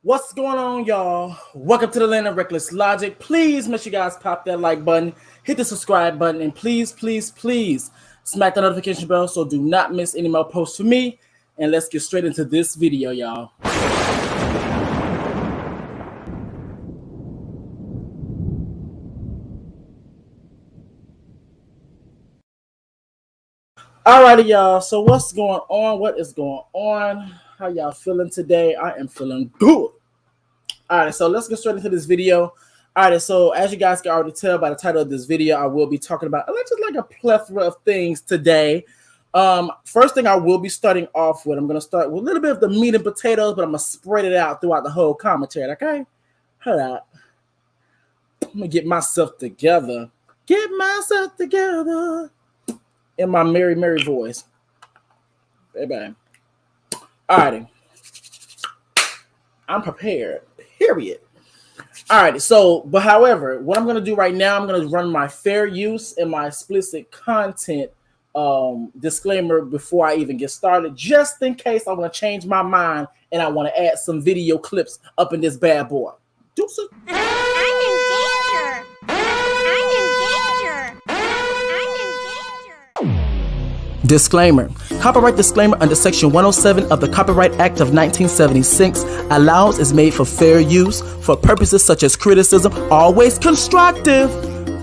What's going on, y'all? Welcome to the land of Reckless Logic. Please make sure you guys pop that like button, hit the subscribe button, and please smack the notification bell so do not miss any more posts from me. And let's get straight into this video, y'all. Alrighty, y'all. So what's going on? What is going on? How y'all feeling today? I am feeling good. Alright, so let's get straight into this video. Alright, so as you guys can already tell by the title of this video, I will be talking about just like a plethora of things today. First thing I will be starting off with, I'm going to start with a little bit of the meat and potatoes, but I'm going to spread it out throughout the whole commentary, okay? Hold up. I'm going to get myself together. Get myself together. In my merry voice. Baby. Alrighty. I'm prepared. Period. Alrighty. So, but however, what I'm going to do right now, I'm going to run my fair use and my explicit content disclaimer before I even get started, just in case I want to change my mind and I want to add some video clips up in this bad boy. Deuces. I'm in danger. I'm in danger. Disclaimer. Copyright disclaimer under Section 107 of the Copyright Act of 1976. Allowance is made for fair use for purposes such as criticism, always constructive.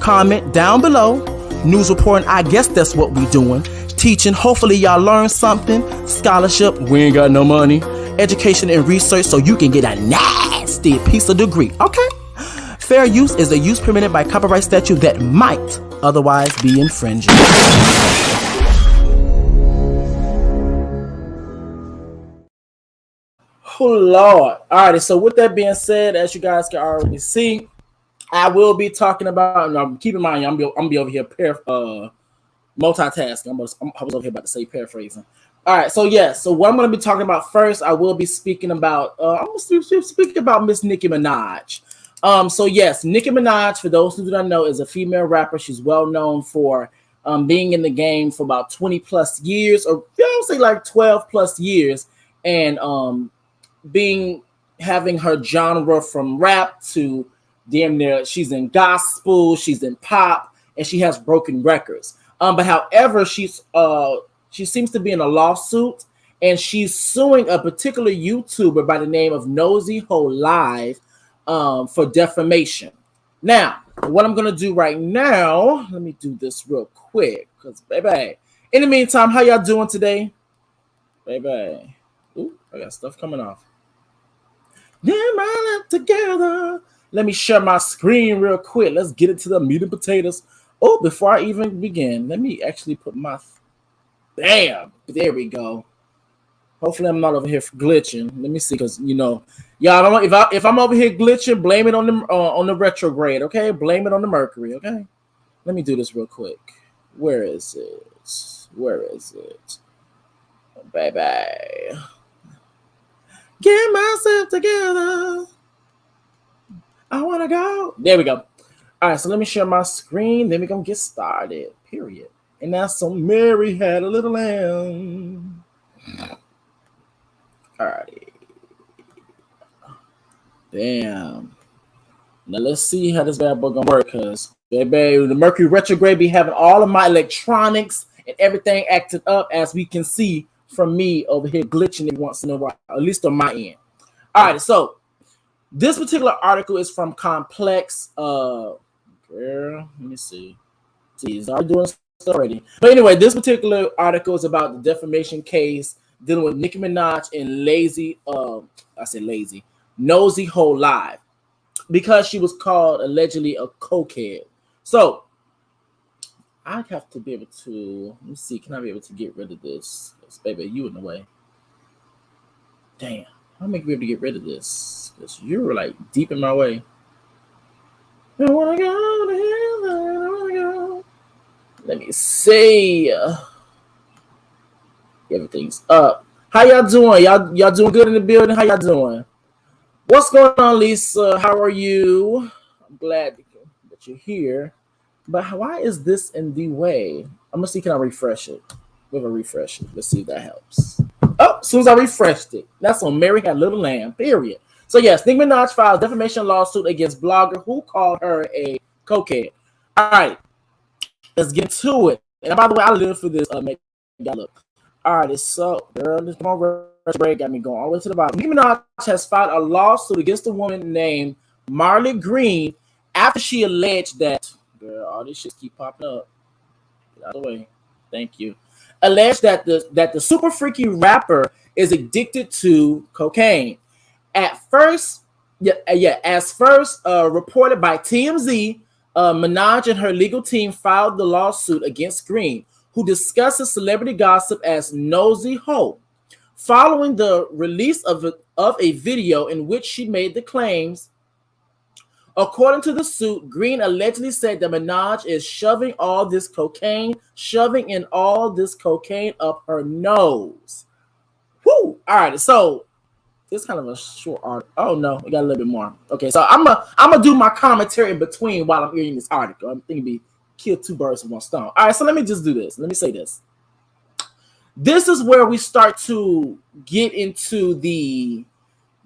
Comment down below. News reporting, I guess that's what we doing. Teaching, hopefully y'all learn something. Scholarship, we ain't got no money. Education and research so you can get a nasty piece of degree. Okay? Fair use is a use permitted by copyright statute that might otherwise be infringing. Oh, Lord. All right, so with that being said, as you guys can already see, I will be talking about, and keep in mind, I'm be over here multitasking. I was over here about to say paraphrasing. All right, so yes, so what I'm going to be talking about first, I will be speaking about, I'm going to speak about Miss Nicki Minaj. So yes, Nicki Minaj, for those who do not know, is a female rapper. She's well known for being in the game for about 20 plus years, or I would say like 12 plus years, and having her genre from rap to damn near, she's in gospel, she's in pop, and she has broken records. But however, she seems to be in a lawsuit, and she's suing a particular YouTuber by the name of Nosey Heaux Live for defamation. Now, what I'm gonna do right now, let me do this real quick, because baby. In the meantime, how y'all doing today? Baby. Ooh, I got stuff coming off. Get my life together. Let me share my screen real quick. Let's get into the meat and potatoes. Oh, before I even begin, let me actually put my... Bam! There we go. Hopefully I'm not over here glitching. Let me see, because, you know, y'all don't know, if I'm over here glitching, blame it on the retrograde, okay? Blame it on the Mercury, okay? Let me do this real quick. Where is it? Where is it? Bye-bye. Get myself together. I want to go. There we go. All right, so let me share my screen. Then we're going to get started, period. And now, so Mary had a little lamb. All righty. Bam. Now, let's see how this bad boy going to work, because, baby, the Mercury retrograde be having all of my electronics and everything acted up, as we can see from me over here glitching it once in a while, at least on my end. All right, so this particular article is from Complex. Girl, let me see. See, I'm doing stuff already. But anyway, this particular article is about the defamation case dealing with Nicki Minaj and Nosey Heaux Live, because she was called allegedly a cokehead. So I have to be able to, let me see, can I be able to get rid of this? Baby, you in the way. Damn, how am I be able to get rid of this? Because you're like deep in my way. I wanna go to heaven, I wanna go. Let me see. Everything's up. How y'all doing? Y'all doing good in the building? How y'all doing? What's going on, Lisa? How are you? I'm glad that you're here. But why is this in the way? I'm gonna see, can I refresh it? With a refresh it. Let's see if that helps. Oh, as soon as I refreshed it, that's on Mary Had a Little Lamb, period. So yes, Nicki Minaj filed defamation lawsuit against blogger who called her a cokehead. All right, let's get to it. And by the way, I live for this. Make y'all look. All right, it's so girl, this break got me going all the way to the bottom. Nicki Minaj has filed a lawsuit against a woman named Marley Green after she alleged that girl, all this shit keep popping up. Get out of the way. Thank you. Alleged that the super freaky rapper is addicted to cocaine. As first reported by TMZ, Minaj and her legal team filed the lawsuit against Green, who discusses celebrity gossip as Nosey Heaux, following the release of a video in which she made the claims. According to the suit, Green allegedly said that Minaj is shoving in all this cocaine up her nose. Whoo! All right, so it's kind of a short article. Oh no, we got a little bit more. Okay, so I'm gonna do my commentary in between while I'm reading this article. I'm thinking be kill two birds with one stone. All right, so let me just do this. Let me say this. This is where we start to get into the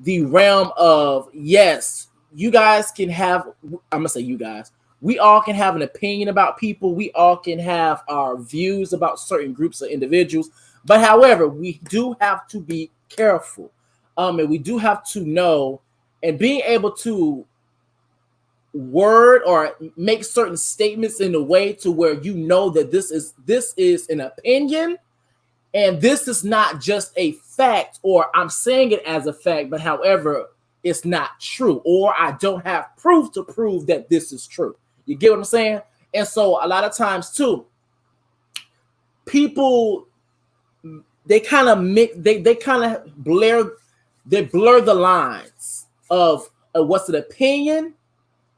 realm of, yes, you guys can have, I'm gonna say you guys, we all can have an opinion about people. We all can have our views about certain groups of individuals. But however, we do have to be careful. And we do have to know and being able to word or make certain statements in a way to where you know that this is an opinion and this is not just a fact, or I'm saying it as a fact, but however, it's not true, or I don't have proof to prove that this is true. You get what I'm saying? And so a lot of times too, people, they kind of blur the lines of what's an opinion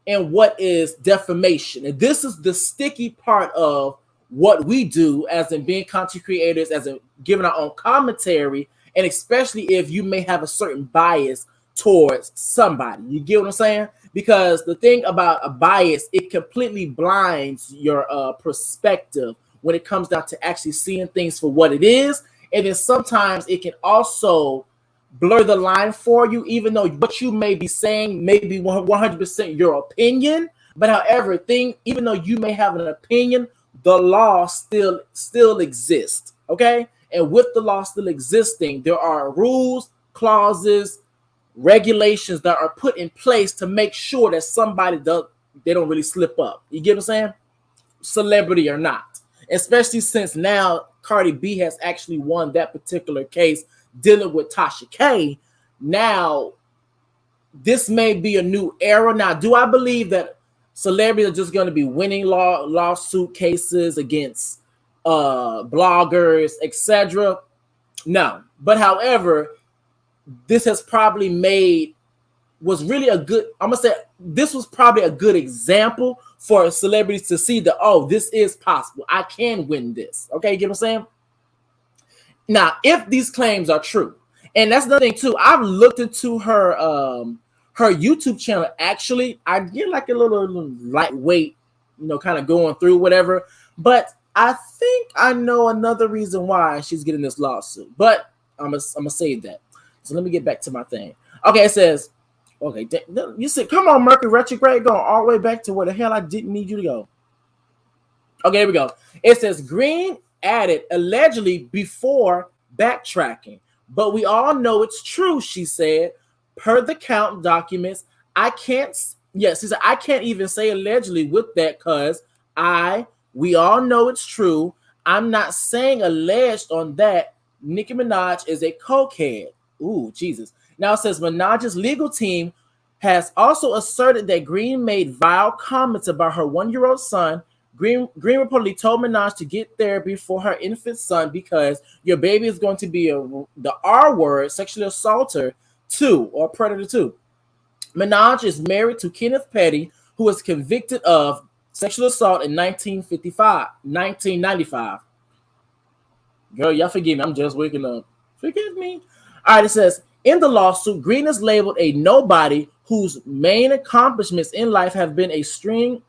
and what is defamation. And this is the sticky part of what we do as in being content creators, as in giving our own commentary, and especially if you may have a certain bias towards somebody. You get what I'm saying? Because the thing about a bias, it completely blinds your perspective when it comes down to actually seeing things for what it is. And then sometimes it can also blur the line for you, even though what you may be saying may be 100% your opinion. But however, even though you may have an opinion, the law still exists. Okay? And with the law still existing, there are rules, clauses, regulations that are put in place to make sure that they don't really slip up. You get what I'm saying? Celebrity or not. Especially since now Cardi B has actually won that particular case dealing with Tasha K. Now, this may be a new era. Now, do I believe that celebrities are just going to be winning lawsuit cases against bloggers, etc.? No. But however, this has probably was probably a good example for celebrities to see that, oh, this is possible. I can win this. Okay, you get what I'm saying? Now, if these claims are true, and that's another thing too, I've looked into her YouTube channel. Actually, I get like a little lightweight, kind of going through whatever. But I think I know another reason why she's getting this lawsuit. But I'm gonna save that. So let me get back to my thing. Okay, it says, okay, you said, come on, Mercury retrograde, going all the way back to where the hell I didn't need you to go. Okay, here we go. It says Green added allegedly before backtracking, but we all know it's true, she said. Per the count documents, I can't even say allegedly with that because we all know it's true. I'm not saying alleged on that. Nicki Minaj is a cokehead. Ooh, Jesus. Now it says Minaj's legal team has also asserted that Green made vile comments about her 1-year-old son. Green reportedly told Minaj to get therapy for her infant son because your baby is going to be the R word, sexually assaulter 2 or predator 2. Minaj is married to Kenneth Petty, who was convicted of sexual assault in 1995. Girl, y'all forgive me. I'm just waking up. Forgive me. All right, it says, in the lawsuit, Green is labeled a nobody whose main accomplishments in life have been a string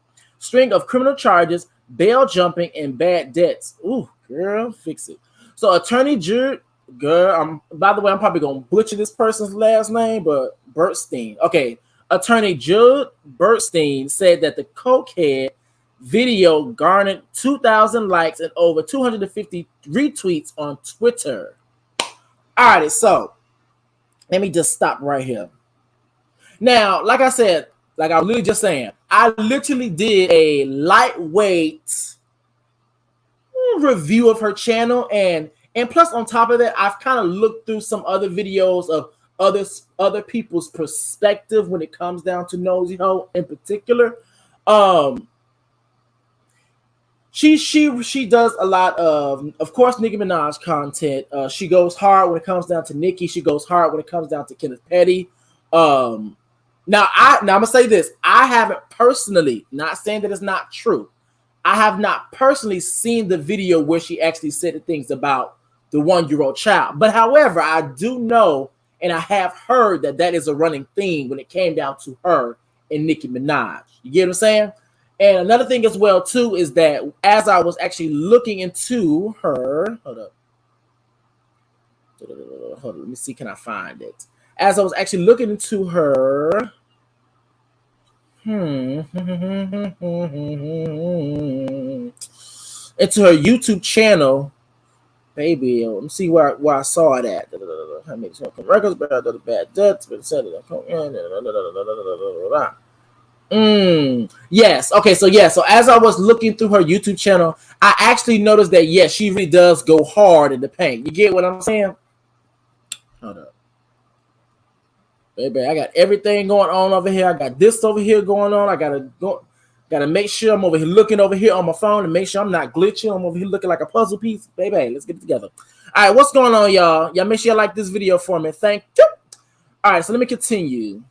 of criminal charges, bail jumping, and bad debts. Ooh, girl, fix it. So attorney Jude, girl, by the way, I'm probably going to butcher this person's last name, but Burstein. Okay, attorney Judd Burstein said that the cokehead video garnered 2,000 likes and over 250 retweets on Twitter. All right, so let me just stop right here. Now, like I said, like I was literally just saying, I literally did a lightweight review of her channel, and plus on top of that, I've kind of looked through some other videos of other people's perspective when it comes down to Nosey Heaux in particular. She does a lot of course, Nicki Minaj content. She goes hard when it comes down to Nicki. She goes hard when it comes down to Kenneth Petty. Now I'm gonna say this: I haven't personally, not saying that it's not true, I have not personally seen the video where she actually said the things about the 1-year-old child. But however, I do know and I have heard that is a running theme when it came down to her and Nicki Minaj. You get what I'm saying? And another thing as well too is that as I was actually looking into her, hold up, let me see, can I find it? As I was actually looking into her, into her YouTube channel, baby, let me see where I saw it at. I made some records, but I did a bad debts, but yes. Okay. So as I was looking through her YouTube channel, I actually noticed that yes, she really does go hard in the paint. You get what I'm saying? Hold up, baby. I got everything going on over here. I got this over here going on. I gotta make sure I'm over here looking over here on my phone and make sure I'm not glitching. I'm over here looking like a puzzle piece, baby. Let's get it together. All right, what's going on, y'all? Y'all make sure you like this video for me. Thank you. All right, so let me continue.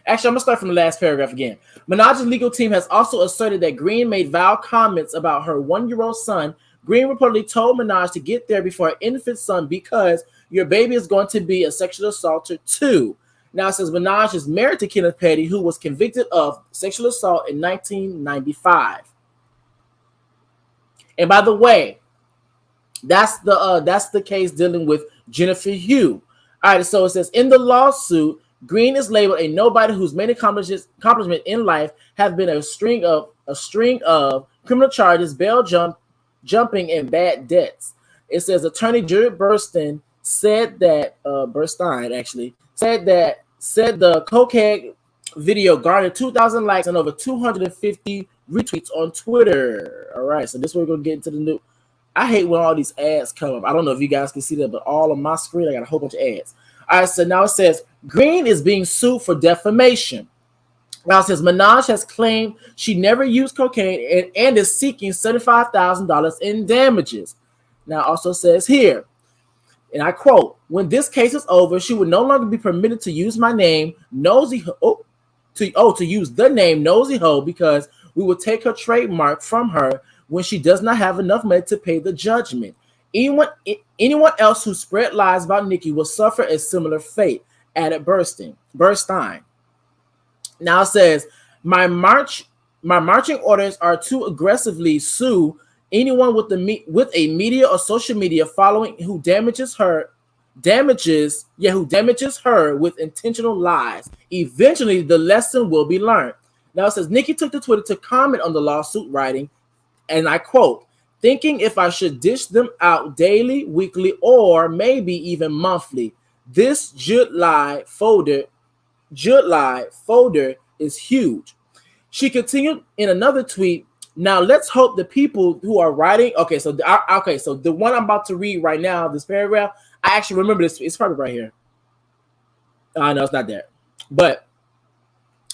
Actually, I'm going to start from the last paragraph again. Minaj's legal team has also asserted that Green made vile comments about her 1-year-old son. Green reportedly told Minaj to get there before her infant son because your baby is going to be a sexual assaulter too. Now it says Minaj is married to Kenneth Petty, who was convicted of sexual assault in 1995. And by the way, that's the case dealing with Jennifer Heaux. All right, so it says in the lawsuit, Green is labeled a nobody whose main accomplishment in life have been a string of criminal charges, bail jumping, and bad debts. It says attorney Judd Burstein said that said the cokehead video garnered 2,000 likes and over 250 retweets on Twitter. All right, so this is where we're gonna get into the new. I hate when all these ads come up. I don't know if you guys can see that, but all on my screen I got a whole bunch of ads. All right, so now it says Green is being sued for defamation. Now it says Minaj has claimed she never used cocaine and is seeking $75,000 in damages. Now it also says here, and I quote, when this case is over, she would no longer be permitted to use my name, Nosey Heaux, to use the name Nosey Heaux because we will take her trademark from her when she does not have enough money to pay the judgment. Anyone else who spread lies about Nicki will suffer a similar fate, added Burstein. Now it says, my marching orders are to aggressively sue anyone with a media or social media following who damages her with intentional lies. Eventually, the lesson will be learned. Now it says Nicki took to Twitter to comment on the lawsuit, writing, and I quote, thinking if I should dish them out daily, weekly, or maybe even monthly. This Judd lie folder is huge. She continued in another tweet. Now let's hope the people who are writing. Okay, so the one I'm about to read right now, this paragraph, I actually remember this. It's probably right here. No, it's not there. But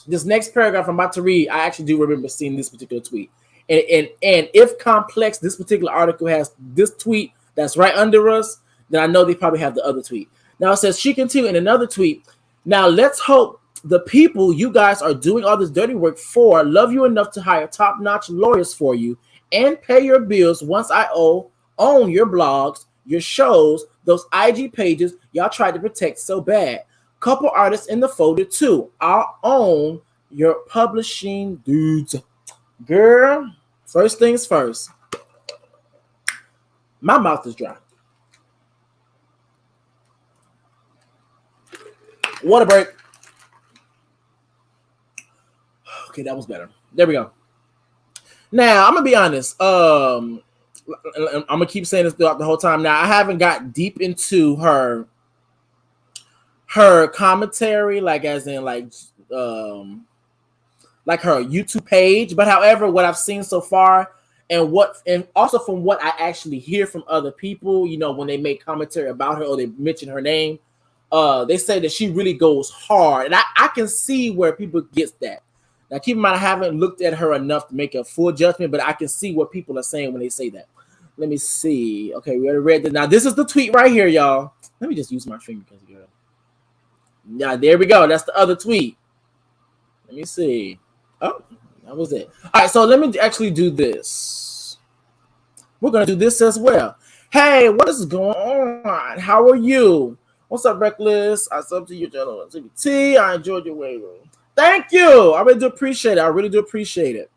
this next paragraph I'm about to read, I actually do remember seeing this particular tweet. And if complex, this particular article has this tweet that's right under us, then I know they probably have the other tweet. Now it says she continued in another tweet. Now let's hope the people you guys are doing all this dirty work for love you enough to hire top-notch lawyers for you and pay your bills once I own your blogs, your shows, those IG pages y'all tried to protect so bad. Couple artists in the folder too. I'll own your publishing dudes. Girl, first things first. My mouth is dry. water break. Okay, that was better. There we go. Now I'm gonna be honest. I'm gonna keep saying this throughout the whole time. Now I haven't got deep into her commentary, like as in like her YouTube page. But however, what I've seen so far, and also from what I actually hear from other people, you know, when they make commentary about her or they mention her name, they say that she really goes hard, and I can see where people get that. Now, keep in mind, I haven't looked at her enough to make a full judgment, but I can see what people are saying when they say that. Let me see. Okay, we already read that. Now, this is the tweet right here, y'all. Let me just use my finger because you. Yeah, there we go. That's the other tweet. Let me see. Oh, that was it. All right, so let me actually do this. We're going to do this as well. Hey, what is going on? How are you? What's up, Reckless? I sub to you, gentlemen. CBT, I enjoyed your way room. Thank you. I really do appreciate it. I really do appreciate it.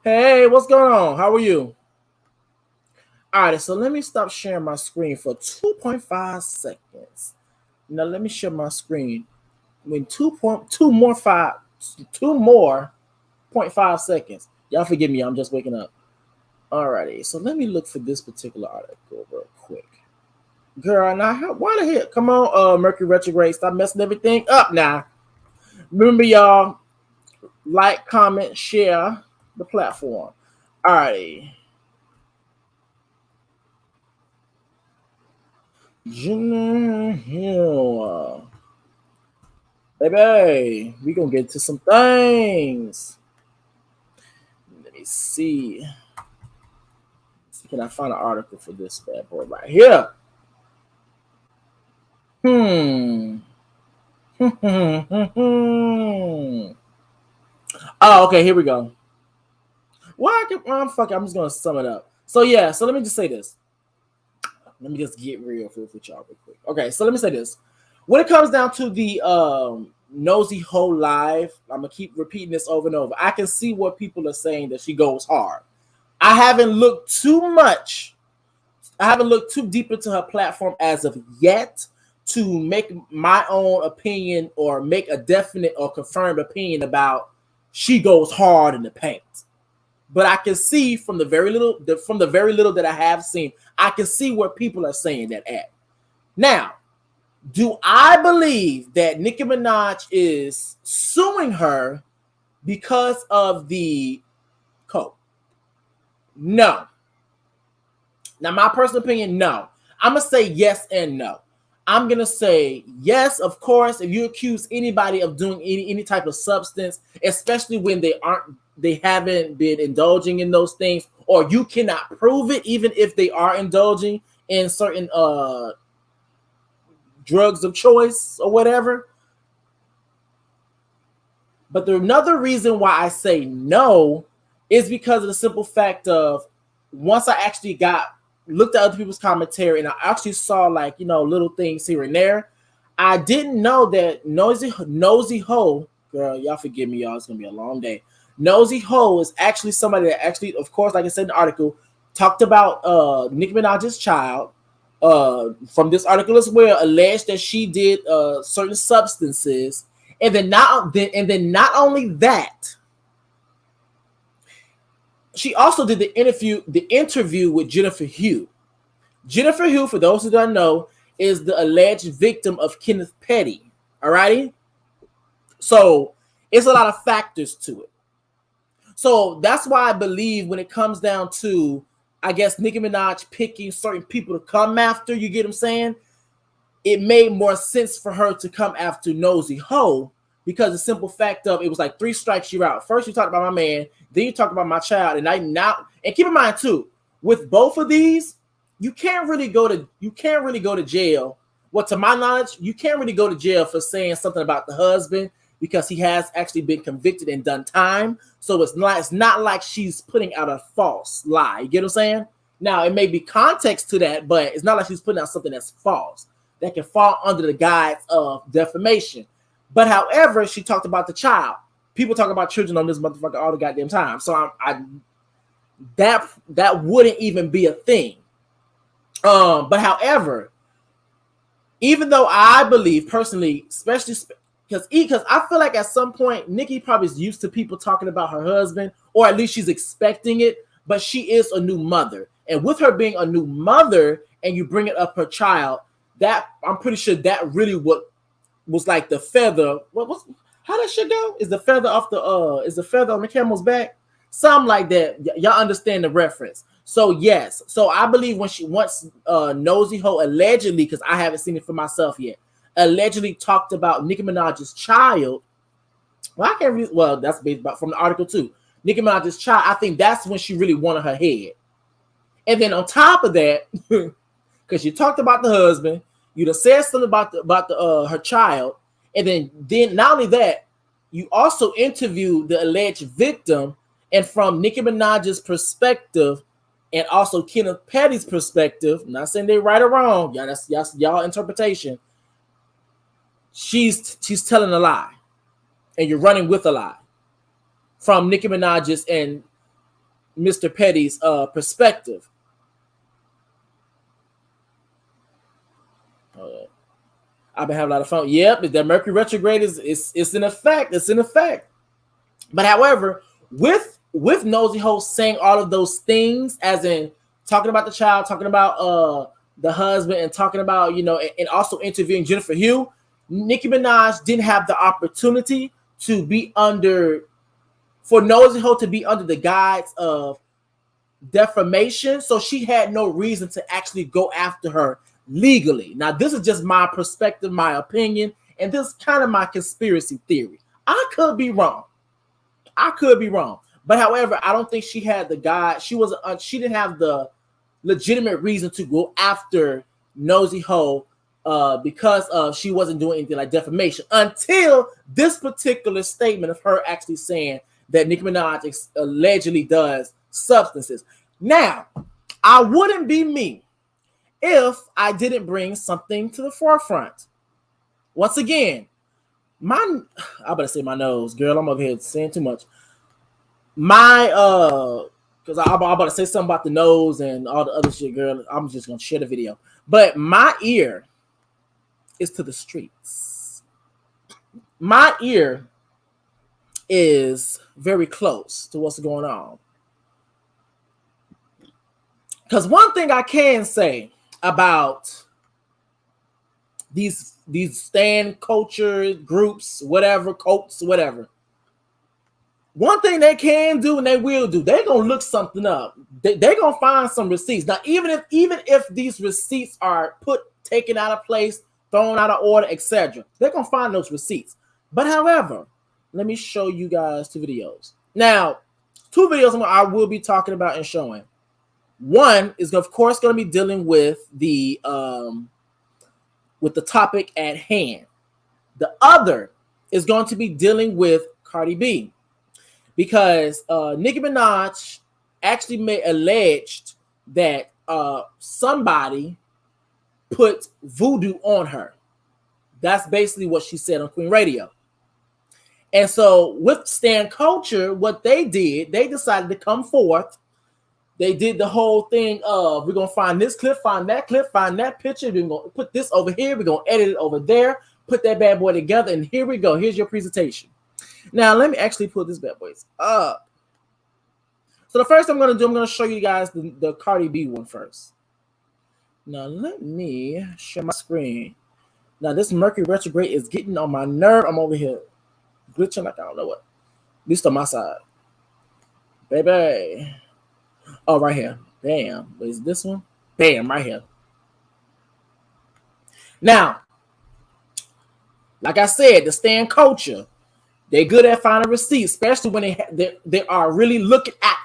Hey, what's going on? How are you? All right, so let me stop sharing my screen for 2.5 seconds. Now let me share my screen. When 2 more 0.5 seconds. Y'all forgive me, I'm just waking up. Alrighty, so let me look for this particular article real quick. Girl, now why the hell? Come on, Mercury retrograde, stop messing everything up now. Remember, y'all, like, comment, share the platform. Alrighty. Baby, we gonna get to some things. Let me see. Can I find an article for this bad boy right here? Oh, okay, here we go. Fuck it, I'm just gonna sum it up. So yeah, so let me just say this. Let me just get real with y'all real quick. Okay, so let me say this. When it comes down to the Nosey Heaux live, I'm gonna keep repeating this over and over. I can see what people are saying that she goes hard. I haven't looked too much. I haven't looked too deep into her platform as of yet to make my own opinion or make a definite or confirmed opinion about she goes hard in the paint. But I can see from the very little that I have seen, I can see where people are saying that at. Now, do I believe that Nicki Minaj is suing her because of the coke? No. Now, my personal opinion, no. I'm going to say yes and no. I'm going to say yes, of course, if you accuse anybody of doing any type of substance, especially when they haven't been indulging in those things, or you cannot prove it, even if they are indulging in certain drugs of choice or whatever. But another reason why I say no is because of the simple fact of once I actually looked at other people's commentary and I actually saw little things here and there, I didn't know that Nosey Heaux, girl, y'all forgive me, y'all, it's gonna be a long day. Nosey Heaux is actually somebody that actually, of course, like I said in the article, talked about Nicki Minaj's child. From this article as well, alleged that she did certain substances, and then not only that, she also did the interview with Jennifer Heaux. Jennifer Heaux, for those who don't know, is the alleged victim of Kenneth Petty. Alrighty, so it's a lot of factors to it. So that's why I believe when it comes down to, I guess, Nicki Minaj picking certain people to come after, you get what I'm saying? It made more sense for her to come after Nosey Heaux because the simple fact of it was like 3 strikes you're out. First you talked about my man, then you talked about my child, and keep in mind too, with both of these, you can't really go to jail. Well, to my knowledge, you can't really go to jail for saying something about the husband because he has actually been convicted and done time. So it's not like she's putting out a false lie. You get what I'm saying? Now, it may be context to that, but it's not like she's putting out something that's false that can fall under the guise of defamation. But however, she talked about the child. People talk about children on this motherfucker all the goddamn time. So that wouldn't even be a thing. But however, even though I believe personally, especially because I feel like at some point Nicki probably is used to people talking about her husband, or at least she's expecting it, but she is a new mother. And with her being a new mother and you bringing up her child, that I'm pretty sure that really what was like the feather. How that shit go? Is the feather off the is the feather on the camel's back? Something like that. Y'all understand the reference. So yes. So I believe once Nosey Heaux allegedly, because I haven't seen it for myself yet, allegedly talked about Nicki Minaj's child. Well, I can't read. Well, that's based about from the article too. Nicki Minaj's child. I think that's when she really wanted her head. And then on top of that, because you talked about the husband, you done said something about her child, and then not only that, you also interviewed the alleged victim, and from Nicki Minaj's perspective, and also Kenneth Petty's perspective. I'm not saying they're right or wrong, y'all. That's y'all interpretation. She's telling a lie, and you're running with a lie from Nicki Minaj's and Mr. Petty's perspective. I've been having a lot of fun. Yep, that Mercury retrograde is in effect. It's in effect. But however, with Nosey Heaux saying all of those things, as in talking about the child, talking about the husband, and talking about, you know, and also interviewing Jennifer Heaux, Nicki Minaj didn't have the opportunity to be under, for Nosey Heaux to be under the guise of defamation. So she had no reason to actually go after her legally. Now, this is just my perspective, my opinion, and this is kind of my conspiracy theory. I could be wrong. But however, I don't think she had the guy. She didn't have the legitimate reason to go after Nosey Heaux because she wasn't doing anything like defamation until this particular statement of her actually saying that Nicki Minaj allegedly does substances. Now, I wouldn't be me if I didn't bring something to the forefront. Once again, I better say my nose, girl. I'm over here saying too much. Because I'm about to say something about the nose and all the other shit, girl. I'm just gonna share the video. But my ear is to the streets. My ear is very close to what's going on. Because one thing I can say about these stan culture groups, whatever, cults, whatever. One thing they can do and they will do, they're gonna look something up. They're gonna find some receipts. Now, even if these receipts are taken out of place, thrown out of order, etc., they're gonna find those receipts. But however, let me show you guys two videos. Now, two videos I will be talking about and showing. One is, of course, going to be dealing with the topic at hand. The other is going to be dealing with Cardi B, because Nicki Minaj actually alleged that somebody put voodoo on her. That's basically what she said on Queen Radio. And so with Stan Culture, what they did, they decided to come forth. They did the whole thing of, we're going to find this clip, find that picture. We're going to put this over here. We're going to edit it over there, put that bad boy together. And here we go. Here's your presentation. Now, let me actually pull this bad boy up. So the first thing I'm going to do, I'm going to show you guys the Cardi B one first. Now, let me share my screen. Now, this Mercury retrograde is getting on my nerve. I'm over here glitching like I don't know what. At least on my side. Baby. Oh, right here. Bam. What is this one? Bam, right here. Now, like I said, the Stan Culture, they're good at finding receipts, especially when they are really looking at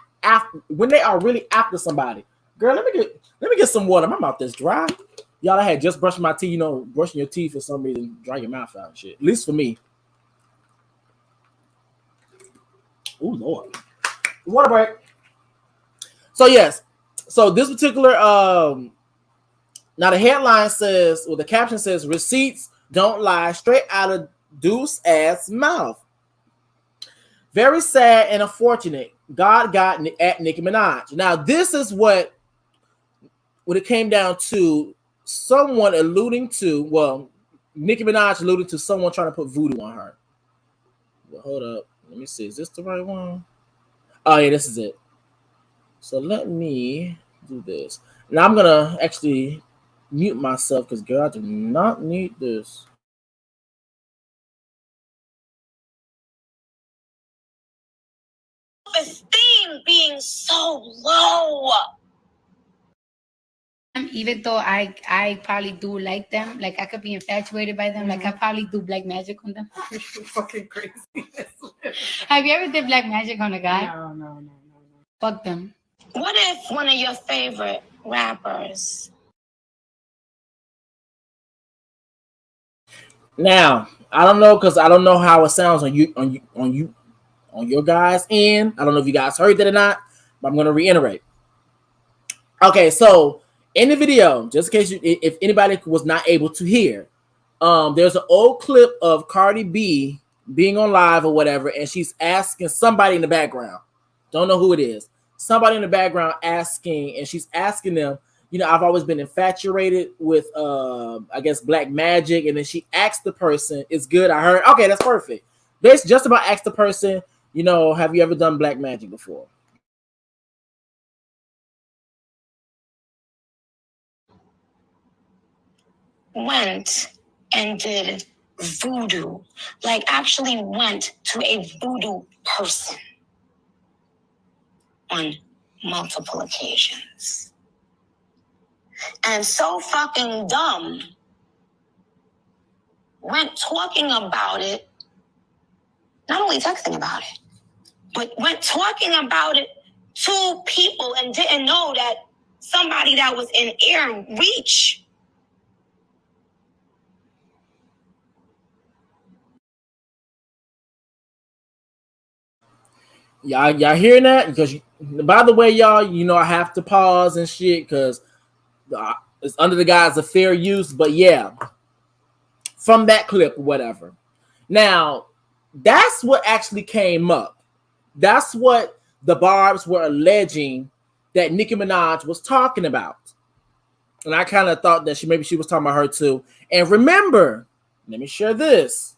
when they are really after somebody. Girl, let me get some water. My mouth is dry. Y'all, I had just brushed my teeth. You know, brushing your teeth for some reason, dry your mouth out and shit. At least for me. Oh Lord. Water break. So yes, so this particular now the headline says, well, the caption says, "Receipts don't lie, straight out of Deuce ass mouth. Very sad and unfortunate. God got at Nicki Minaj." Now this is what, when it came down to someone alluding to, well, Nicki Minaj alluded to someone trying to put voodoo on her. Well, hold up. Let me see. Is this the right one? Oh, yeah, this is it. So let me do this. Now I'm going to actually mute myself because, girl, I do not need this. Esteem being so low. Even though I probably do like them, like I could be infatuated by them, like I probably do black magic on them. You're fucking crazy. Have you ever did black magic on a guy? No. Fuck them. What if one of your favorite rappers? Now, I don't know because I don't know how it sounds on your guys' end. I don't know if you guys heard that or not, but I'm going to reiterate. Okay, so in the video, just in case if anybody was not able to hear, there's an old clip of Cardi B being on live or whatever, and she's asking somebody in the background. Don't know who it is. Somebody in the background asking, and she's asking them, you know, I've always been infatuated with, I guess, black magic. And then she asked the person, it's good, I heard. Okay, that's perfect. Basically, just about ask the person, you know, have you ever done black magic before? Went and did voodoo. Like actually went to a voodoo person on multiple occasions. And so fucking dumb, went talking about it, not only texting about it, but went talking about it to people and didn't know that somebody that was in air reach Y'all hearing that? Because by the way, y'all, you know I have to pause and shit because it's under the guise of fair use. But yeah, from that clip or whatever. Now, that's what actually came up. That's what the Barbs were alleging that Nicki Minaj was talking about. And I kind of thought that maybe she was talking about her too. And remember, let me share this.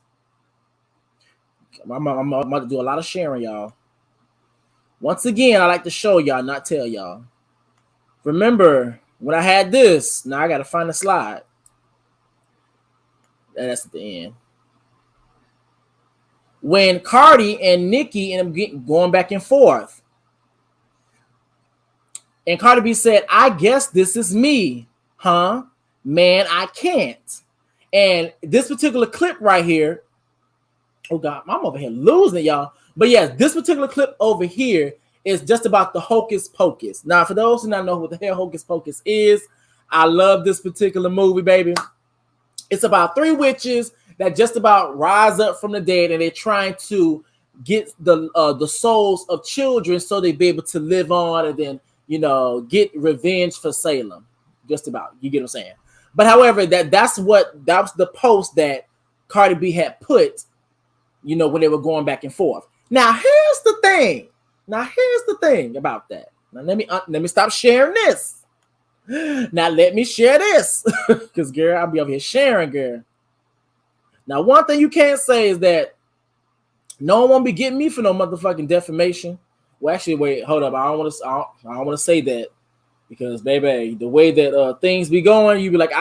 I'm about to do a lot of sharing, y'all. Once again, I like to show y'all, not tell y'all. Remember, when I had this, now I got to find the slide. That's at the end. When Cardi and Nicki end up going back and forth. And Cardi B said, I guess this is me, huh? Man, I can't. And this particular clip right here, oh God, I'm over here losing it, y'all. But yes, this particular clip over here is just about the Hocus Pocus. Now, for those who don't know what the hell Hocus Pocus is, I love this particular movie, baby. It's about three witches that just about rise up from the dead, and they're trying to get the souls of children so they be able to live on and then, you know, get revenge for Salem. Just about, you get what I'm saying? But however, that was the post that Cardi B had put, you know, when they were going back and forth. Now here's the thing about that. Now let me stop sharing this. Now let me share this, because girl, I'll be over here sharing, girl. Now one thing you can't say is that no one won't be getting me for no motherfucking defamation. Well, actually, wait, hold up. I don't want to say that because, baby, the way that things be going, you be like,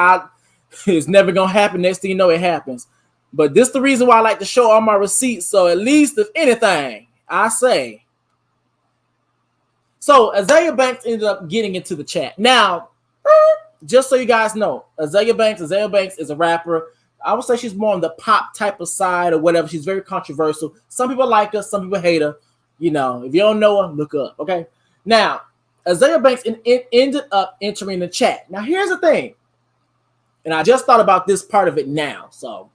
it's never gonna happen. Next thing you know, it happens. But this is the reason why I like to show all my receipts. So at least if anything, I say. So Azealia Banks ended up getting into the chat. Now, just so you guys know, Azealia Banks is a rapper. I would say she's more on the pop type of side or whatever. She's very controversial. Some people like her, some people hate her. You know, if you don't know her, look up, okay? Now, Azealia Banks ended up entering the chat. Now, here's the thing. And I just thought about this part of it now, so.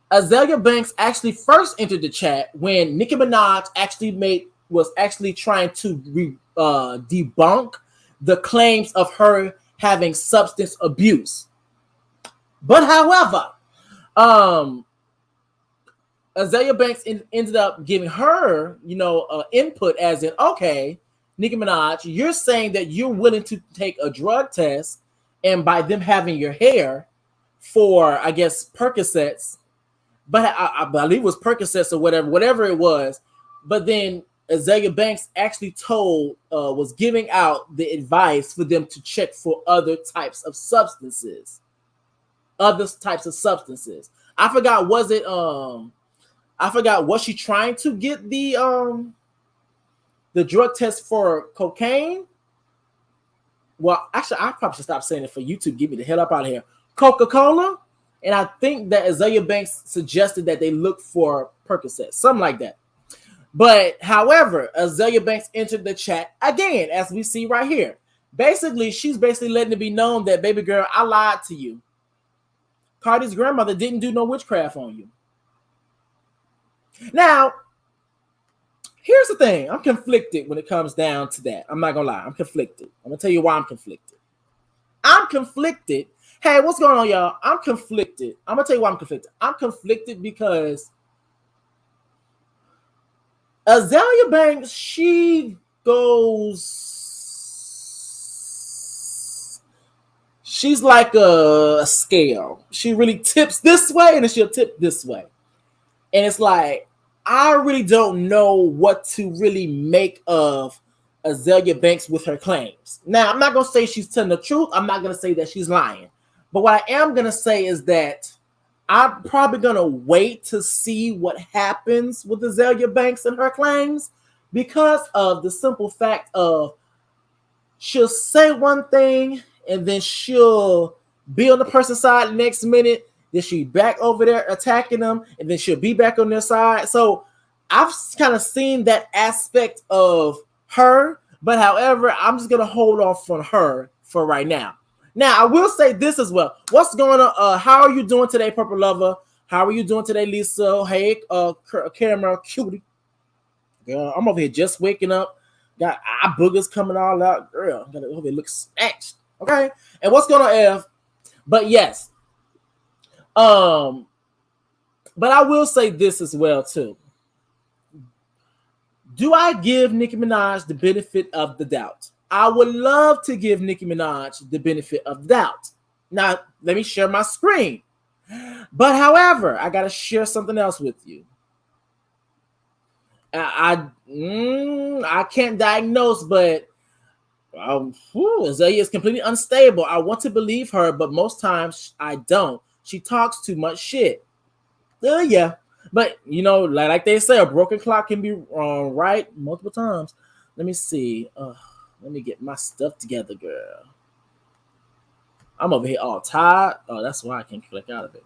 Azealia Banks actually first entered the chat when Nicki Minaj was trying to debunk the claims of her having substance abuse. But however, Azealia Banks ended up giving her, you know, input as in, okay, Nicki Minaj, you're saying that you're willing to take a drug test and by them having your hair for, I guess, Percocets, but I believe it was Percocets or whatever it was. But then Azealia Banks actually was giving out the advice for them to check for other types of substances. I forgot, was she trying to get the drug test for cocaine? Well, actually, I probably should stop saying it for YouTube. Get me the hell up out of here. Coca-Cola. And I think that Azealia Banks suggested that they look for Percocet, something like that. But however, Azealia Banks entered the chat again, as we see right here. Basically, she's letting it be known that, baby girl, I lied to you. Cardi's grandmother didn't do no witchcraft on you. Now, here's the thing. I'm conflicted when it comes down to that. I'm not gonna lie. I'm conflicted. I'm gonna tell you why I'm conflicted. Hey, what's going on, y'all? I'm conflicted. I'm gonna tell you why I'm conflicted. I'm conflicted because Azealia Banks, she's like a scale. She really tips this way and then she'll tip this way. And it's like, I really don't know what to really make of Azealia Banks with her claims. Now, I'm not going to say she's telling the truth. I'm not going to say that she's lying. But what I am going to say is that I'm probably going to wait to see what happens with Azealia Banks and her claims, because of the simple fact of she'll say one thing and then she'll be on the person's side the next minute. Then she'll be back over there attacking them, and then she'll be back on their side. So I've kind of seen that aspect of her, but however, I'm just going to hold off on her for right now. Now, I will say this as well. What's going on? How are you doing today, Purple Lover? How are you doing today, Lisa? Hey, Camera Cutie. Girl, I'm over here just waking up. Got eye boogers coming all out. Girl, I'm over here look snatched. Okay? And what's going on, Ev? But yes. But I will say this as well, too. Do I give Nicki Minaj the benefit of the doubt? I would love to give Nicki Minaj the benefit of the doubt. Now, let me share my screen. But however, I got to share something else with you. I can't diagnose, but Azealia is completely unstable. I want to believe her, but most times I don't. She talks too much shit. Yeah. But, you know, like they say, a broken clock can be right multiple times. Let me see. Let me get my stuff together, girl. I'm over here all tired. Oh, that's why I can't click out of it.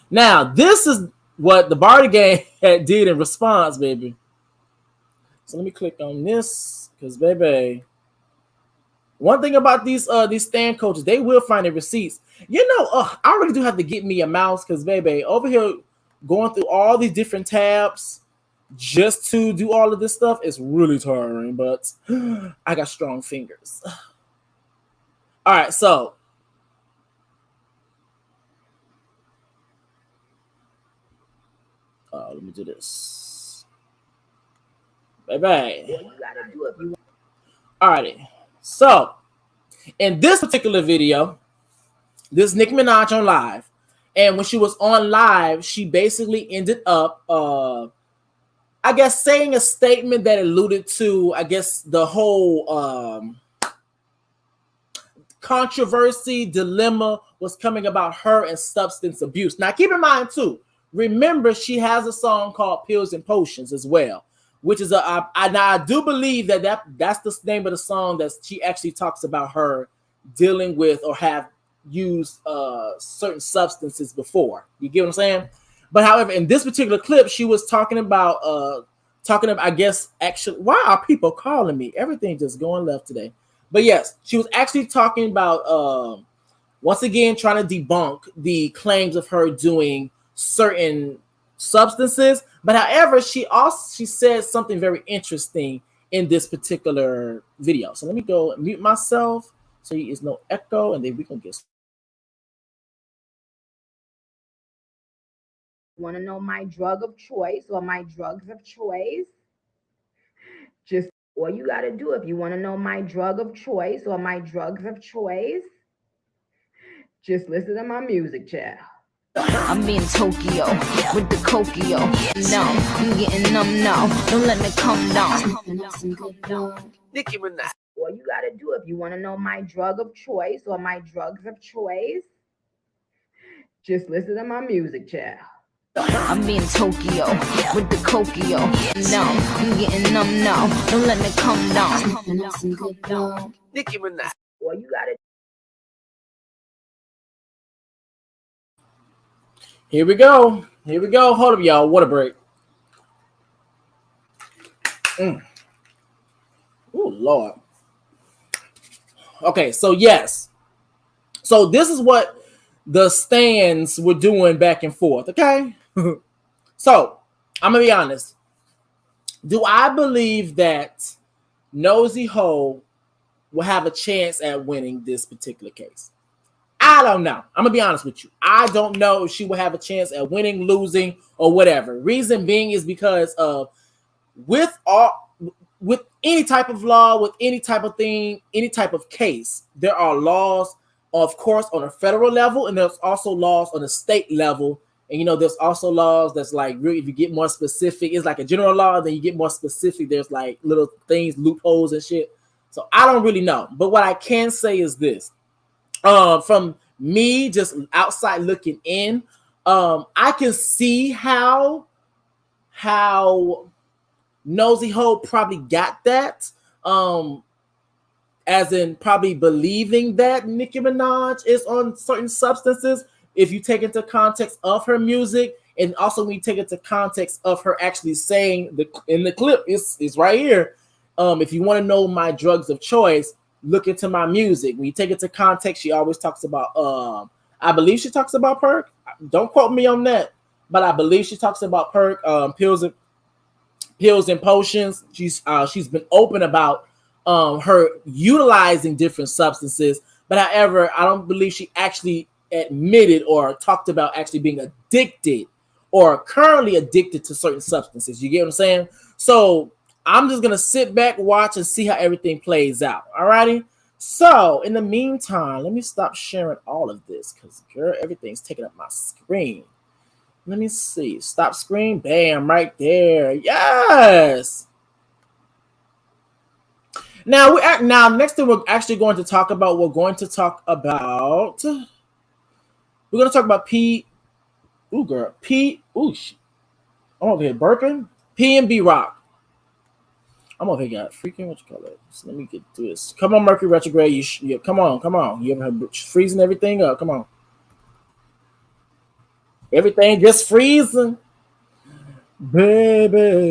Now, this is what the Barty Gang did in response, baby. So let me click on this, because, baby, one thing about these stand coaches, they will find their receipts. You know, I really do have to get me a mouse, because, baby, over here going through all these different tabs just to do all of this stuff is really tiring, but I got strong fingers. All right, so let me do this. Bye-bye. All righty. So, in this particular video, this is Nicki Minaj on live. And when she was on live, she basically ended up, I guess, saying a statement that alluded to, I guess, the whole controversy, dilemma was coming about her and substance abuse. Now, keep in mind, too, remember, she has a song called Pills and Potions as well, which is I do believe that's the name of the song that she actually talks about her dealing with or have used certain substances before. You get what I'm saying? But however, in this particular clip, she was talking about, I guess, actually, why are people calling me? Everything just going left today. But yes, she was actually talking about, once again, trying to debunk the claims of her doing certain substances. But however, she said something very interesting in this particular video. So let me go mute myself so there is no echo, and then we can get. Want to know my drug of choice or my drugs of choice? Just all you got to do, if you want to know my drug of choice or my drugs of choice, Just listen to my music, child. I'm in Tokyo with the Kokio. No, I'm getting numb now. Don't let me come down. Nicki Minaj. All you gotta do if you want to know my drug of choice or my drugs of choice, just listen to my music, child. I'm in Tokyo with the Kokio. No, I'm getting numb now. Don't let me come down. Nicki Minaj. All you gotta. Here we go. Here we go. Hold up, y'all. Water break. Oh, Lord. Okay, so yes. So this is what the stands were doing back and forth, okay? So, I'm going to be honest. Do I believe that Nosey Heaux will have a chance at winning this particular case? I don't know. I'm gonna be honest with you. I don't know if she will have a chance at winning, losing, or whatever. Reason being is because of with any type of law, with any type of thing, any type of case, there are laws, of course, on a federal level, and there's also laws on a state level. And you know, there's also laws that's like really, if you get more specific, it's like a general law, then you get more specific. There's like little things, loopholes and shit. So I don't really know. But what I can say is this. From me just outside looking in, I can see how Nosey Heaux probably got that, as in probably believing that Nicki Minaj is on certain substances. If you take into context of her music, and also when you take into context of her actually saying in the clip, it's right here. If you want to know my drugs of choice, look into my music. When you take it to context, she always talks about I believe she talks about perk. Don't quote me on that, but I believe she talks about perk, pills and potions. She's been open about her utilizing different substances, but however, I don't believe she actually admitted or talked about actually being addicted or currently addicted to certain substances. You get what I'm saying? So I'm just gonna sit back, watch, and see how everything plays out. Alrighty. So in the meantime, let me stop sharing all of this because girl, everything's taking up my screen. Let me see. Stop screen. Bam, right there. Yes. Now next thing we're actually going to talk about. We're going to talk about P. Ooh, girl. I'm over here burping. PNB Rock. I'm over here, got freaking what you call it. So let me get through this. Come on, Mercury retrograde. Come on. You ever freezing everything up? Come on. Everything just freezing, baby.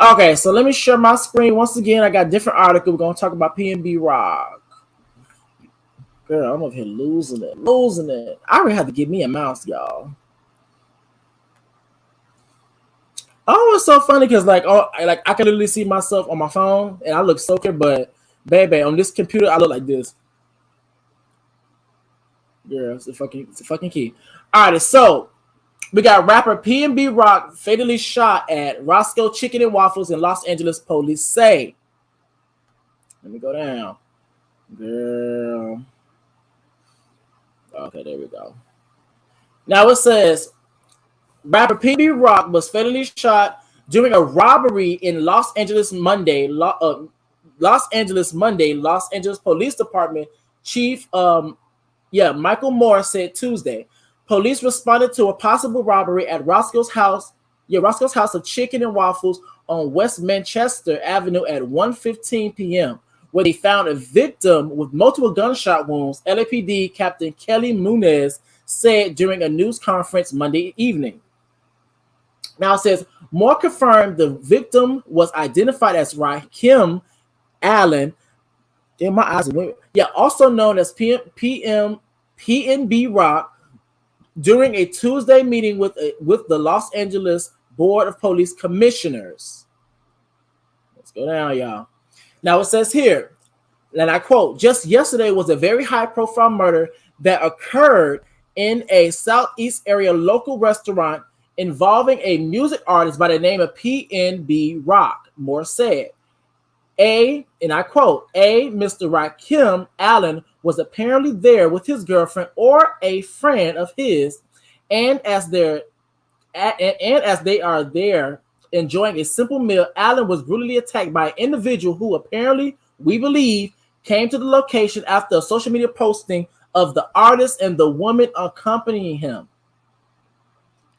Okay, so let me share my screen once again. I got a different article. We're gonna talk about PNB Rock. Girl, I'm over here losing it. I already have to give me a mouse, y'all. Oh, it's so funny because I can literally see myself on my phone and I look so clear, but baby, on this computer I look like this. Girl, it's a fucking key. All right, so we got rapper PNB Rock fatally shot at Roscoe Chicken and Waffles in Los Angeles, police say. Let me go down. Girl. Okay, there we go. Now it says rapper PNB Rock was fatally shot during a robbery in Los Angeles Monday. Los Angeles Police Department Chief Michael Moore said Tuesday. Police responded to a possible robbery at Roscoe's house of chicken and waffles on West Manchester Avenue at 1:15 p.m., where they found a victim with multiple gunshot wounds, LAPD Captain Kelly Munez said during a news conference Monday evening. Now it says, Moore confirmed the victim was identified as Rakim Allen, in my eyes, also known as PNB Rock, during a Tuesday meeting with the Los Angeles Board of Police Commissioners. Let's go down, y'all. Now it says here, and I quote, just yesterday was a very high-profile murder that occurred in a Southeast area local restaurant involving a music artist by the name of PNB Rock, Moore said. and I quote, Mr. Rakim Allen was apparently there with his girlfriend or a friend of his, and as they are there enjoying a simple meal, Allen was brutally attacked by an individual who apparently, we believe, came to the location after a social media posting of the artist and the woman accompanying him.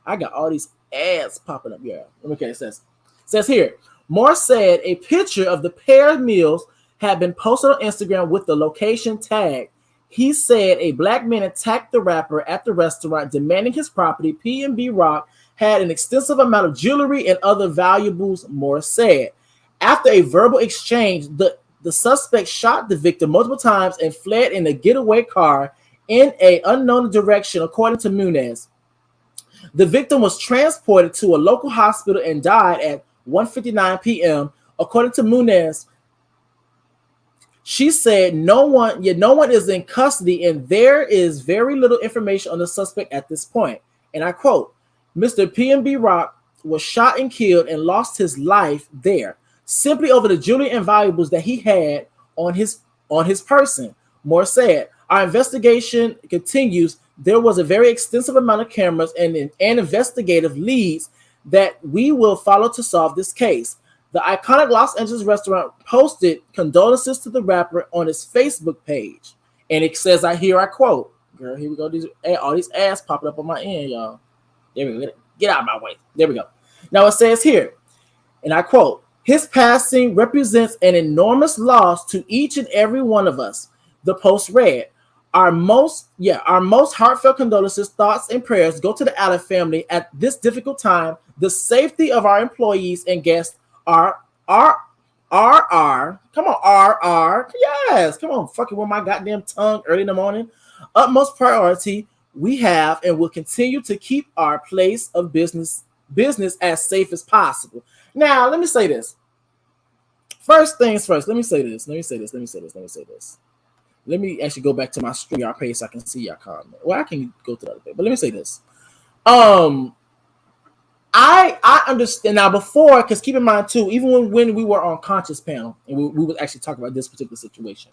I got all these ads popping up here. Okay, it says here, Moore said a picture of the paired meals had been posted on Instagram with the location tag. He said a black man attacked the rapper at the restaurant, demanding his property. PNB Rock had an extensive amount of jewelry and other valuables, Moore said. After a verbal exchange, the suspect shot the victim multiple times and fled in a getaway car in an unknown direction, according to Munez. The victim was transported to a local hospital and died at 1:59 p.m. According to Munez, she said no one is in custody and there is very little information on the suspect at this point. And I quote, Mr. PNB Rock was shot and killed and lost his life there, simply over the jewelry and valuables that he had on his person. Moore said, our investigation continues. There was a very extensive amount of cameras and investigative leads that we will follow to solve this case. The iconic Los Angeles restaurant posted condolences to the rapper on its Facebook page. And it says, I quote, girl, here we go. All these ads popping up on my end, y'all. There we go. Get out of my way. There we go. Now it says here, and I quote, his passing represents an enormous loss to each and every one of us. The post read, our most heartfelt condolences, thoughts, and prayers go to the Allen family at this difficult time. The safety of our employees and guests come on, yes, come on, fucking with my goddamn tongue early in the morning. Utmost priority. We have and will continue to keep our place of business as safe as possible. Now, let me say this. First things first. Let me say this. Let me actually go back to my StreamYard page so I can see your comment. Well, I can go to the other page, but let me say this. I understand now before, because keep in mind too, even when we were on Conscious panel and we would actually talk about this particular situation.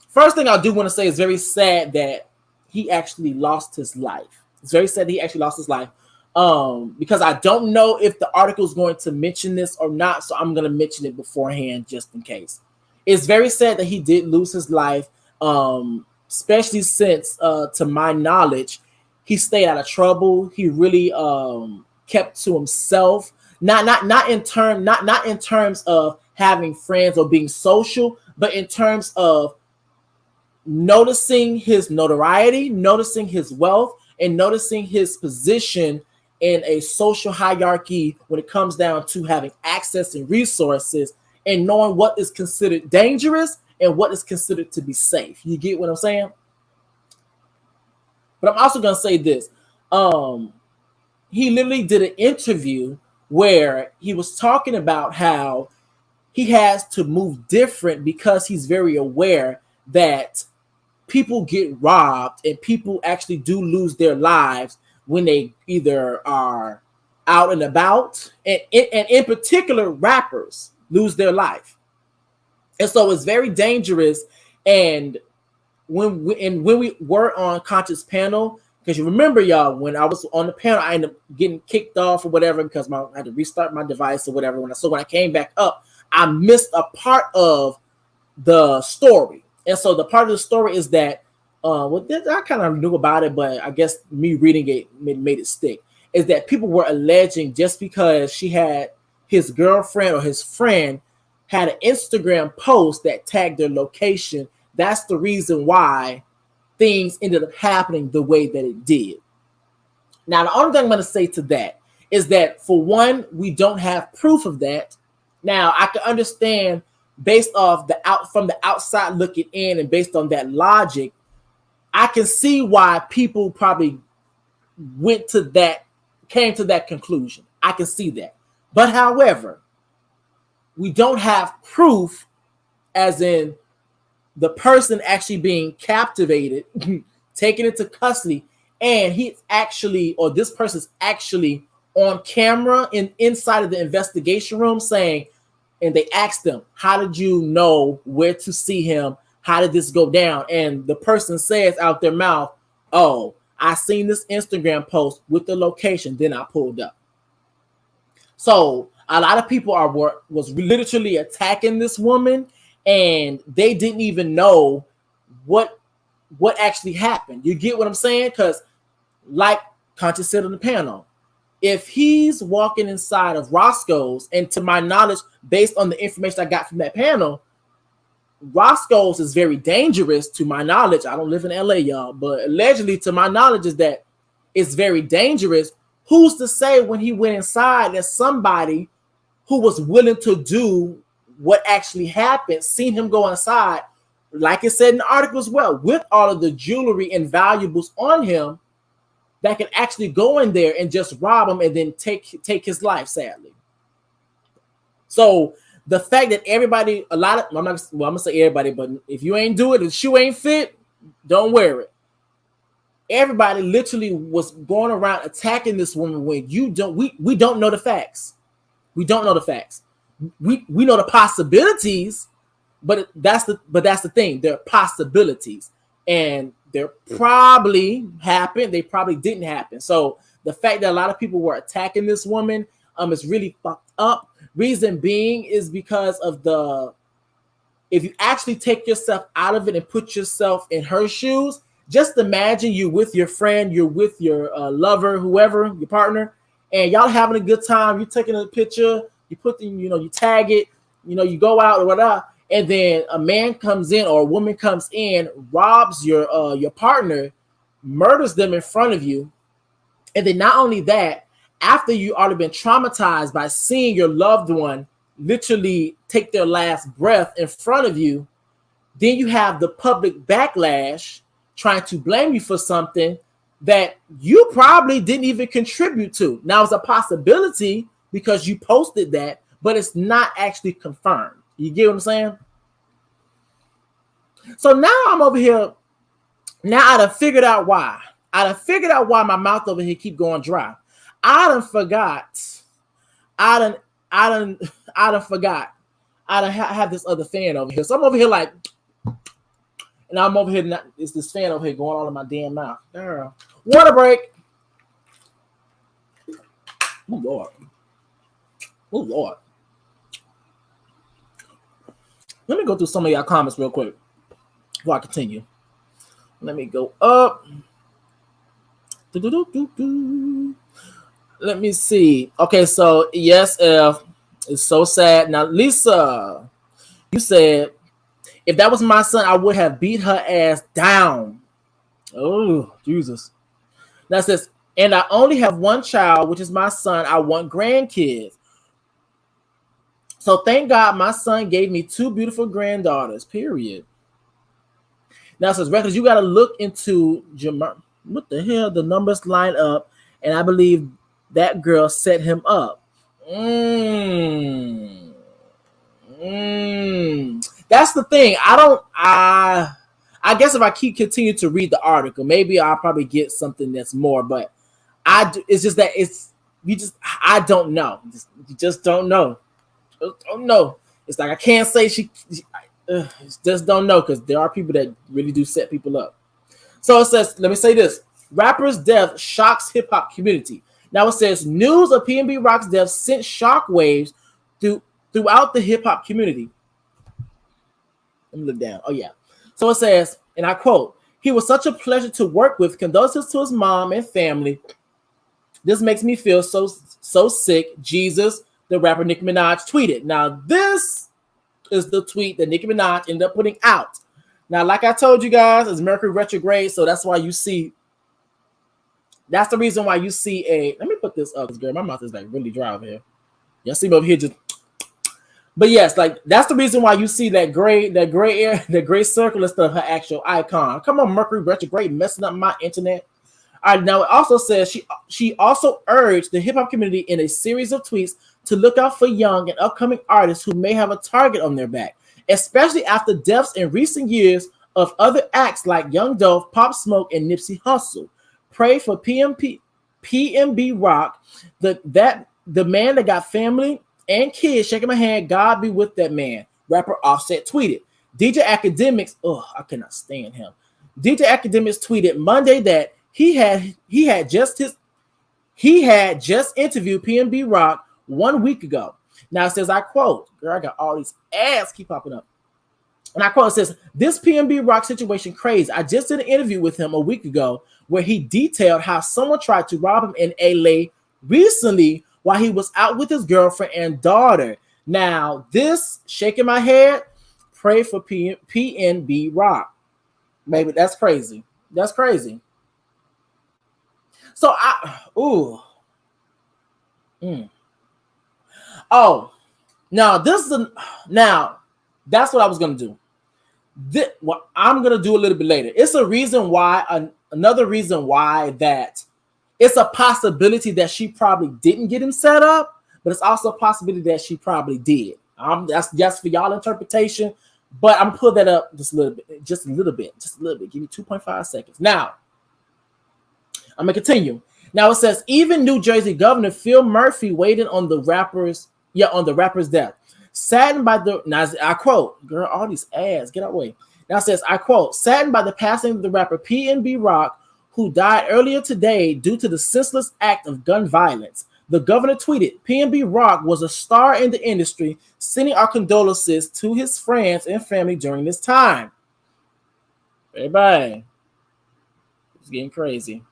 First thing I do want to say is very sad that he actually lost his life. It's very sad that he actually lost his life. Because I don't know if the article is going to mention this or not, so I'm going to mention it beforehand just in case. It's very sad that he did lose his life, especially since, to my knowledge, he stayed out of trouble. He really kept to himself. Not in terms of having friends or being social, but in terms of noticing his notoriety, noticing his wealth, and noticing his position in a social hierarchy when it comes down to having access and resources and knowing what is considered dangerous and what is considered to be safe. You get what I'm saying? But I'm also going to say this. He literally did an interview where he was talking about how he has to move different because he's very aware that people get robbed and people actually do lose their lives when they either are out and about, and in particular, rappers lose their life. And so it's very dangerous. And when we were on Conscious panel, because you remember, y'all, when I was on the panel, I ended up getting kicked off or whatever because I had to restart my device or whatever. When I came back up, I missed a part of the story. And so the part of the story is that, I kind of knew about it, but I guess me reading it made it stick, is that people were alleging just because she had his girlfriend or his friend had an Instagram post that tagged their location, that's the reason why things ended up happening the way that it did. Now, the only thing I'm going to say to that is that, for one, we don't have proof of that. Now, I can understand based off from the outside looking in and based on that logic, I can see why people probably came to that conclusion. I can see that. But however, we don't have proof as in the person actually being captivated, taken into custody, and this person's actually on camera inside of the investigation room saying, and they asked them, how did you know where to see him? How did this go down? And the person says out their mouth, oh, I seen this Instagram post with the location, then I pulled up. So a lot of people was literally attacking this woman, and they didn't even know what actually happened. You get what I'm saying? Because like Kandi said on the panel, if he's walking inside of Roscoe's, and to my knowledge, based on the information I got from that panel, Roscoe's is very dangerous to my knowledge. I don't live in LA, y'all, but allegedly to my knowledge is that it's very dangerous. Who's to say when he went inside that somebody who was willing to do what actually happened, seen him go inside, like it said in the article as well, with all of the jewelry and valuables on him, that can actually go in there and just rob him and then take his life, sadly. So the fact that everybody, I'm gonna say everybody, but if you ain't do it, the shoe ain't fit, don't wear it. Everybody literally was going around attacking this woman when we don't know the facts. We don't know the facts. We know the possibilities, but that's the thing. There are possibilities, and there probably happened. They probably didn't happen. So the fact that a lot of people were attacking this woman is really fucked up. Reason being is because of if you actually take yourself out of it and put yourself in her shoes, just imagine you're with your friend, you're with your lover, whoever, your partner, and y'all having a good time. You're taking a picture, you tag it, you go out or whatever, and then a man comes in or a woman comes in, robs your partner, murders them in front of you, and then not only that, after you already been traumatized by seeing your loved one literally take their last breath in front of you, then you have the public backlash trying to blame you for something that you probably didn't even contribute to. Now, it's a possibility because you posted that, but it's not actually confirmed. You get what I'm saying? So now I'm over here. Now I done figured out why. My mouth over here keep going dry. I done forgot. I done forgot. I done have this other fan over here. So I'm over here like, and I'm over here. It's this fan over here going all in my damn mouth. Girl. Water break. Oh Lord. Oh Lord. Let me go through some of y'all comments real quick before I continue. Let me go up. Let me see. Okay, so yes, it's so sad. Now, Lisa, you said, if that was my son, I would have beat her ass down. Oh, Jesus. That says, and I only have one child, which is my son. I want grandkids. So thank God my son gave me 2 beautiful granddaughters, period. Now it says, Records, you got to look into what the hell? The numbers line up, and I believe that girl set him up. That's the thing. I guess if I continue to read the article, maybe I'll probably get something that's more, but it's just that I don't know. You just don't know. Don't know. It's like I can't say just don't know, because there are people that really do set people up. So it says, let me say this. Rapper's death shocks hip-hop community. Now it says, news of PNB Rock's death sent shockwaves throughout the hip-hop community. Let me look down. Oh, yeah. So it says, and I quote, he was such a pleasure to work with. Condolences to his mom and family. This makes me feel so sick. Jesus, the rapper Nicki Minaj tweeted. Now, this is the tweet that Nicki Minaj ended up putting out. Now, like I told you guys, it's Mercury retrograde, so that's why you see. That's the reason why you see a. Let me put this up, girl. My mouth is like really dry over here. Y'all see me over here just. But yes, like that's the reason why you see that gray area, the gray circle instead of her actual icon. Come on, Mercury retrograde, messing up my internet. All right, now it also says she also urged the hip hop community in a series of tweets to look out for young and upcoming artists who may have a target on their back, especially after deaths in recent years of other acts like Young Dolph, Pop Smoke, and Nipsey Hussle. Pray for PNB Rock, the man that got family and kids shaking my hand. God be with that man. Rapper Offset tweeted. DJ Academics, I cannot stand him. DJ Academics tweeted Monday that he had just interviewed PNB Rock 1 week ago. Now it says, I quote, girl, I got all these ads keep popping up. And I quote, it says, this PNB Rock situation crazy. I just did an interview with him a week ago where he detailed how someone tried to rob him in LA recently while he was out with his girlfriend and daughter. Now, this, shaking my head, pray for PNB Rock. Maybe that's crazy. That's crazy. So Oh, now that's what I was gonna do. What I'm gonna do a little bit later. It's a reason why, another reason why that it's a possibility that she probably didn't get him set up, but it's also a possibility that she probably did. That's just for y'all interpretation, but I'm gonna pull that up just a little bit. Give me 2.5 seconds. Now, I'm gonna continue. Now it says, even New Jersey Governor Phil Murphy weighed in on the rapper's death. Saddened by the, now I quote, girl, all these ads, get away. Now it says, I quote, saddened by the passing of the rapper PNB Rock, who died earlier today due to the senseless act of gun violence. The governor tweeted, PNB Rock was a star in the industry, sending our condolences to his friends and family during this time. Bye-bye. It's getting crazy.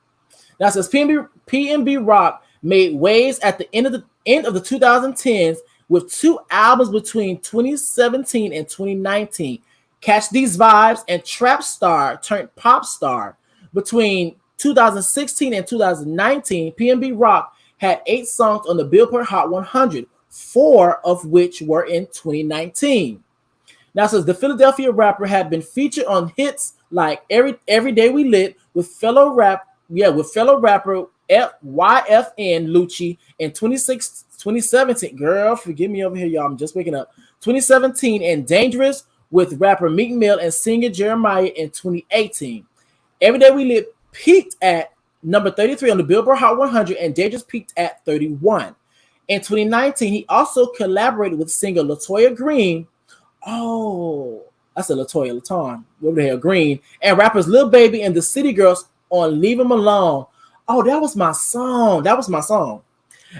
Now it says PNB Rock made waves at the end of the 2010s with 2 albums between 2017 and 2019. Catch These Vibes and Trap Star turned Pop Star. Between 2016 and 2019, PNB Rock had 8 songs on the Billboard Hot 100, 4 of which were in 2019. Now it says the Philadelphia rapper had been featured on hits like Every Day We Lit with fellow rapper YFN Lucci in 2017. Girl, forgive me over here, y'all. I'm just waking up. 2017, and Dangerous with rapper Meek Mill and singer Jeremiah in 2018. Every Day We Lit peaked at number 33 on the Billboard Hot 100, and Dangerous peaked at 31. In 2019, he also collaborated with singer LaToya Green. Oh, that's a LaToya Laton, whatever the hell, Green, and rappers Lil Baby and the City Girls on Leave 'Em Alone. Oh, that was my song.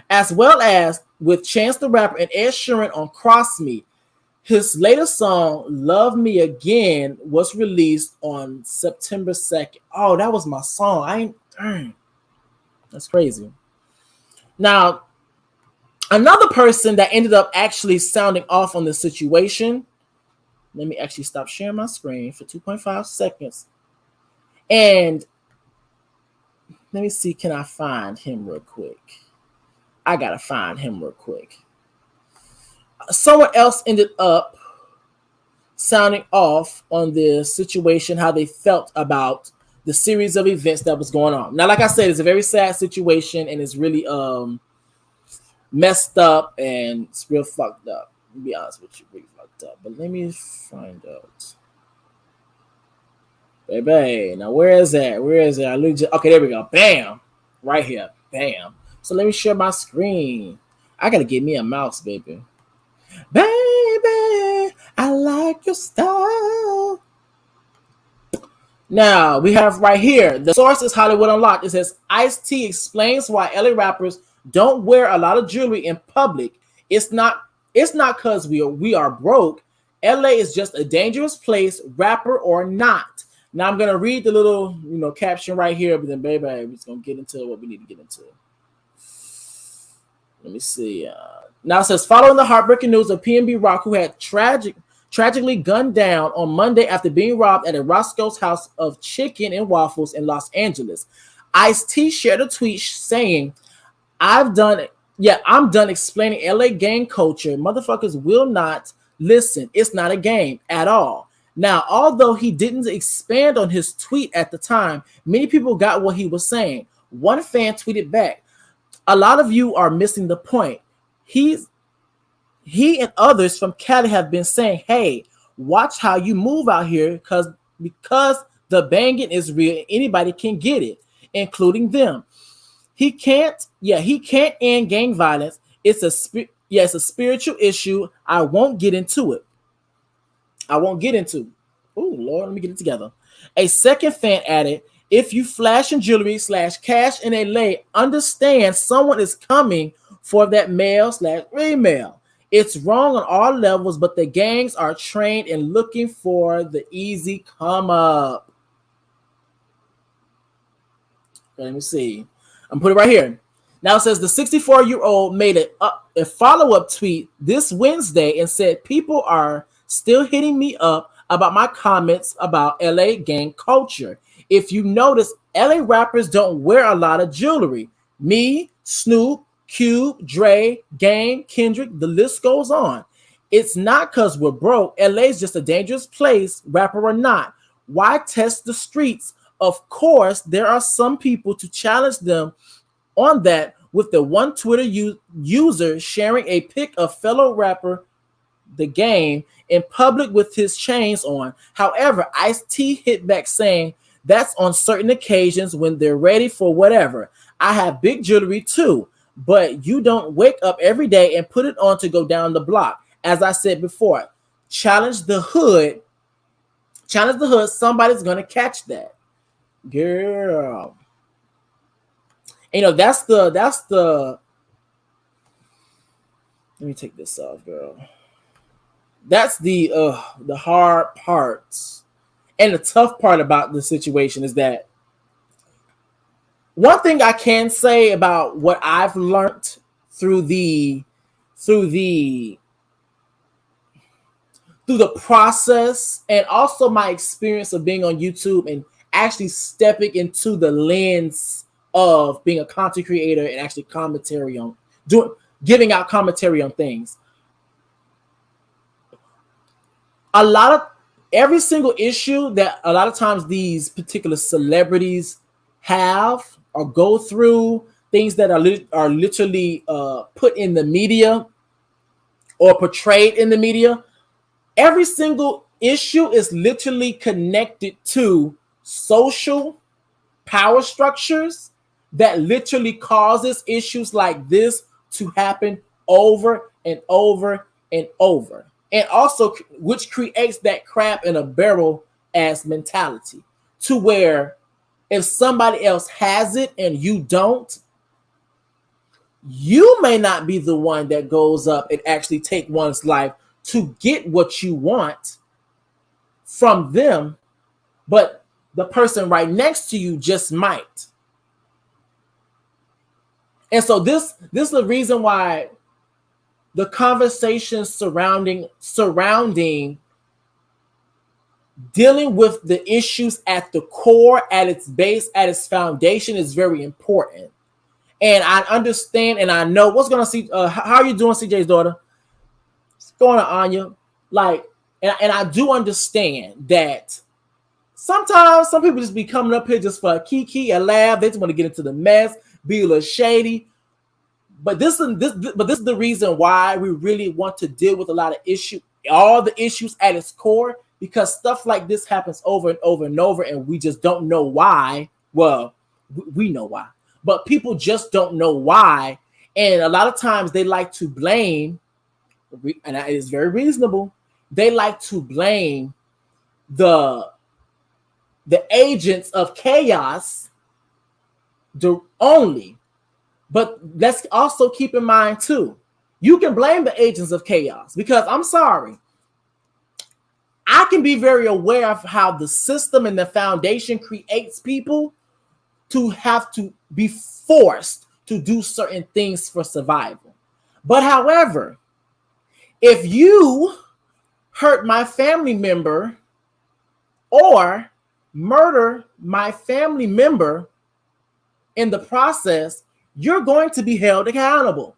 As well as with Chance the Rapper and Ed Sheeran on Cross Me. His latest song, Love Me Again, was released on September 2nd. Oh, that was my song. That's crazy. Now, another person that ended up actually sounding off on the situation. Let me actually stop sharing my screen for 2.5 seconds. And let me see, can I find him real quick? I gotta find him real quick. Someone else ended up sounding off on the situation, how they felt about the series of events that was going on. Now, like I said, it's a very sad situation, and it's really messed up, and it's real fucked up. To be honest with you, really fucked up. But let me find out. Baby, now where is that? Okay, there we go. Bam, right here. Bam. So let me share my screen. I gotta get me a mouse, baby. Baby, I like your style. Now we have right here. The source is Hollywood Unlocked. It says Ice-T explains why LA rappers don't wear a lot of jewelry in public. It's not because we are broke. LA is just a dangerous place, rapper or not. Now I'm gonna read the little caption right here, but then baby, we're just gonna get into what we need to get into. Let me see. Now it says, following the heartbreaking news of PNB Rock, who had tragically gunned down on Monday after being robbed at a Roscoe's House of Chicken and Waffles in Los Angeles, Ice-T shared a tweet saying, I'm done explaining LA gang culture. Motherfuckers will not listen. It's not a game at all. Now, although he didn't expand on his tweet at the time, many people got what he was saying. One fan tweeted back, a lot of you are missing the point. He and others from Cali have been saying, hey, watch how you move out here because the banging is real. Anybody can get it, including them. He can't end gang violence. It's Yeah, it's a spiritual issue. I won't get into it. Oh, Lord, let me get it together. A second fan added, if you flash in jewelry / cash in LA, understand someone is coming for that male / female. It's wrong on all levels, but the gangs are trained in looking for the easy come up. Let me see. I'm putting it right here. Now it says the 64-year-old made a follow-up tweet this Wednesday and said people are still hitting me up about my comments about LA gang culture. If you notice, LA rappers don't wear a lot of jewelry. Me, Snoop, Cube, Dre, Game, Kendrick, the list goes on. It's not because we're broke. LA's just a dangerous place, rapper or not. Why test the streets? Of course, there are some people to challenge them on that, with the one Twitter user sharing a pic of fellow rapper The Game in public with his chains on. However, Ice-T hit back saying that's on certain occasions when they're ready for whatever. I have big jewelry too, but you don't wake up every day and put it on to go down the block. As I said before, challenge the hood. Somebody's gonna catch that, girl. You know, that's the let me take this off, girl. That's the hard parts. And the tough part about the situation is that one thing I can say about what I've learned through the process, and also my experience of being on YouTube and actually stepping into the lens of being a content creator and actually giving out commentary on things. Every single issue that a lot of times these particular celebrities have or go through, things that are literally put in the media or portrayed in the media, every single issue is literally connected to social power structures that literally causes issues like this to happen over and over and over. And also, which creates that crab in a barrel as mentality, to where if somebody else has it and you don't, you may not be the one that goes up and actually take one's life to get what you want from them, but the person right next to you just might. And so this is the reason why the conversation surrounding dealing with the issues at the core, at its base, at its foundation is very important. And I understand and I know what's going to see. How are you doing, CJ's daughter? What's going on, Anya? Like, and I do understand that sometimes some people just be coming up here just for a kiki, a laugh. They just want to get into the mess, be a little shady. But this is the reason why we really want to deal with a lot of issues, all the issues at its core, because stuff like this happens over and over and over, and we just don't know why. Well, we know why, but people just don't know why. And a lot of times they like to blame, and it is very reasonable, they like to blame the agents of chaos only. But let's also keep in mind too, you can blame the agents of chaos, because I'm sorry, I can be very aware of how the system and the foundation creates people to have to be forced to do certain things for survival. But however, if you hurt my family member or murder my family member in the process, you're going to be held accountable.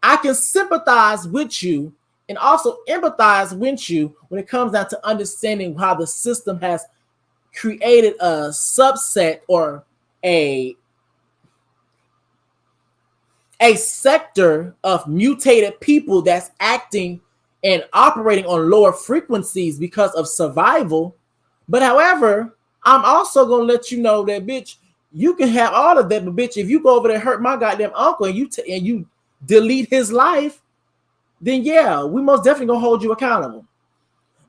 I can sympathize with you and also empathize with you when it comes down to understanding how the system has created a subset or a sector of mutated people that's acting and operating on lower frequencies because of survival. But however, I'm also going to let you know that, bitch, you can have all of that, but bitch, if you go over there and hurt my goddamn uncle and you delete his life, then yeah, we most definitely gonna hold you accountable.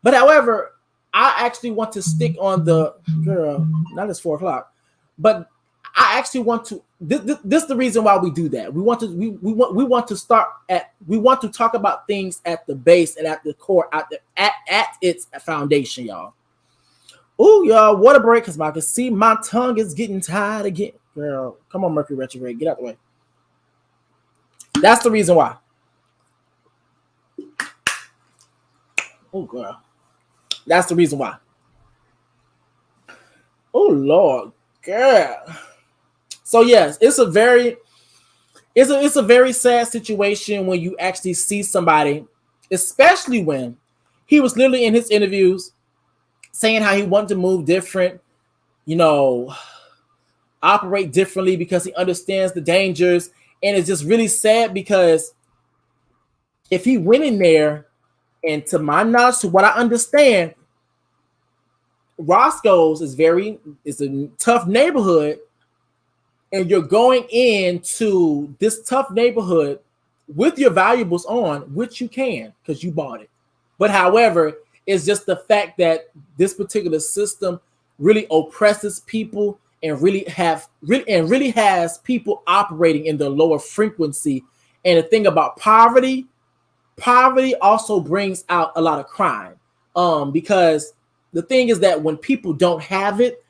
But however, I actually want to stick on the girl. Not it's 4 o'clock, but I actually want to. This is the reason why we do that. We want to start at. We want to talk about things at the base and at the core, at its foundation, y'all. Oh, y'all, water break because I can see my tongue is getting tired again. Girl, come on, Mercury retrograde, get out the way. That's the reason why. Oh, girl, that's the reason why. Oh, Lord, girl. So yes, it's a very sad situation when you actually see somebody, especially when he was literally in his interviews saying how he wanted to move different, you know, operate differently because he understands the dangers. And it's just really sad because if he went in there, and to my knowledge, to what I understand, Roscoe's is a tough neighborhood, and you're going into this tough neighborhood with your valuables on, which you can because you bought it. But however, it's just the fact that this particular system really oppresses people and really has people operating in the lower frequency. And the thing about poverty also brings out a lot of crime. Because the thing is that when people don't have it,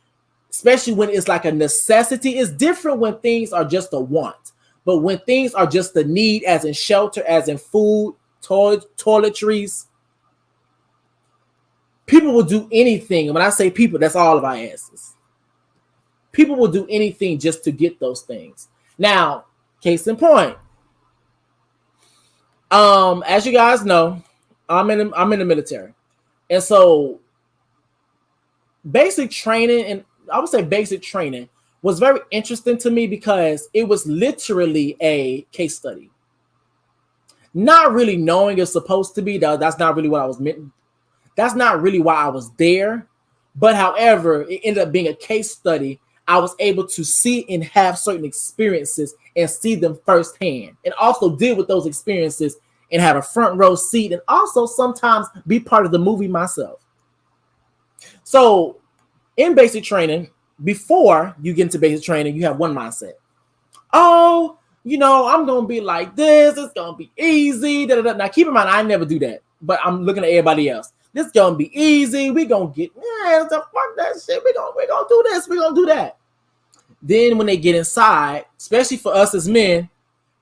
especially when it's like a necessity, it's different when things are just a want. But when things are just a need, as in shelter, as in food, toiletries, people will do anything. And when I say people, that's all of our asses. People will do anything just to get those things. Now, case in point, as you guys know, I'm in the military, and so basic training, and I would say basic training was very interesting to me because it was literally a case study. Not really knowing it's supposed to be, that's not really what I was meant. That's not really why I was there. But however, it ended up being a case study. I was able to see and have certain experiences and see them firsthand, and also deal with those experiences and have a front row seat, and also sometimes be part of the movie myself. So in basic training, before you get into basic training, you have one mindset. Oh, you know, I'm going to be like this. It's going to be easy. Da, da, da. Now, keep in mind, I never do that, but I'm looking at everybody else. This is going to be easy. We're going to get, fuck that shit. We're going to do this. We're going to do that. Then when they get inside, especially for us as men,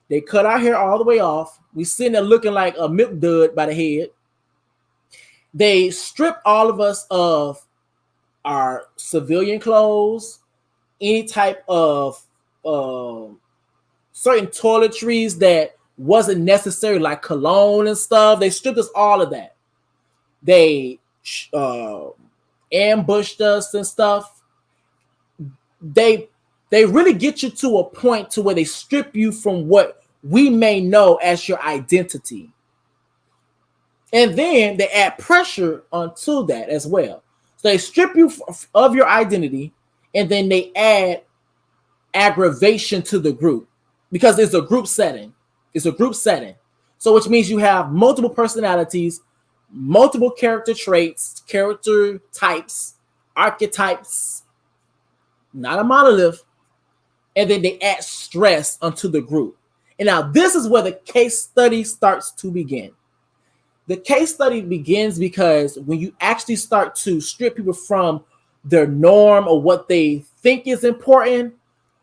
they cut our hair all the way off. We sitting there looking like a milk dud by the head. They strip all of us of our civilian clothes, any type of certain toiletries that wasn't necessary, like cologne and stuff. They stripped us all of that. They ambushed us and stuff. They really get you to a point to where they strip you from what we may know as your identity. And then they add pressure onto that as well. So they strip you of your identity, and then they add aggravation to the group because it's a group setting. It's a group setting. So which means you have multiple personalities, multiple character traits, character types, archetypes, not a monolith. And then they add stress onto the group. And now this is where the case study starts to begin. The case study begins because when you actually start to strip people from their norm or what they think is important,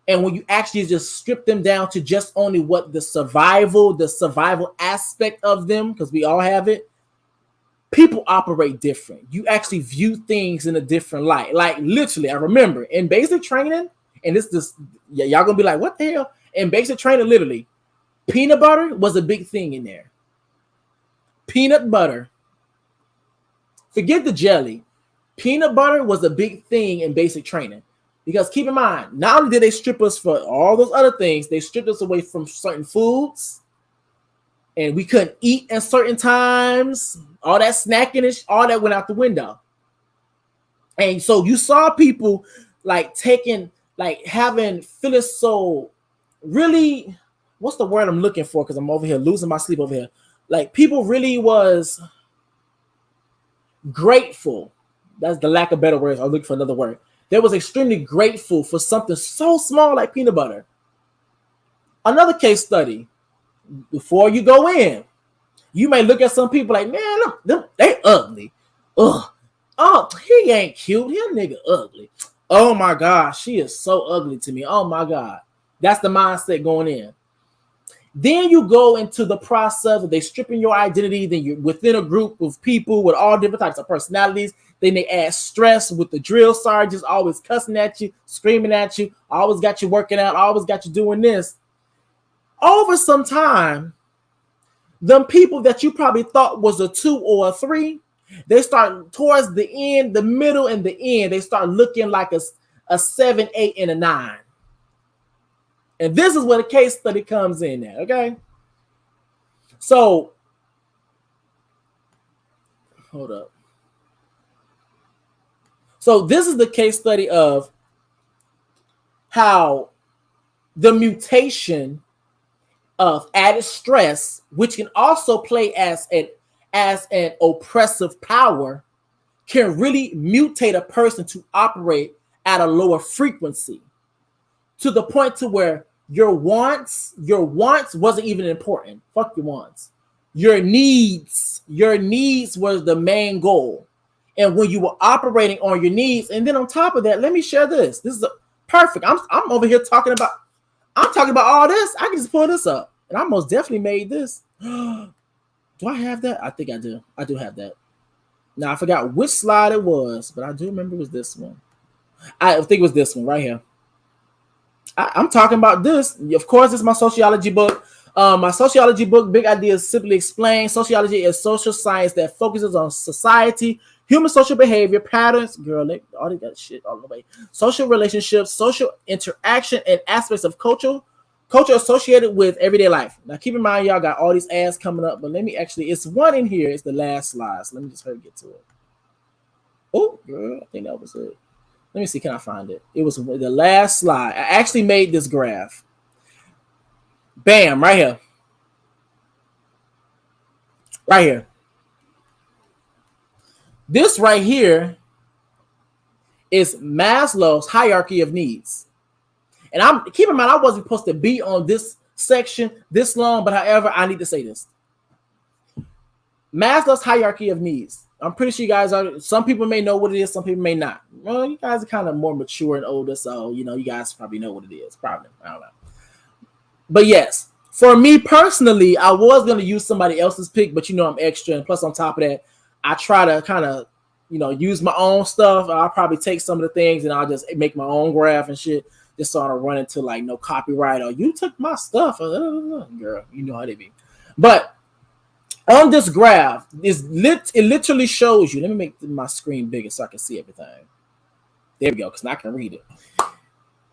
and when you actually just strip them down to just only what the survival aspect of them, because we all have it, people operate different. You actually view things in a different light. Like literally, I remember in basic training, and this y'all gonna be like, what the hell? In basic training, literally, peanut butter was a big thing in there. Peanut butter. Forget the jelly. Peanut butter was a big thing in basic training. Because keep in mind, not only did they strip us for all those other things, they stripped us away from certain foods. And we couldn't eat at certain times. All that snacking, all that went out the window. And so you saw people like feeling so really what's the word I'm looking for? Because I'm over here losing my sleep over here. Like people really was grateful. That's the lack of better words. I'll look for another word. They was extremely grateful for something so small like peanut butter. Another case study. Before you go in, you may look at some people like, man, look, they ugly. Ugh. Oh, he ain't cute. He a nigga ugly. Oh my God, she is so ugly to me. Oh my God. That's the mindset going in. Then you go into the process of they stripping your identity. Then you're within a group of people with all different types of personalities. Then they add stress with the drill sergeants always cussing at you, screaming at you, always got you working out, always got you doing this. Over some time, them people that you probably thought was a 2 or a 3, they start towards the end, the middle, and the end. They start looking like a 7, 8, and a 9. And this is where the case study comes in now, okay? So, hold up. So this is the case study of how the mutation of added stress, which can also play as an oppressive power, can really mutate a person to operate at a lower frequency to the point to where your wants wasn't even important. Fuck your wants. Your needs was the main goal. And when you were operating on your needs, and then on top of that, let me share this. This is perfect. I'm over here talking about all this. I can just pull this up. And I most definitely made this. Do I have that? I think I do. I do have that. Now, I forgot which slide it was, but I do remember it was this one. I think it was this one right here. I'm talking about this. Of course, it's my sociology book. My sociology book, Big Ideas Simply Explained. Sociology is social science that focuses on society, human social behavior, patterns, all that shit all the way. Social relationships, social interaction, and aspects of culture associated with everyday life. Now, keep in mind, y'all got all these ads coming up, but let me actually, it's one in here. It's the last slide. So let me just hurry get to it. Oh, girl, I think that was it. Let me see, can I find it? It was the last slide. I actually made this graph. Bam, right here. Right here. This right here is Maslow's hierarchy of needs. And keep in mind, I wasn't supposed to be on this section this long, but however, I need to say this. Maslow's hierarchy of needs. I'm pretty sure you guys are, some people may know what it is, some people may not. Well, you guys are kind of more mature and older, so, you know, you guys probably know what it is. Probably, I don't know. But yes, for me personally, I was going to use somebody else's pick, but you know I'm extra, and plus on top of that, I try to kind of, you know, use my own stuff. I'll probably take some of the things and I'll just make my own graph and shit, just so I don't run into like no copyright or you took my stuff. Girl, you know how they be. But on this graph, it literally shows you. Let me make my screen bigger so I can see everything. There we go, because now I can read it.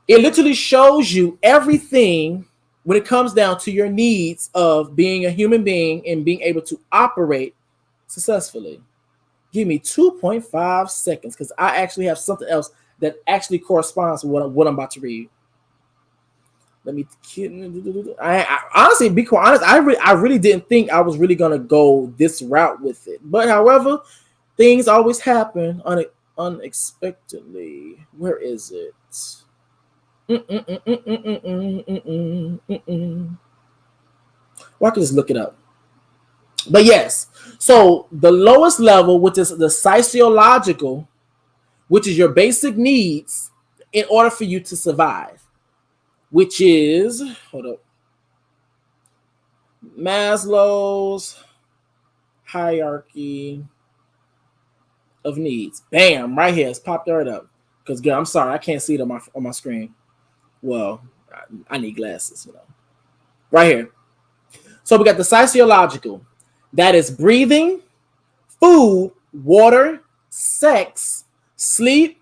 It literally shows you everything when it comes down to your needs of being a human being and being able to operate successfully. Give me 2.5 seconds because I actually have something else that actually corresponds to what I'm about to read. Let me. I honestly, be quite honest, I really didn't think I was really gonna go this route with it. But however, things always happen unexpectedly. Where is it? Well, I can just look it up. But yes, so the lowest level, which is the sociological, which is your basic needs in order for you to survive, which is, hold up, Maslow's hierarchy of needs. Bam, right here. It's popped right up. Because, girl, I'm sorry, I can't see it on my screen. Well, I need glasses, you know. Right here. So we got the sociological. That is breathing, food, water, sex, sleep,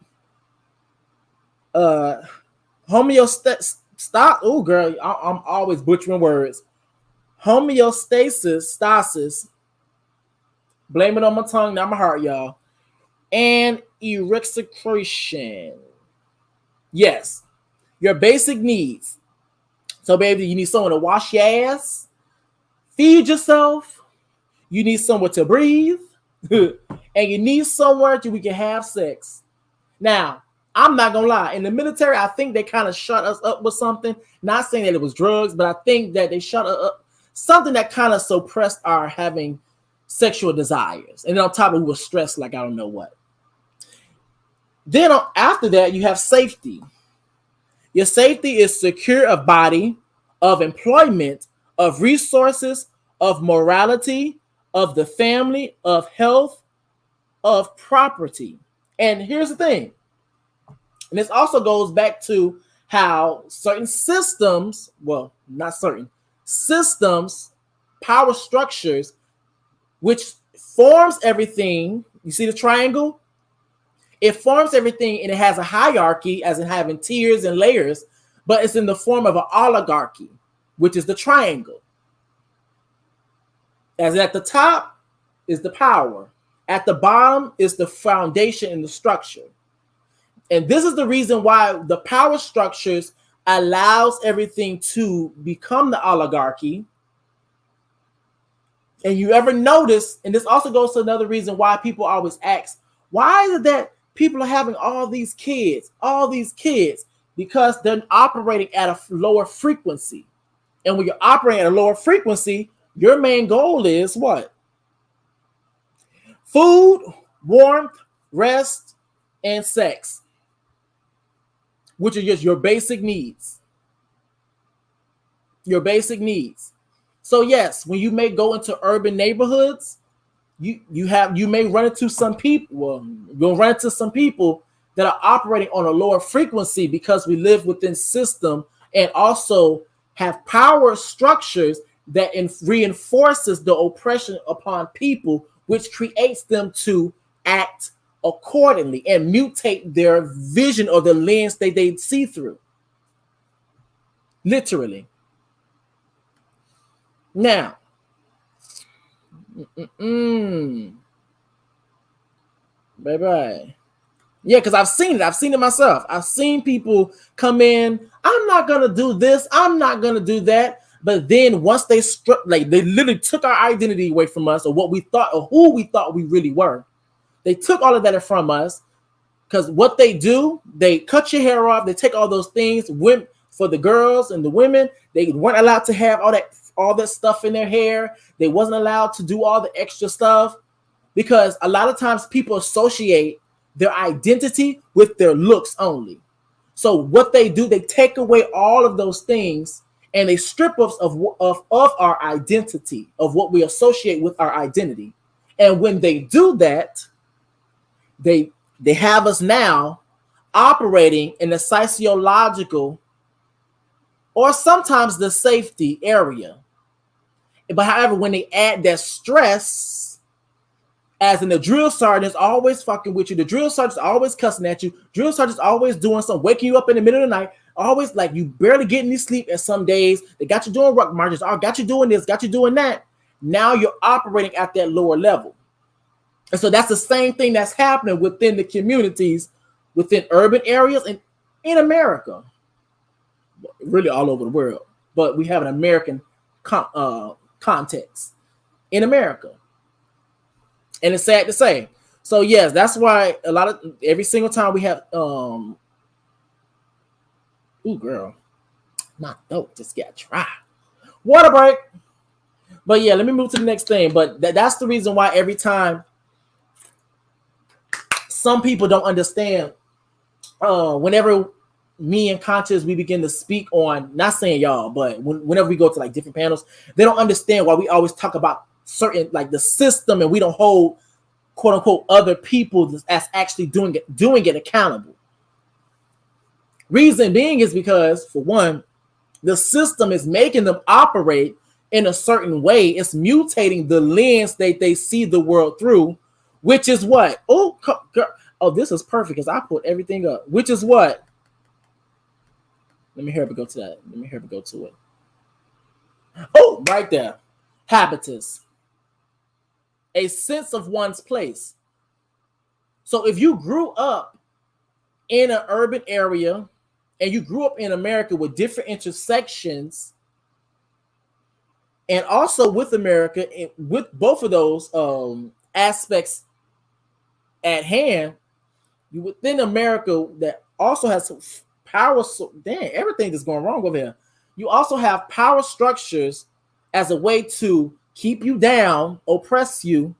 homeostasis. Stop. Oh, girl, I'm always butchering words. Homeostasis, stasis. Blame it on my tongue, not my heart, y'all. And erectication. Yes, your basic needs. So, baby, you need someone to wash your ass, feed yourself. You need somewhere to breathe, and you need somewhere we can have sex. Now, I'm not gonna lie. In the military, I think they kind of shut us up with something. Not saying that it was drugs, but I think that they shut us up something that kind of suppressed our having sexual desires. And then on top of it, we were stressed like I don't know what. Then after that, you have safety. Your safety is secure of body, of employment, of resources, of morality, of the family, of health, of property. And here's the thing. And this also goes back to how certain systems, well, not certain, systems, power structures, which forms everything. You see the triangle? It forms everything and it has a hierarchy, as in having tiers and layers, but it's in the form of an oligarchy, which is the triangle. As at the top is the power. At the bottom is the foundation and the structure. And this is the reason why the power structures allows everything to become the oligarchy. And you ever notice, and this also goes to another reason why people always ask, why is it that people are having all these kids? Because they're operating at a lower frequency. And when you're operating at a lower frequency, your main goal is what? Food, warmth, rest, and sex, which are just your basic needs. Your basic needs. So yes, when you may go into urban neighborhoods, you may run into some people. Well, you'll run into some people that are operating on a lower frequency because we live within system and also have power structures that reinforces the oppression upon people, which creates them to act accordingly and mutate their vision or the lens that they see through. Literally. Now, bye-bye. Yeah, because I've seen it myself. I've seen people come in, I'm not going to do this, I'm not going to do that. But then once they they literally took our identity away from us, or what we thought, or who we thought we really were. They took all of that from us, because what they do, they cut your hair off, they take all those things. For the girls and the women, they weren't allowed to have all that stuff in their hair. They wasn't allowed to do all the extra stuff, because a lot of times people associate their identity with their looks only. So what they do, they take away all of those things and they strip us of our identity, of what we associate with our identity. And when they do that, they have us now operating in the sociological or sometimes the safety area. But however, when they add that stress, as in the drill sergeant is always fucking with you, the drill sergeant's always cussing at you, drill sergeant's always doing something, waking you up in the middle of the night, always like you barely getting any sleep at some days. They got you doing ruck marches, got you doing this, got you doing that. Now you're operating at that lower level. And so that's the same thing that's happening within the communities, within urban areas and in America. Really all over the world. But we have an American context in America. And it's sad to say. So yes, that's why every single time we have ooh girl, my throat just got dry. Water break. But yeah, let me move to the next thing. But that's the reason why every time some people don't understand, whenever me and Conscious we begin to speak on, not saying y'all, but whenever we go to like different panels, they don't understand why we always talk about certain like the system, and we don't hold quote unquote other people as actually doing it accountable. Reason being is because, for one, the system is making them operate in a certain way. It's mutating the lens that they see the world through, which is what? Oh, this is perfect because I put everything up. Which is what? Let me hear it go to that. Let me hear it go to it. Oh, right there. Habitus. A sense of one's place. So if you grew up in an urban area and you grew up in America with different intersections, and also with America, with both of those aspects at hand, you within America that also has some power. So, damn, everything is going wrong over here. You also have power structures as a way to keep you down, oppress you.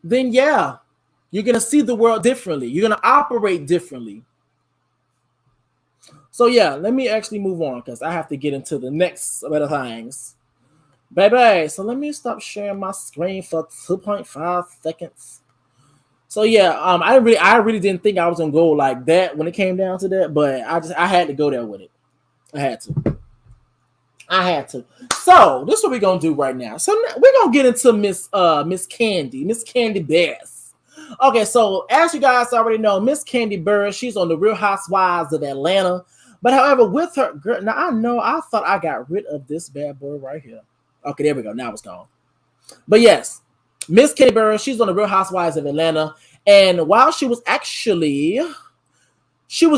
Then yeah, you're gonna see the world differently. You're gonna operate differently. So yeah, let me actually move on because I have to get into the next better things. Baby, so let me stop sharing my screen for 2.5 seconds. So yeah, I really didn't think I was gonna go like that when it came down to that, but I had to go there with it. I had to. So this is what we're gonna do right now. So we're gonna get into Miss Kandi Burruss. Okay, so as you guys already know, Miss Kandi Burruss, she's on the Real Housewives of Atlanta. But however, with her girl, now I thought I got rid of this bad boy right here. Okay, there we go. Now it's gone. But yes, Miss Kandi Burruss, she's on the Real Housewives of Atlanta. And while she was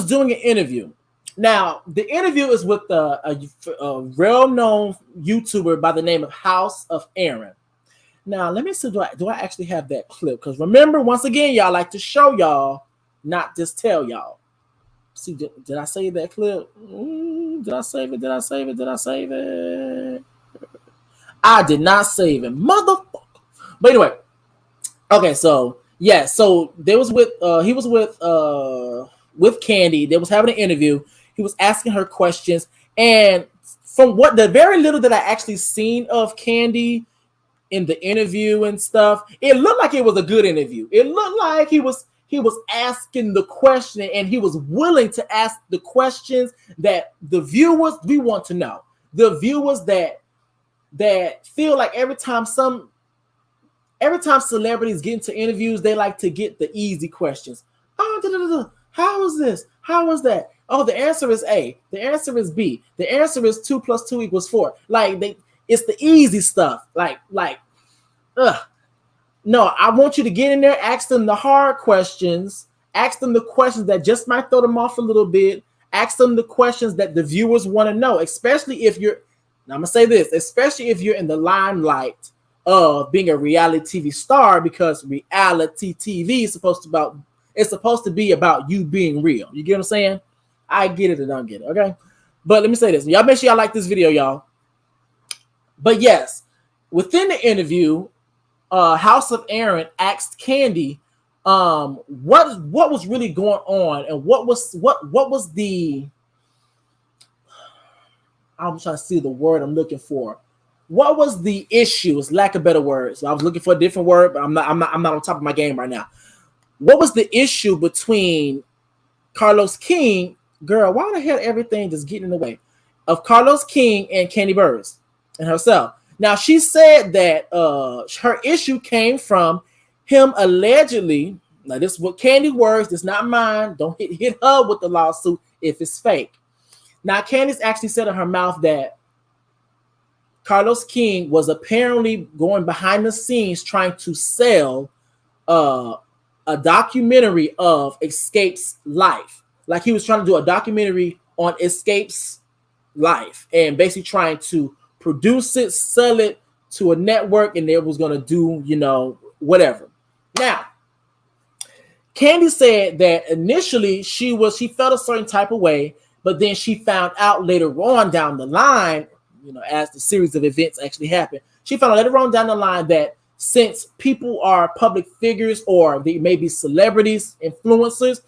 doing an interview. Now, the interview is with a well-known YouTuber by the name of House of Aaron. Now, let me see, do I actually have that clip? Because remember, once again, y'all like to show y'all, not just tell y'all. See, did I save that clip? Did I save it? I did not save it, motherfucker. But anyway, okay, so yeah, so he was with Kandi. They was having an interview. He was asking her questions, and from what the very little that I actually seen of Kandi in the interview and stuff, it looked like it was a good interview. It looked like he was asking the question, and he was willing to ask the questions that the viewers we want to know. The viewers that feel like every time celebrities get into interviews, they like to get the easy questions. Oh, how is this? How is that? Oh, the answer is A. The answer is B. The answer is 2 + 2 = 4. Like it's the easy stuff. No, I want you to get in there, ask them the hard questions, ask them the questions that just might throw them off a little bit, ask them the questions that the viewers want to know, especially if you're, now I'm gonna say this, especially if you're in the limelight of being a reality TV star, because reality TV is supposed to be about you being real. You get what I'm saying? I get it and don't get it, okay? But let me say this. Y'all make sure y'all like this video, y'all. But yes, within the interview, House of Aaron asked Kandi what was really going on, and what was the, I'm trying to see the word I'm looking for. What was the issues? Lack of better words. I was looking for a different word, but I'm not on top of my game right now. What was the issue between Carlos King, girl? Why the hell everything just getting in the way of Carlos King and Kandi Burruss and herself? Now, she said that her issue came from him allegedly. Now, this is what Kandi words. This is not mine. Don't hit her with the lawsuit if it's fake. Now, Candice actually said in her mouth that Carlos King was apparently going behind the scenes trying to sell a documentary of Escape's life. Like he was trying to do a documentary on Escape's life and basically trying to produce it, sell it to a network, and they was going to do, whatever. Now, Kandi said that initially she felt a certain type of way, but then she found out later on down the line, as the series of events actually happened, she found out later on down the line that since people are public figures or they may be celebrities, influencers,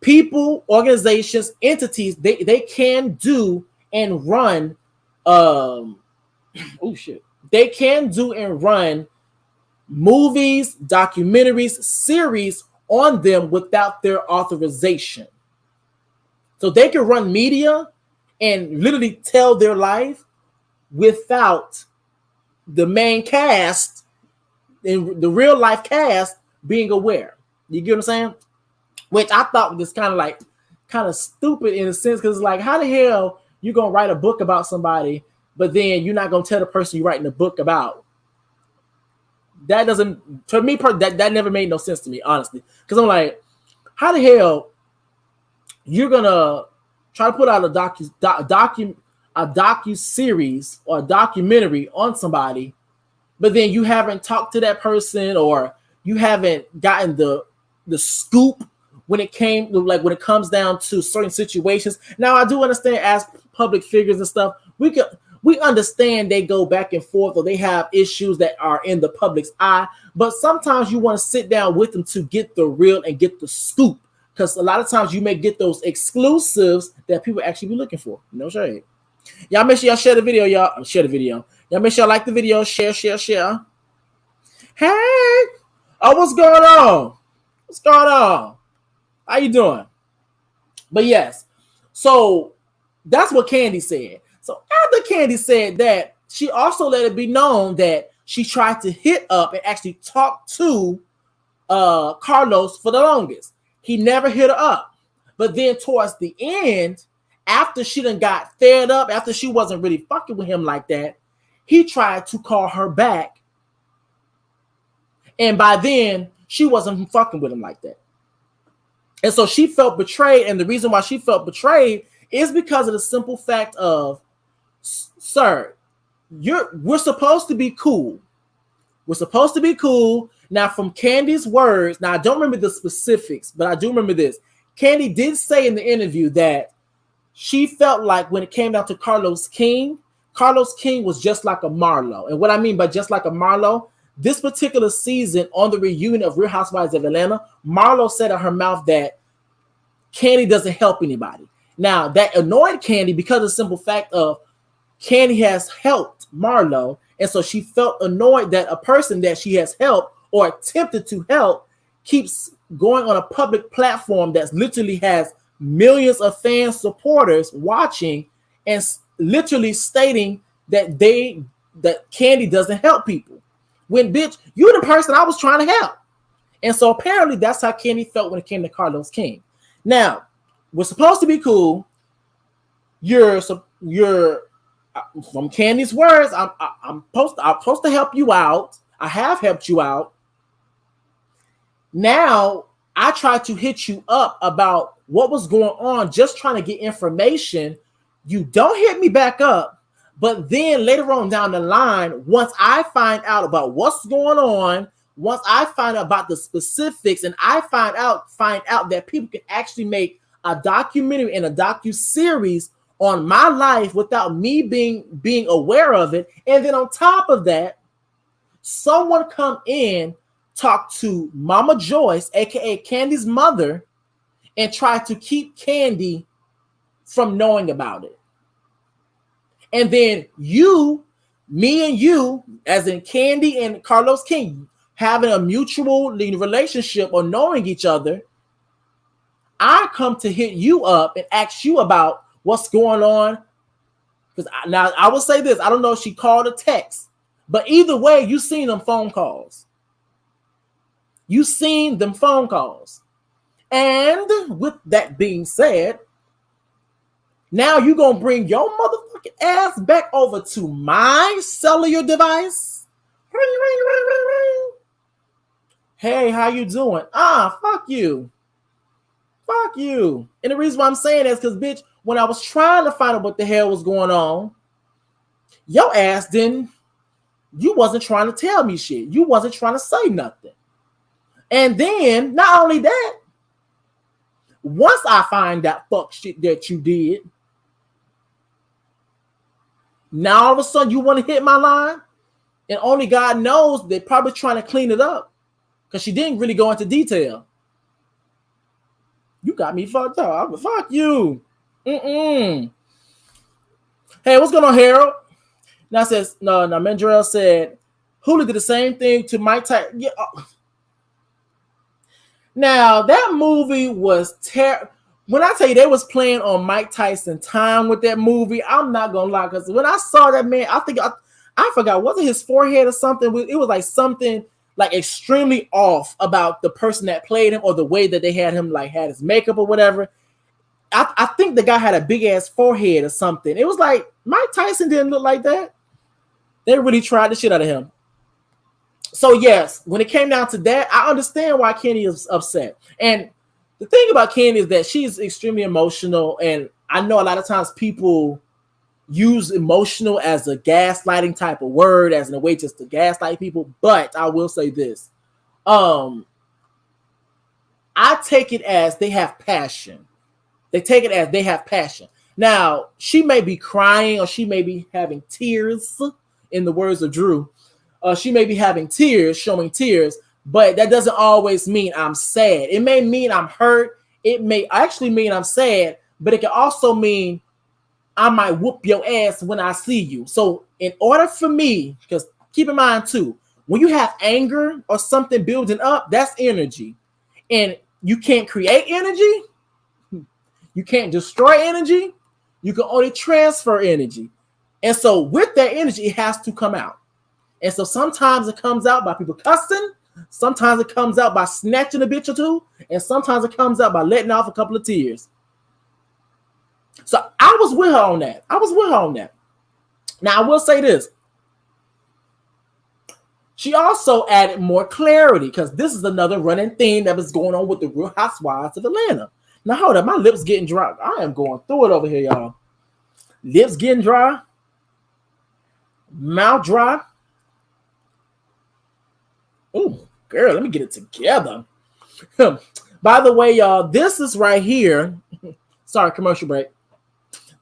people, organizations, entities, they can do and run they can do and run movies, documentaries, series on them without their authorization. So they can run media and literally tell their life without the main cast and the real life cast being aware. You get what I'm saying? Which I thought was kind of stupid in a sense, because it's like, how the hell you gonna write a book about somebody, but then you're not gonna tell the person you're writing a book about? That doesn't, for me, that never made no sense to me, honestly. Because I'm like, how the hell you're gonna try to put out a docu series or a documentary on somebody, but then you haven't talked to that person or you haven't gotten the scoop when it comes down to certain situations. Now, I do understand as public figures and stuff, we understand they go back and forth or they have issues that are in the public's eye, but sometimes you want to sit down with them to get the real and get the scoop, because a lot of times you may get those exclusives that people actually be looking for. No shade. Y'all make sure y'all share the video, y'all. Share the video. Y'all make sure y'all like the video. Share. Hey! Oh, what's going on? What's going on? How you doing? But yes, so that's what Kandi said. So after Kandi said that, she also let it be known that she tried to hit up and actually talk to Carlos for the longest. He never hit her up. But then towards the end, after she done got fed up, after she wasn't really fucking with him like that, he tried to call her back. And by then, she wasn't fucking with him like that. And so she felt betrayed. And the reason why she felt betrayed is because of the simple fact of, sir, we're supposed to be cool. We're supposed to be cool. Now, from Kandi's words, now I don't remember the specifics, but I do remember this. Kandi did say in the interview that she felt like when it came down to Carlos King was just like a Marlo. And what I mean by just like a Marlo, this particular season on the reunion of Real Housewives of Atlanta, Marlo said out her mouth that Kandi doesn't help anybody. Now, that annoyed Kandi because of the simple fact of Kandi has helped Marlo, and so she felt annoyed that a person that she has helped or attempted to help keeps going on a public platform that literally has millions of fan supporters watching and literally stating that Kandi doesn't help people. When, bitch, you're the person I was trying to help. And so apparently that's how Kandi felt when it came to Carlos King. Now, we're supposed to be cool. You're from Kandi's words, I'm supposed to help you out. I have helped you out. Now, I tried to hit you up about what was going on, just trying to get information. You don't hit me back up. But then later on down the line, once I find out about what's going on, once I find out about the specifics, and I find out that people can actually make a documentary and a docu-series on my life without me being aware of it. And then on top of that, someone come in, talk to Mama Joyce, aka Kandi's mother, and try to keep Kandi from knowing about it. And then me and you, as in Kandi and Carlos King, having a mutual relationship or knowing each other, I come to hit you up and ask you about what's going on. Because now I will say this, I don't know if she called or text, but either way, you seen them phone calls. You seen them phone calls. And with that being said, now you're going to bring your motherfucking ass back over to my cellular device. Hey, how you doing? Fuck you. Fuck you. And the reason why I'm saying that is because, bitch, when I was trying to find out what the hell was going on, your ass you wasn't trying to tell me shit. You wasn't trying to say nothing. And then, not only that, once I find that fuck shit that you did, now all of a sudden you want to hit my line? And only God knows they're probably trying to clean it up because she didn't really go into detail. You got me fucked up. Fuck you. Hey, what's going on, Harold? Now says, no, Mandrell said, Hulu did the same thing to Mike Tyson. Yeah. Now, that movie was terrible. When I tell you they was playing on Mike Tyson time with that movie, I'm not going to lie. Because when I saw that man, I forgot, was it his forehead or something? It was like something like extremely off about the person that played him or the way that they had him, like had his makeup or whatever. I think the guy had a big ass forehead or something. It was like Mike Tyson didn't look like that. They really tried the shit out of him. So yes, when it came down to that, I understand why Kenny is upset. And the thing about Kandi is that she's extremely emotional, and I know a lot of times people use emotional as a gaslighting type of word, as in a way just to gaslight people. But I will say this. I take it as they have passion. They take it as they have passion. Now, she may be crying or she may be having tears, in the words of Drew. She may be having tears, showing tears, but that doesn't always mean I'm sad. It may mean I'm hurt. It may actually mean I'm sad, but it can also mean I might whoop your ass when I see you. So in order for me, because keep in mind too, when you have anger or something building up, that's energy. And you can't create energy. You can't destroy energy. You can only transfer energy. And so with that energy, it has to come out. And so sometimes it comes out by people cussing. Sometimes it comes out by snatching a bitch or two. And sometimes it comes out by letting off a couple of tears. So I was with her on that. Now I will say this. She also added more clarity, because this is another running theme that was going on with the Real Housewives of Atlanta. Now hold up, my lips getting dry. I am going through it over here, y'all. Lips getting dry. Mouth dry. Oh, girl, let me get it together. By the way, y'all, this is right here. Sorry, commercial break.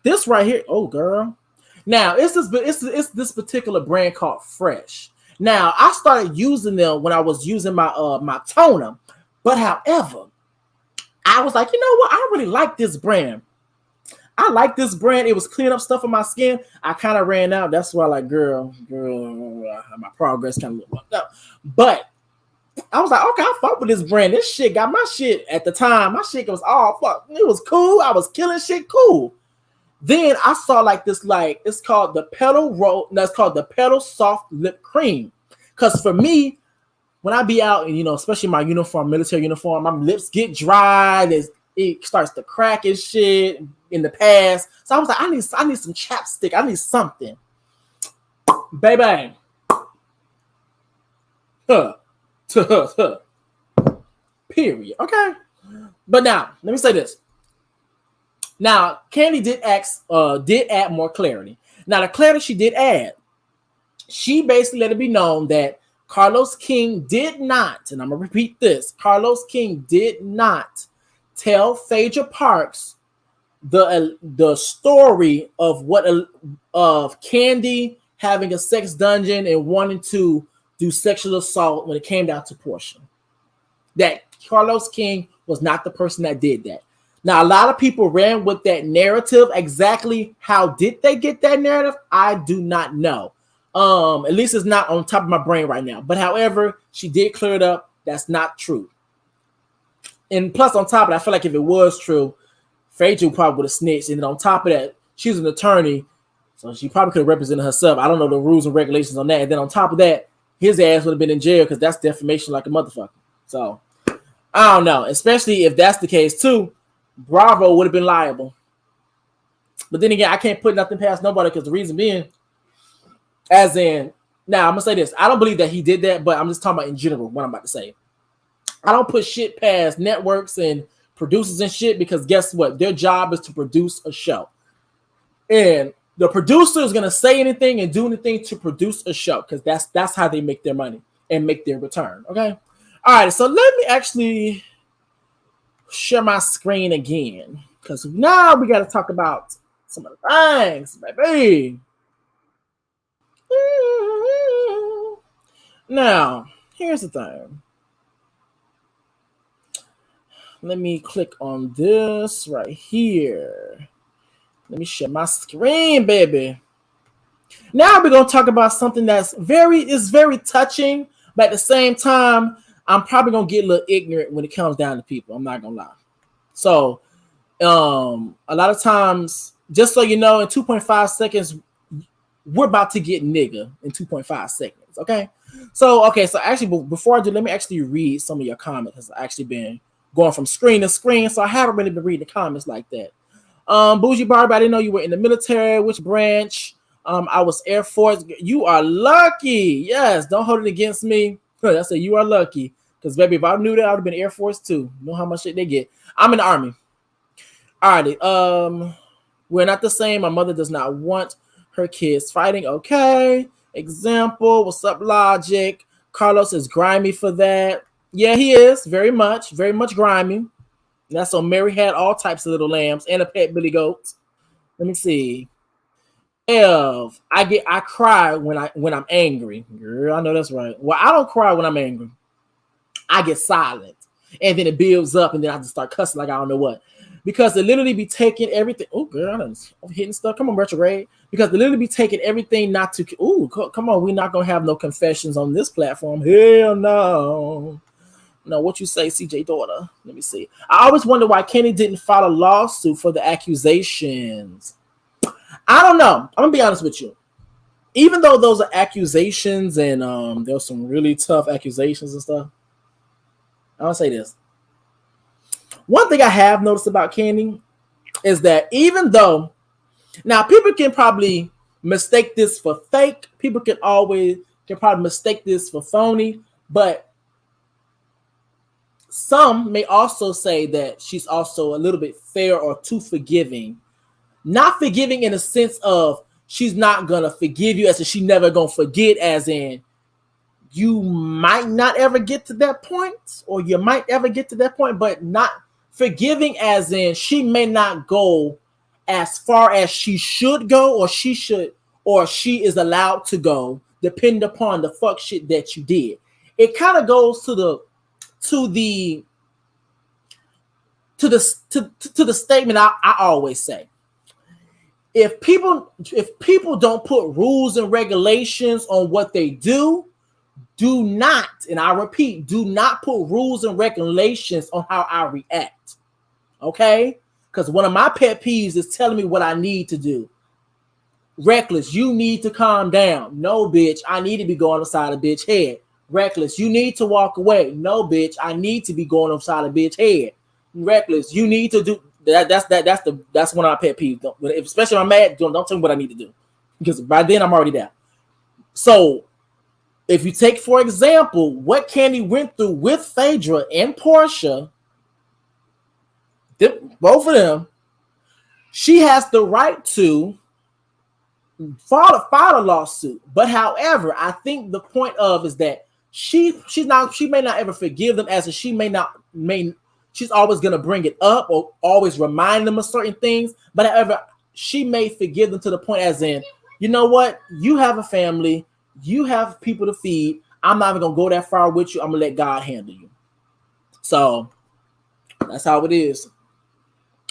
This right here. Oh, girl. Now, it's this particular brand called Fresh. Now, I started using them when I was using my my toner. But however, I was like, you know what? I really like this brand. I like this brand. It was cleaning up stuff on my skin. I kind of ran out. That's why, like, girl, my progress kind of looked up. But I was like, okay, I fuck with this brand. This shit got my shit at the time. My shit was all fuck. It was cool. I was killing shit cool. Then I saw like this, like, it's called the Petal Roll. That's called the Petal Soft Lip Cream. Because for me, when I be out and, you know, especially my uniform, military uniform, my lips get dry. It starts to crack and shit in the past. So I was like, I need some chapstick. I need something. Baby. Period. Okay. But now, let me say this. Now, Kandi did add more clarity. Now, the clarity she did add, she basically let it be known that Carlos King did not, and I'm gonna repeat this, Carlos King did not tell Phaedra Parks the story of Kandi having a sex dungeon and wanting to do sexual assault when it came down to Portia. That Carlos King was not the person that did that. Now, a lot of people ran with that narrative. Exactly how did they get that narrative? I do not know. At least it's not on top of my brain right now. But however, she did clear it up. That's not true. And plus, on top of that, I feel like if it was true, Phaedra probably would have snitched. And then on top of that, she's an attorney, so she probably could have represented herself. I don't know the rules and regulations on that. And then on top of that, his ass would have been in jail because that's defamation like a motherfucker. So I don't know. Especially if that's the case too, Bravo would have been liable. But then again, I can't put nothing past nobody because the reason being, as in, now I'm gonna say this. I don't believe that he did that, but I'm just talking about in general what I'm about to say. I don't put shit past networks and producers and shit because guess what? Their job is to produce a show. And the producer is gonna say anything and do anything to produce a show because that's how they make their money and make their return. Okay. All right, so let me actually share my screen again because now we got to talk about some of the things, baby. Now, here's the thing. Let me click on this right here. Let me share my screen, baby. Now we're going to talk about something that's very touching, but at the same time, I'm probably going to get a little ignorant when it comes down to people. I'm not going to lie. So, a lot of times, just so you know, in 2.5 seconds, we're about to get nigga in 2.5 seconds, okay? So actually, before I do, let me actually read some of your comments. I've actually been going from screen to screen, so I haven't really been reading the comments like that. Bougie Barbie, I didn't know you were in the military. Which branch? I was Air Force. You are lucky. Yes, don't hold it against me. I said you are lucky. Because baby, if I knew that, I would have been Air Force too. Know how much shit they get. I'm in the Army. Alrighty. We're not the same. My mother does not want her kids fighting. Okay. Example. What's up, Logicc? Carlos is grimy for that. Yeah, he is. Very much grimy. That's so Mary had all types of little lambs and a pet billy goat. Let me see. I cry when I'm angry. Girl, I know that's right. Well, I don't cry when I'm angry. I get silent. And then it builds up and then I just start cussing like I don't know what. Because they literally be taking everything. Oh, girl, I'm hitting stuff. Come on, retrograde. Because they literally be taking everything not to. Ooh, come on. We're not going to have no confessions on this platform. Hell no. No, what you say, CJ daughter? Let me see. I always wonder why Kandi didn't file a lawsuit for the accusations. I don't know. I'm going to be honest with you. Even though those are accusations and there's some really tough accusations and stuff, I'll say this. One thing I have noticed about Kandi is that even though now people can probably mistake this for fake, people can probably mistake this for phony, but some may also say that she's also a little bit fair or too forgiving. Not forgiving in a sense of she's not gonna forgive you as in she never gonna forget, as in you might not ever get to that point, or you might ever get to that point, but not forgiving as in she may not go as far as she should go, or she is allowed to go, depending upon the fuck shit that you did. It kind of goes to the statement I always say. If people don't put rules and regulations on what they do not, and I repeat, do not put rules and regulations on how I react. Okay? Because one of my pet peeves is telling me what I need to do. Reckless, you need to calm down. No, bitch, I need to be going upside a bitch head. Reckless, you need to walk away. No, bitch, I need to be going upside a bitch head. Reckless, you need to do that. That's one of my pet peeves. Especially if I'm mad, don't tell me what I need to do, because by then I'm already down. So if you take, for example, what Kandi went through with Phaedra and Portia, both of them, she has the right to file a lawsuit. But however, I think the point of is that she may not ever forgive them, as in she's always gonna bring it up or always remind them of certain things. But however, she may forgive them to the point as in, you know what, you have a family, you have people to feed. I'm not even gonna go that far with you. I'm gonna let God handle you. So that's how it is.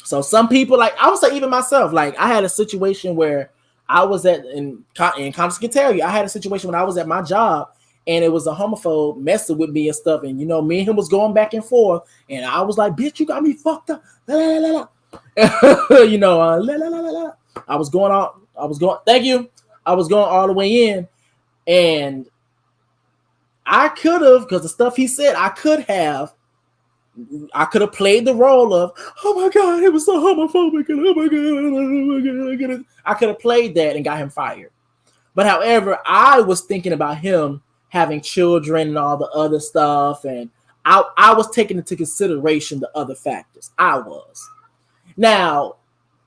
So some people, like I would say, even myself, like I had a situation where I was and Constance can tell you, I had a situation when I was at my job and it was a homophobe messing with me and stuff. And, you know, me and him was going back and forth. And I was like, bitch, you got me fucked up. La, la, la, la. You know, la, la, la, la, la. I was going, thank you. I was going all the way in. And I could have, because the stuff he said, I could have played the role of, oh my God, it was so homophobic. And oh my God. I could have played that and got him fired. But however, I was thinking about him having children and all the other stuff. And I was taking into consideration the other factors. I was. Now,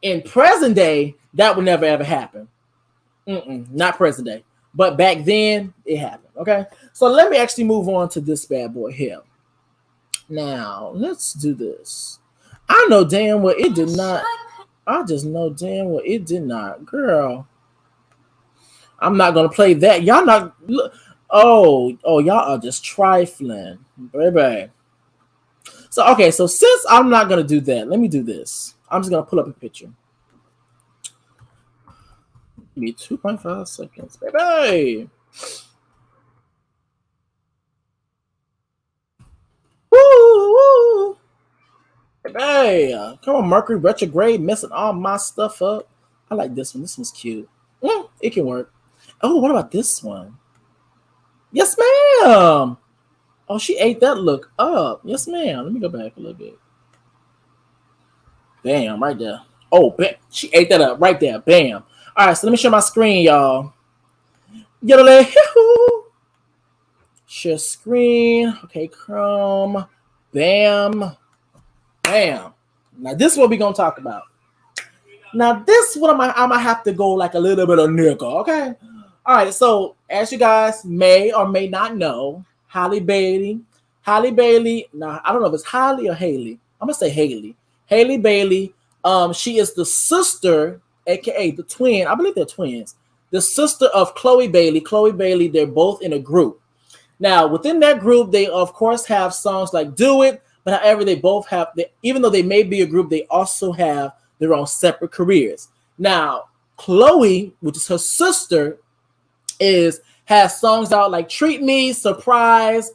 in present day, that would never ever happen. Not present day. But back then, it happened. Okay? So let me actually move on to this bad boy here. Now, let's do this. I know damn well it did not. I just know damn well it did not. Girl, I'm not going to play that. Y'all not. Oh, y'all are just trifling. Baby. So, okay. So, since I'm not going to do that, let me do this. I'm just going to pull up a picture. Give me 2.5 seconds, baby. Woo! Hey, come on, Mercury retrograde, messing all my stuff up. I like this one. This one's cute. It can work. Oh, what about this one? Yes, ma'am. Oh, she ate that look up. Yes, ma'am. Let me go back a little bit. Bam, right there. Oh, bam. She ate that up right there. Bam. All right, so let me share my screen, y'all. Share screen. Okay, Chrome. Bam. Bam. Now this is what we're gonna talk about. Now this one I might have to go like a little bit of nigga, okay? All right, so as you guys may or may not know, Halle Bailey. Now I don't know if it's Halle or Haley. I'm gonna say Haley. Halle Bailey. She is the sister, aka the twin. I believe they're twins. The sister of Chloe Bailey. Chloe Bailey. They're both in a group. Now within that group, they of course have songs like "Do It," but however, they both have. Even though they may be a group, they also have their own separate careers. Now, Chloe, which is her sister, has songs out like "Treat Me," "Surprise."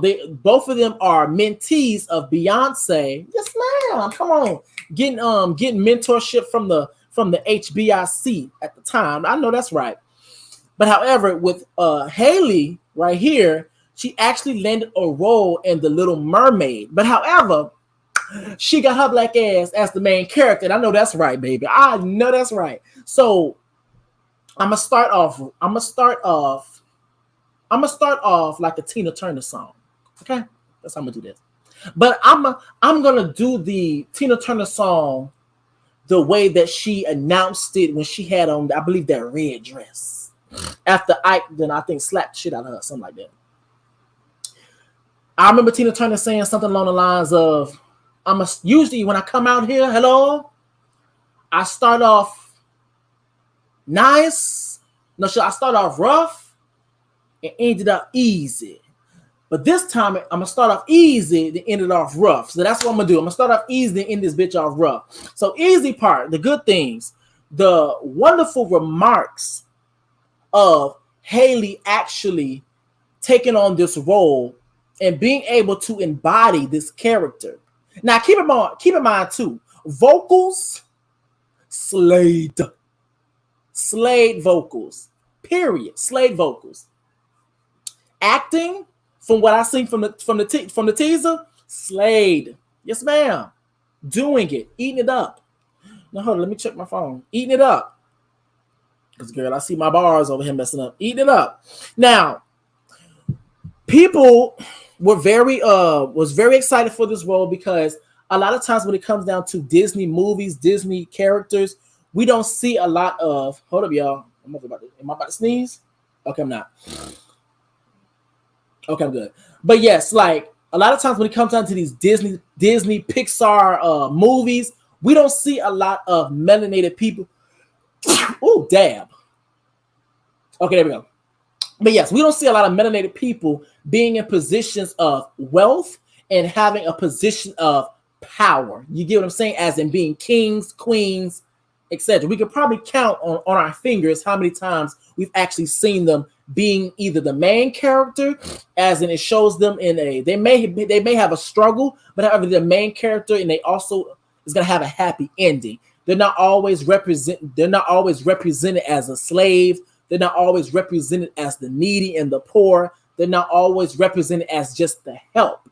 They both of them are mentees of Beyonce. Yes, ma'am. Come on, getting mentorship from the HBIC at the time. I know that's right. But however, with Haley right here, she actually landed a role in the Little Mermaid. But however, she got her black ass as the main character. And I know that's right, baby. I know that's right. So I'm gonna start off like a Tina Turner song. Okay? That's how I'm gonna do this. But I'm gonna do the Tina Turner song the way that she announced it when she had on, I believe, that red dress. After Ike, then I think slapped shit out of her, something like that. I remember Tina Turner saying something along the lines of, usually when I come out here, hello, I start off nice. No, I start off rough and ended up easy. But this time I'm gonna start off easy and end it off rough. So that's what I'm gonna do. I'm gonna start off easy and end this bitch off rough. So easy part, the good things, the wonderful remarks of Haley actually taking on this role and being able to embody this character. Now, keep in mind too, vocals, slayed vocals, period, slayed vocals. Acting, from what I seen from the teaser, slayed. Yes, ma'am. Doing it, eating it up. Now, hold on, let me check my phone. Eating it up. Because, girl, I see my bars over here messing up. Eating it up. Now, people was very excited for this role because a lot of times when it comes down to Disney movies, Disney characters, we don't see a lot of. Hold up, y'all. Am I about to sneeze? Okay, I'm not. Okay, I'm good. But yes, like a lot of times when it comes down to these Disney Pixar movies, we don't see a lot of melanated people. Oh, dab. Okay, there we go. But yes, we don't see a lot of melanated people being in positions of wealth and having a position of power. You get what I'm saying? As in being kings, queens, etc. We could probably count on our fingers how many times we've actually seen them being either the main character, as in it shows them in they may have a struggle, but however the main character, and they also is gonna have a happy ending. They're not always represented as a slave. They're not always represented as the needy and the poor. They're not always represented as just the help.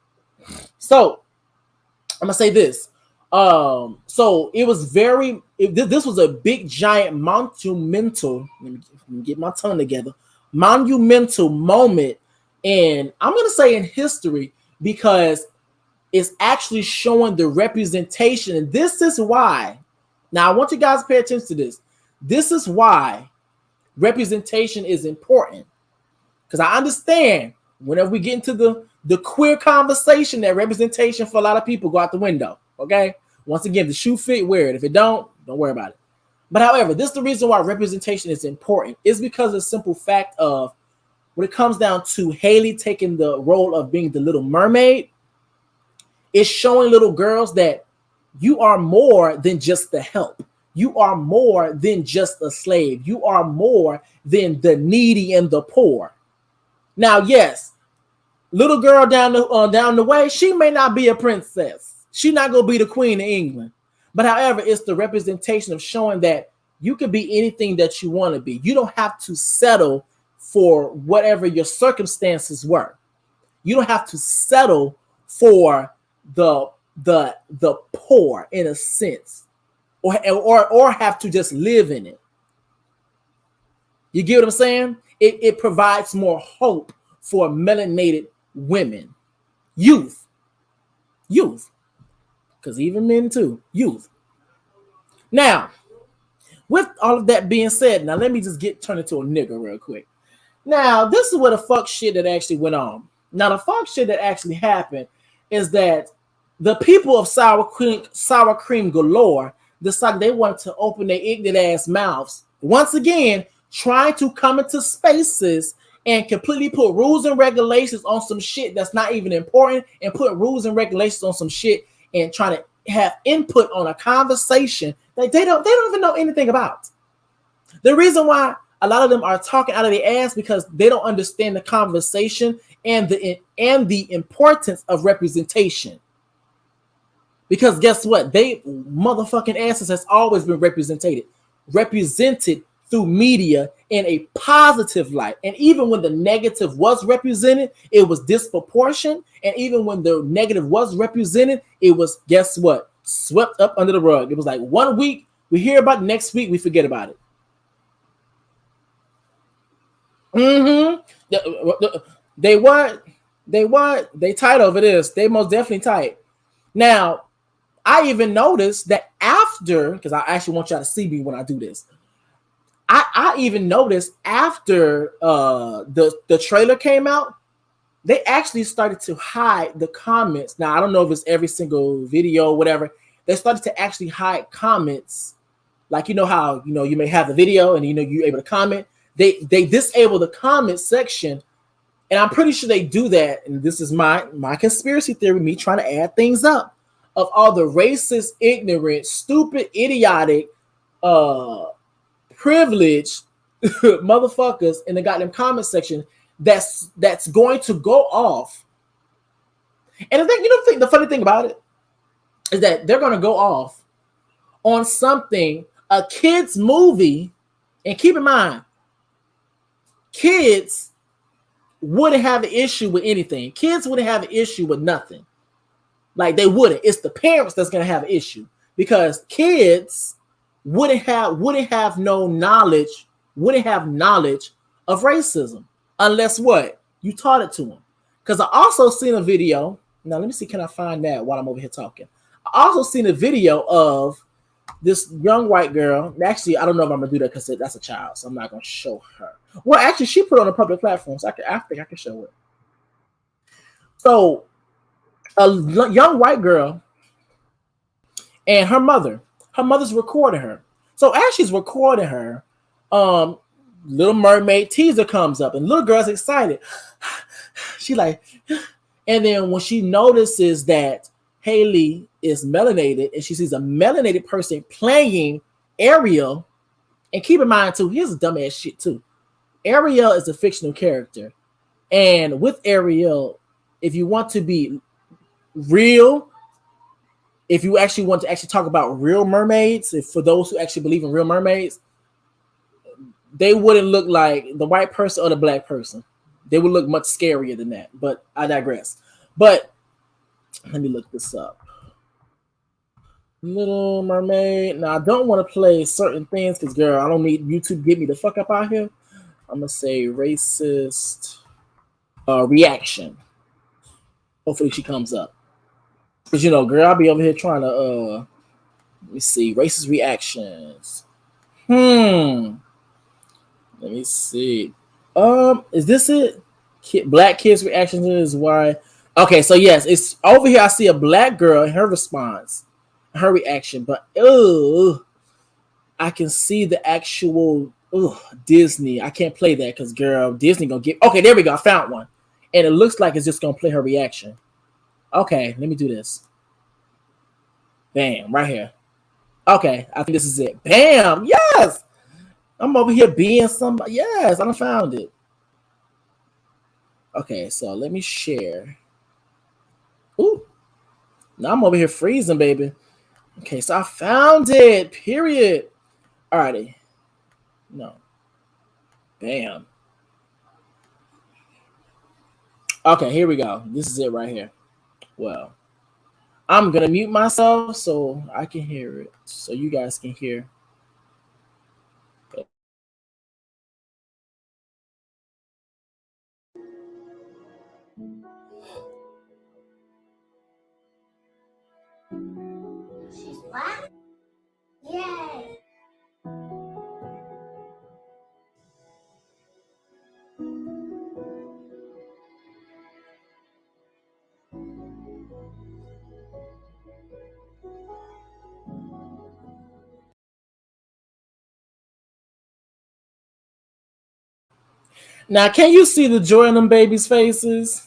So I'm gonna say this. So it was this was a big, giant, monumental. Let me get my tongue together. Monumental moment, and I'm gonna say in history because it's actually showing the representation, and this is why. Now I want you guys to pay attention to this. This is why representation is important, because I understand whenever we get into the queer conversation, that representation for a lot of people go out the window. Okay, once again, the shoe fit, wear it. If it don't worry about it. But however, this is the reason why representation is important. Is because of the simple fact of when it comes down to Haley taking the role of being the Little Mermaid, it's showing little girls that you are more than just the help. You are more than just a slave. You are more than the needy and the poor. Now, yes, little girl down the way, she may not be a princess. She's not gonna be the queen of England. But however, it's the representation of showing that you can be anything that you want to be. You don't have to settle for whatever your circumstances were. You don't have to settle for the poor in a sense, or have to just live in it. You get what I'm saying? It provides more hope for melanated women, youth, because even men too, youth. Now, with all of that being said, now let me just turn into a nigga real quick. Now, this is where the fuck shit that actually went on. Now, the fuck shit that actually happened is that the people of sour cream galore decided they wanted to open their ignorant ass mouths once again, trying to come into spaces and completely put rules and regulations on some shit that's not even important, and put rules and regulations on some shit and trying to have input on a conversation that they don't even know anything about. The reason why a lot of them are talking out of their ass because they don't understand the conversation and the importance of representation. Because guess what? They motherfucking asses has always been represented through media in a positive light. And even when the negative was represented, it was disproportionate. And even when the negative was represented, it was, guess what? Swept up under the rug. It was like 1 week, we hear about it, next week, we forget about it. They what? They tight over this. They most definitely tight. Now, I even noticed that after, because I actually want y'all to see me when I do this. I even noticed after the trailer came out, they actually started to hide the comments. Now, I don't know if it's every single video or whatever. They started to actually hide comments. Like, you know how, you may have the video and, you're able to comment. They disable the comment section. And I'm pretty sure they do that. And this is my conspiracy theory, me trying to add things up, of all the racist, ignorant, stupid, idiotic, privileged motherfuckers in the goddamn comment section that's going to go off. And the funny thing about it is that they're going to go off on something, a kid's movie. And keep in mind, kids wouldn't have an issue with anything. Kids wouldn't have an issue with nothing. Like, they wouldn't. It's the parents that's going to have an issue, because kids wouldn't have knowledge of racism unless what? You taught it to them. Because I also seen a video. Now, let me see. Can I find that while I'm over here talking? I also seen a video of this young white girl. Actually, I don't know if I'm going to do that because that's a child, so I'm not going to show her. Well, actually, she put it on a public platform, so I think I can show it. So, a young white girl and her mother's recording her. So as she's recording her, Little Mermaid teaser comes up, and little girl's excited. She like, and then when she notices that Haley is melanated, and she sees a melanated person playing Ariel, and keep in mind too, here's a dumbass shit too. Ariel is a fictional character, and with Ariel, if you want to be real, if you actually want to actually talk about real mermaids, for those who actually believe in real mermaids, they wouldn't look like the white person or the black person. They would look much scarier than that, but I digress. But let me look this up. Little Mermaid. Now, I don't want to play certain things because, girl, I don't need YouTube to get me the fuck up out here. I'm going to say racist reaction. Hopefully she comes up. Because, girl, I'll be over here trying to, let me see, racist reactions. Let me see. Is this it? Black kids' reactions is why. Okay, so yes, it's over here. I see a black girl and her response, her reaction, but I can see the actual Disney. I can't play that because, girl, Disney gonna get. Okay, there we go. I found one, and it looks like it's just gonna play her reaction. Okay, let me do this. Bam, right here. Okay, I think this is it. Bam, yes. I'm over here being somebody. Yes, I done found it. Okay, so let me share. Ooh, now I'm over here freezing, baby. Okay, so I found it. Period. Alrighty. No. Bam. Okay, here we go. This is it right here. Well, I'm gonna mute myself so I can hear it, so you guys can hear. Now, can you see the joy in them babies' faces?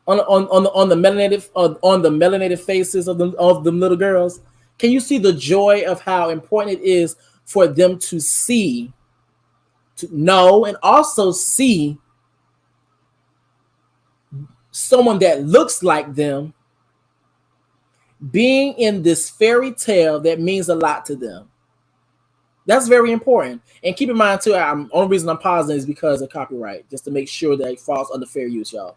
On the melanated faces of them little girls? Can you see the joy of how important it is for them to see, to know, and also see someone that looks like them being in this fairy tale that means a lot to them? That's very important. And keep in mind too, only reason I'm pausing is because of copyright, just to make sure that it falls under fair use, y'all.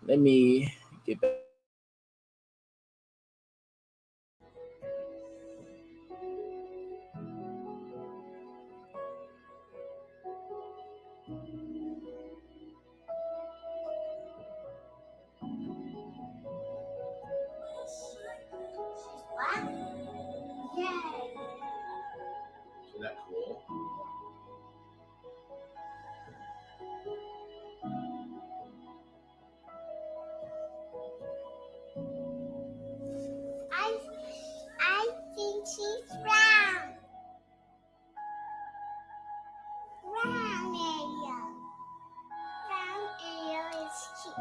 Let me get back. Isn't that cool? I think she's brown. Brown Ariel. Brown Ariel is cute.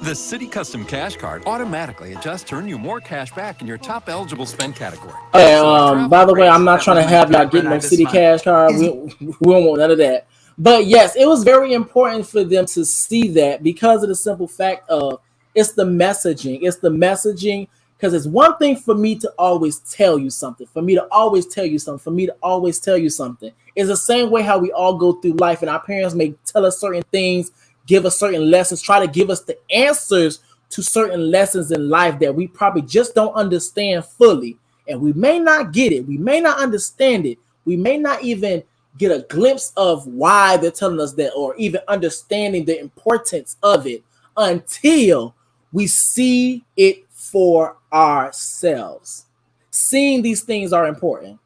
The City Custom Cash Card automatically adjusts to earn you more cash back in your top eligible spend category. Okay, by the way, I'm not trying to have y'all get no City Cash Card. We don't want none of that. But yes, it was very important for them to see that because of the simple fact of it's the messaging. It's the messaging, because it's one thing for me to always tell you something, for me to always tell you something, for me to always tell you something. It's the same way how we all go through life, and our parents may tell us certain things, give us certain lessons, try to give us the answers to certain lessons in life that we probably just don't understand fully. And we may not get it. We may not understand it. We may not even get a glimpse of why they're telling us that, or even understanding the importance of it until we see it for ourselves. Seeing these things are important.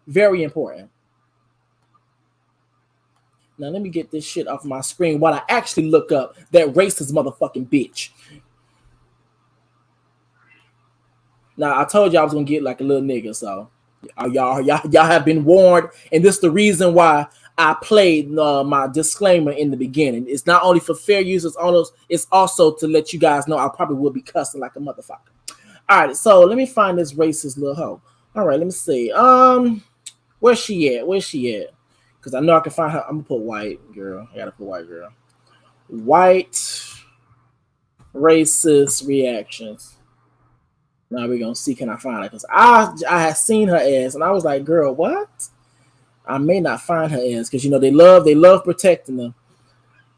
Very important. Now, let me get this shit off my screen while I actually look up that racist motherfucking bitch. Now, I told you I was going to get like a little nigga, so y'all have been warned, and this is the reason why I played my disclaimer in the beginning. It's not only for fair use, it's also to let you guys know I probably will be cussing like a motherfucker. All right, so let me find this racist little hoe. All right, let me see. Where's she at? Where's she at? Because I know I can find her. I'm going to put white girl. I got to put white girl. White racist reactions. Now we're going to see, can I find her? Because I had seen her ass, and I was like, girl, what? I may not find her ass, because, you know, they love protecting them.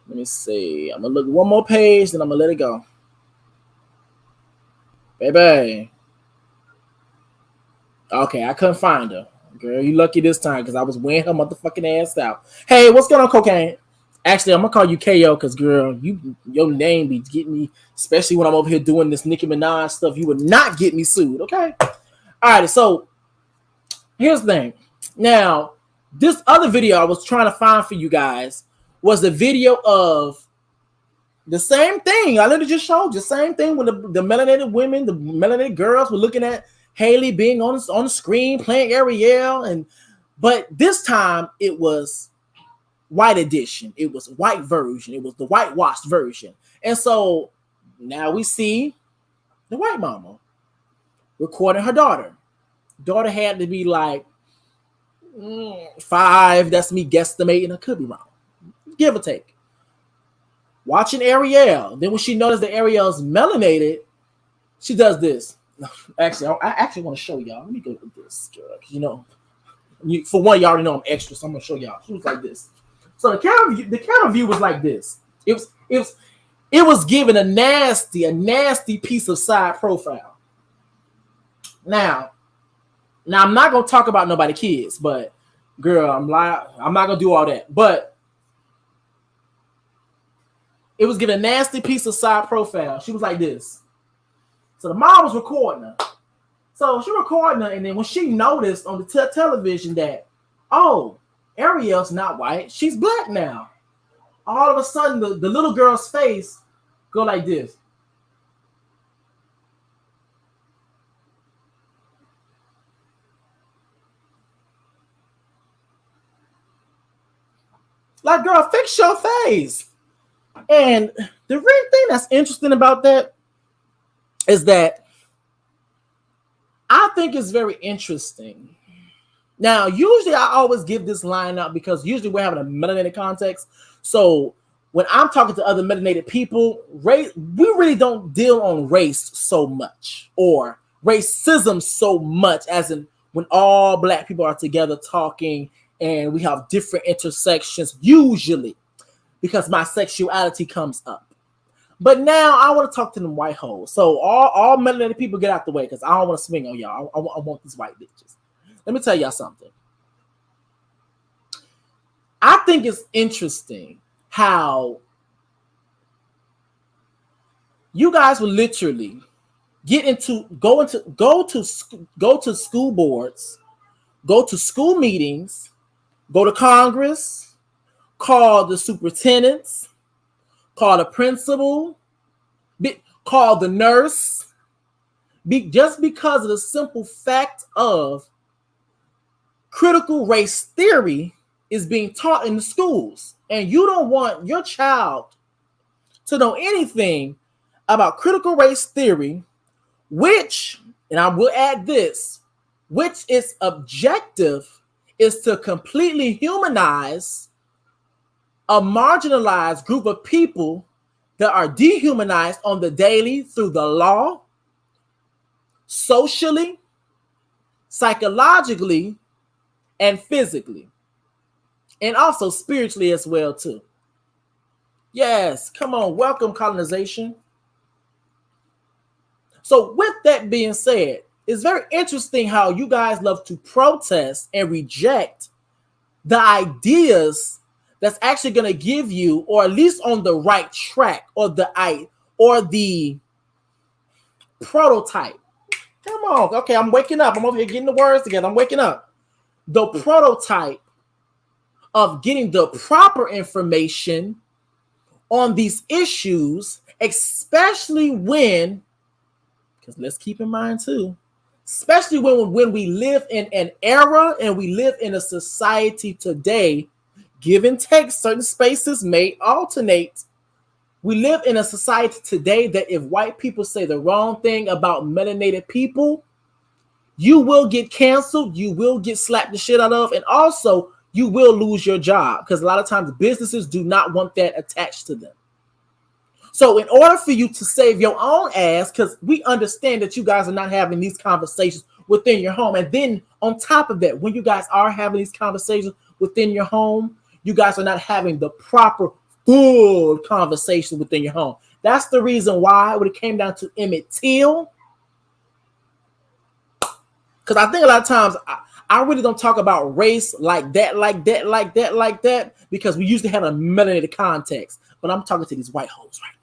Let me see. I'm going to look one more page, then I'm going to let it go. Baby. Okay, I couldn't find her. Girl, you lucky this time, because I was wearing her motherfucking ass out. Hey, what's going on, Cocaine? Actually, I'm going to call you KO, because, girl, your name be getting me, especially when I'm over here doing this Nicki Minaj stuff. You would not get me sued, okay? All right, so here's the thing. Now, this other video I was trying to find for you guys was the video of the same thing. I literally just showed you the same thing with the melanated women, the melanated girls were looking at Haley being on the screen playing Ariel, but this time it was white edition. It was white version. It was the whitewashed version. And so now we see the white mama recording her daughter. Daughter had to be like 5. That's me guesstimating. I could be wrong. Give or take. Watching Ariel. Then when she noticed that Ariel's melanated, she does this. Actually, I actually want to show y'all. Let me go with this, girl. You know, for one, y'all already know I'm extra, so I'm gonna show y'all. She was like this. So the camera view was like this. It was given a nasty piece of side profile. Now I'm not gonna talk about nobody's kids, but girl, I'm not gonna do all that. But it was given a nasty piece of side profile. She was like this. So the mom was recording her. So she recording her, and then when she noticed on the television that, oh, Ariel's not white, she's black now. All of a sudden, the little girl's face go like this. Like, girl, fix your face. And the real thing that's interesting about that is that I think it's very interesting. Now, usually I always give this line out because usually we're having a melanated context. So when I'm talking to other melanated people, race, we really don't deal on race so much or racism so much as in when all black people are together talking and we have different intersections, usually because my sexuality comes up. But now I want to talk to them white hoes. So all melanated people get out the way because I don't want to swing on y'all. I want these white bitches. Let me tell y'all something. I think it's interesting how you guys will literally go to school boards, go to school meetings, go to Congress, call the superintendents, call the principal, call the nurse, just because of the simple fact of critical race theory is being taught in the schools. And you don't want your child to know anything about critical race theory, which, and I will add this, which its objective is to completely humanize a marginalized group of people that are dehumanized on the daily through the law, socially, psychologically, and physically, and also spiritually as well too. Yes, come on, welcome colonization. So with that being said, it's very interesting how you guys love to protest and reject the ideas that's actually going to give you, or at least on the right track, or the prototype. Come on, okay, I'm waking up. I'm over here getting the words together. I'm waking up. The prototype of getting the proper information on these issues, especially when, because let's keep in mind too, especially when we live in an era and we live in a society today, give and take, certain spaces may alternate. We live in a society today that if white people say the wrong thing about melanated people, you will get canceled, you will get slapped the shit out of, and also you will lose your job because a lot of times businesses do not want that attached to them. So in order for you to save your own ass, because we understand that you guys are not having these conversations within your home, and then on top of that, when you guys are having these conversations within your home, you guys are not having the proper full conversation within your home. That's the reason why when it came down to Emmett Till, because I think a lot of times I really don't talk about race like that, because we usually have a melanated context. But I'm talking to these white hoes right now.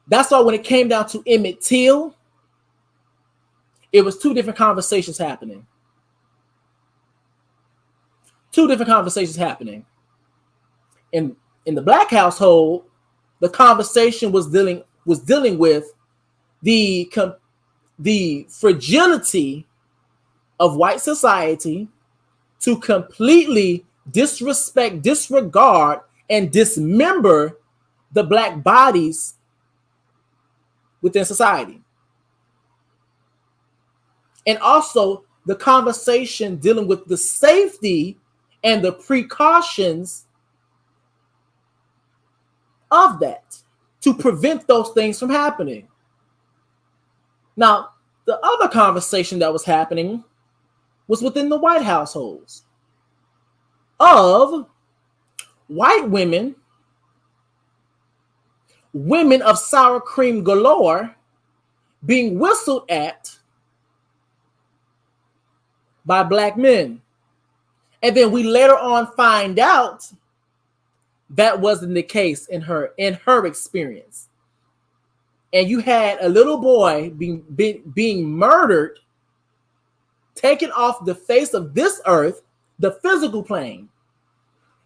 That's why when it came down to Emmett Till, it was two different conversations happening. Two different conversations happening. In the black household, the conversation was dealing with the fragility of white society to completely disregard, and dismember the black bodies within society. And also the conversation dealing with the safety and the precautions of that to prevent those things from happening. Now, the other conversation that was happening was within the white households of white women of sour cream galore being whistled at by black men. And then we later on find out that wasn't the case in her experience. And you had a little boy being murdered, taken off the face of this earth, the physical plane,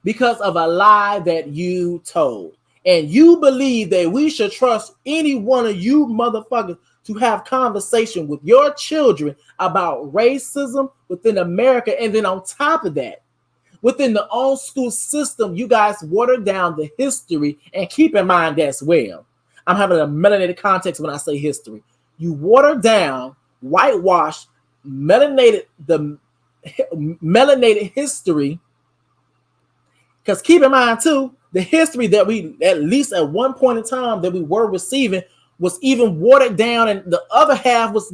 because of a lie that you told. And you believe that we should trust any one of you motherfuckers to have conversation with your children about racism within America. And then on top of that, within the old school system, you guys water down the history. And keep in mind as well, I'm having a melanated context when I say history. You water down, whitewash, melanated history. Because keep in mind too, the history that we, at least at one point in time, that we were receiving was even watered down, and the other half was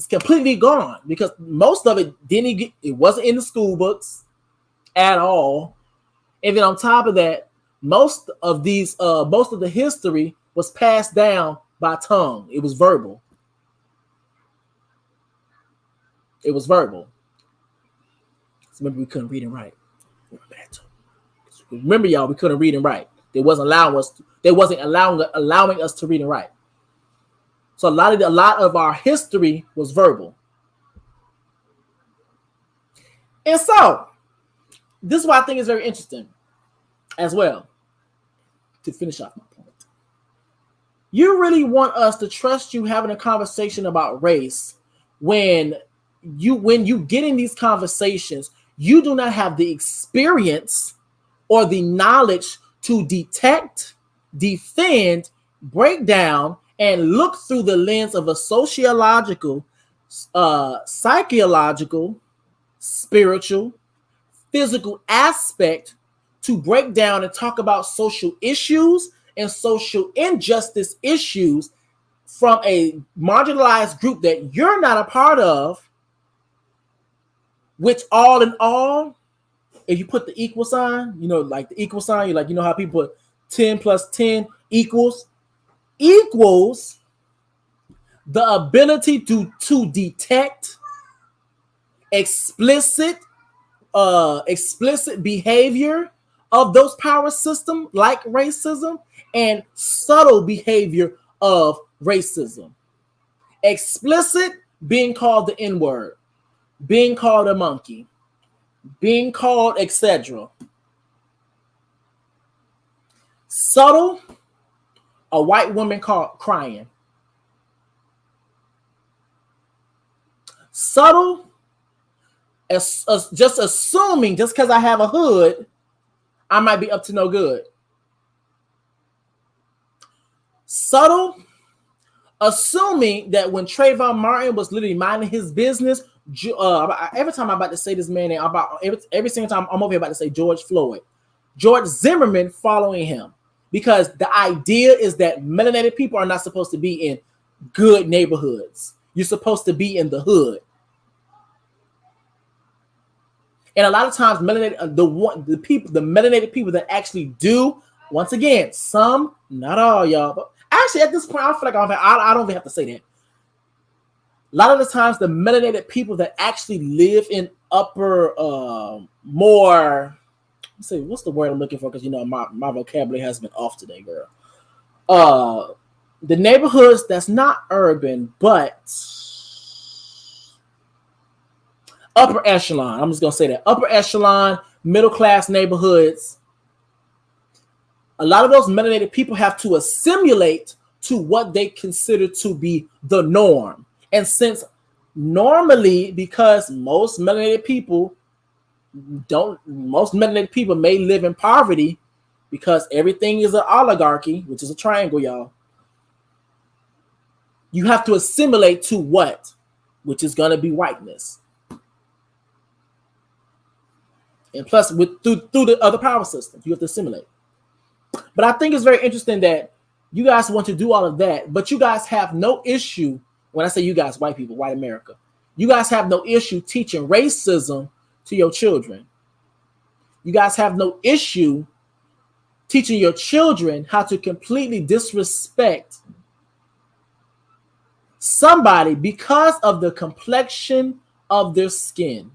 completely gone because most of it it wasn't in the school books at all. And then on top of that, most of the history was passed down by tongue. It was verbal. It was verbal. So remember, we couldn't read and write. Remember, y'all, we couldn't read and write. They wasn't allowing us to read and write. So a lot of our history was verbal. And so this is what I think is very interesting as well, to finish off my point. You really want us to trust you having a conversation about race when you get in these conversations, you do not have the experience or the knowledge to detect, defend, break down, and look through the lens of a sociological, psychological, spiritual, physical aspect to break down and talk about social issues and social injustice issues from a marginalized group that you're not a part of, which all in all, if you put the equal sign, like the equal sign, you know how people put 10 plus 10 equals the ability to detect explicit behavior of those power systems like racism and subtle behavior of racism. Explicit, being called the N-word, being called a monkey, being called etc. Subtle, a white woman crying. Subtle, just assuming just because I have a hood, I might be up to no good. Subtle, assuming that when Trayvon Martin was literally minding his business, every time I'm about to say this man name, every single time I'm over here about to say George Floyd, George Zimmerman following him, because the idea is that melanated people are not supposed to be in good neighborhoods. You're supposed to be in the hood. And a lot of times, the melanated people that actually do, once again, some, not all, y'all, but actually at this point, I feel like I don't even have to say that. A lot of the times, the melanated people that actually live in upper, more, let's see, what's the word I'm looking for? Because my vocabulary has been off today, girl. The neighborhoods that's not urban, but upper echelon. I'm just gonna say that upper echelon, middle class neighborhoods. A lot of those melanated people have to assimilate to what they consider to be the norm. And since normally, because most melanated people may live in poverty because everything is an oligarchy, which is a triangle, y'all. You have to assimilate to what? Which is going to be whiteness. And plus, through the other power systems, you have to assimilate. But I think it's very interesting that you guys want to do all of that, but you guys have no issue. When I say you guys, white people, white America, you guys have no issue teaching racism to your children. You guys have no issue teaching your children how to completely disrespect somebody because of the complexion of their skin.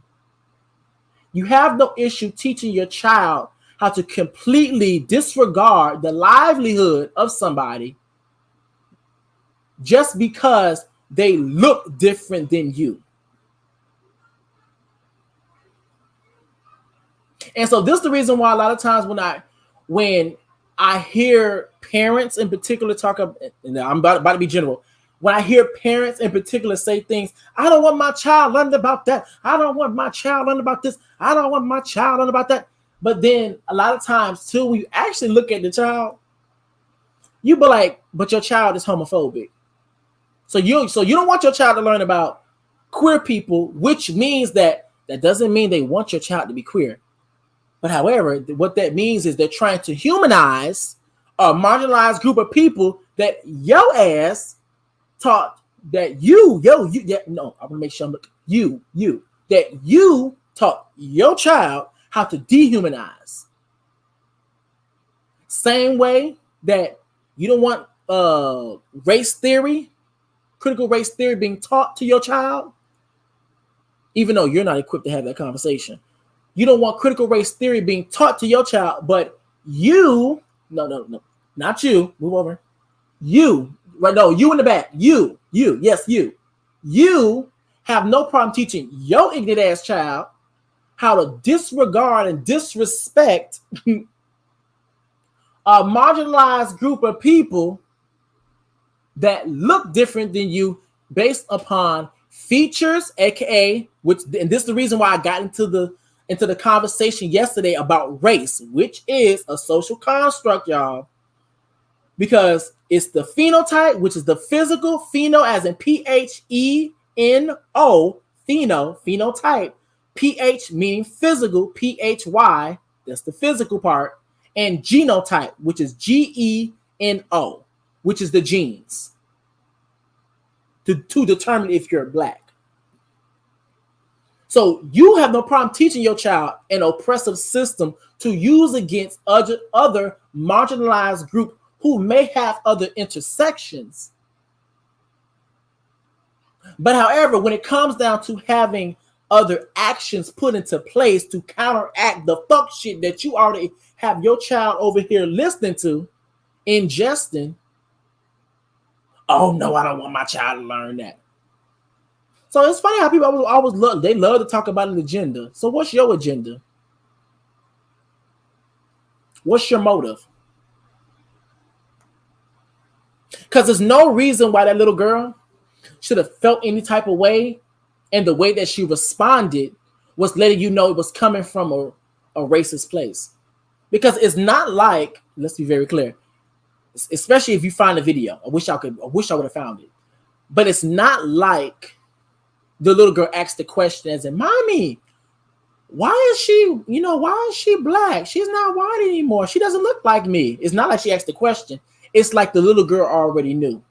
You have no issue teaching your child how to completely disregard the livelihood of somebody just because they look different than you. And so this is the reason why a lot of times when I hear parents in particular talk about, and I'm about to be general, when I hear parents in particular say things, I don't want my child learning about that. I don't want my child learning about this. I don't want my child learning about that. But then a lot of times too, when you actually look at the child, you be like, but your child is homophobic. So you don't want your child to learn about queer people, which means that doesn't mean they want your child to be queer. But however, what that means is they're trying to humanize a marginalized group of people that your ass taught that I'm gonna make sure I'm that you taught your child how to dehumanize. Same way that you don't want race theory, critical race theory being taught to your child, even though you're not equipped to have that conversation. You don't want critical race theory being taught to your child, but you, no, not you, move over. You, right? No, you in the back. You have no problem teaching your ignorant ass child how to disregard and disrespect a marginalized group of people that look different than you based upon features, aka and this is the reason why I got into the conversation yesterday about race, which is a social construct, y'all, because it's the phenotype, which is the physical, pheno as in PHENO, phenotype, PH meaning physical, PHY, that's the physical part, and genotype, which is GENO, which is the genes, to determine if you're black. So you have no problem teaching your child an oppressive system to use against other marginalized groups who may have other intersections. But however, when it comes down to having other actions put into place to counteract the fuck shit that you already have your child over here listening to, ingesting, oh no, I don't want my child to learn that. So it's funny how people always love to talk about an agenda. So what's your agenda? What's your motive? Because there's no reason why that little girl should have felt any type of way, and the way that she responded was letting you know it was coming from a racist place. Because it's not like, let's be very clear, especially if you find a video. I wish I would have found it. But it's not like the little girl asked the question as in, Mommy, why is she black? She's not white anymore. She doesn't look like me. It's not like she asked the question. It's like the little girl already knew.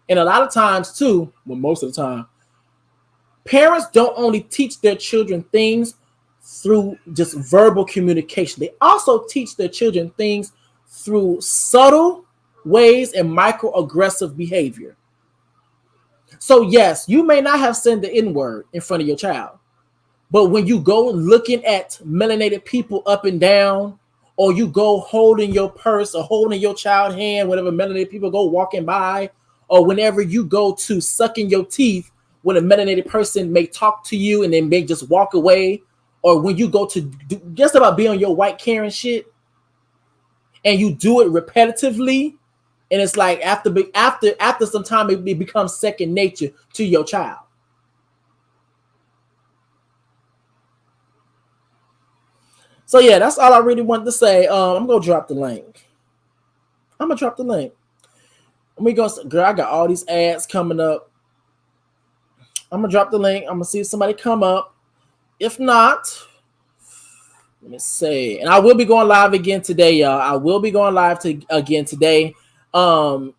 And a lot of times too, well, most of the time, parents don't only teach their children things through just verbal communication. They also teach their children things through subtle ways and microaggressive behavior. So yes, you may not have said the N-word in front of your child, but when you go looking at melanated people up and down, or you go holding your purse or holding your child's hand whenever melanated people go walking by, or whenever you go to sucking your teeth when a melanated person may talk to you and then may just walk away, or when you go to do just about be on your white Karen shit and you do it repetitively, and it's like after some time it becomes second nature to your child. So yeah, that's all I really wanted to say. I'm gonna drop the link. Let me go, girl. I got all these ads coming up. I'm gonna drop the link. I'm gonna see if somebody come up. If not, let me see. And I will be going live again today, y'all. I will be going live again today. I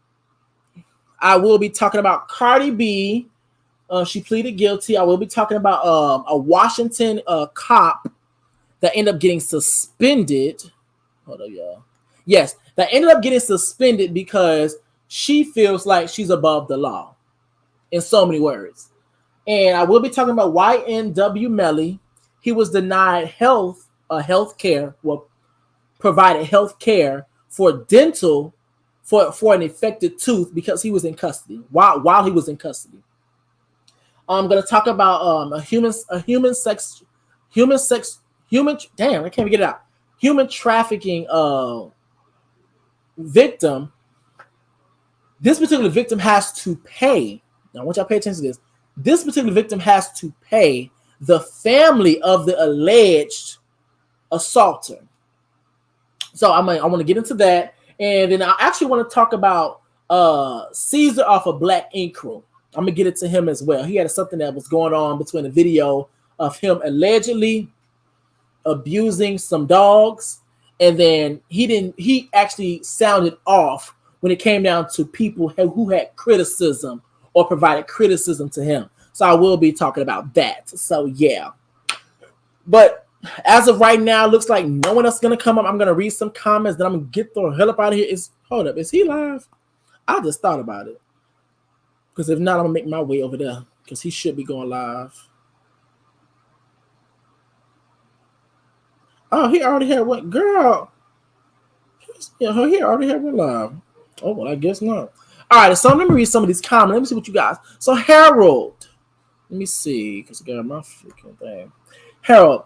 will be talking about Cardi B. She pleaded guilty. I will be talking about a Washington cop that ended up getting suspended. Hold up, y'all. Yes, that ended up getting suspended because she feels like she's above the law in so many words. And I will be talking about YNW Melly. He was denied health care, provided health care for dental for an infected tooth because he was in custody. While he was in custody. I'm going to talk about human trafficking victim this particular victim has to pay. Now, I want y'all to pay attention to this. This particular victim has to pay the family of the alleged assaulter. So I want to get into that, and then I actually want to talk about Caesar off of Black Ink Crew. I'm gonna get it to him as well. He had something that was going on between a video of him allegedly abusing some dogs, and then he actually sounded off when it came down to people who had criticism or provided criticism to him. So I will be talking about that. So yeah, but as of right now, looks like no one else is gonna come up. I'm gonna read some comments, then I'm gonna get the hell up out of here. Hold up, is he live? I just thought about it, because if not, I'm gonna make my way over there, because he should be going live. Oh, he already had one, girl. Yeah, he already had one live. Oh, well, I guess not. All right, so let me read some of these comments. Let me see what you guys. So Harold, let me see, because I got my freaking thing. Harold,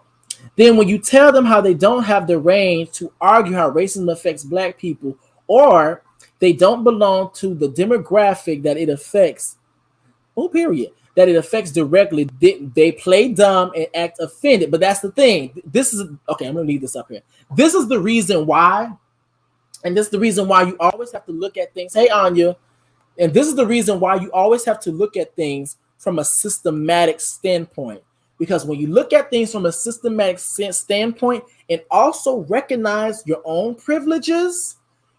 then when you tell them how they don't have the range to argue how racism affects Black people, or they don't belong to the demographic that it affects, that it affects directly, they play dumb and act offended. But that's the thing. This is, okay, I'm going to leave this up here. This is the reason why, and this is the reason why you always have to look at things. Hey, Anya. And this is the reason why you always have to look at things from a systematic standpoint. Because when you look at things from a systematic standpoint and also recognize your own privileges,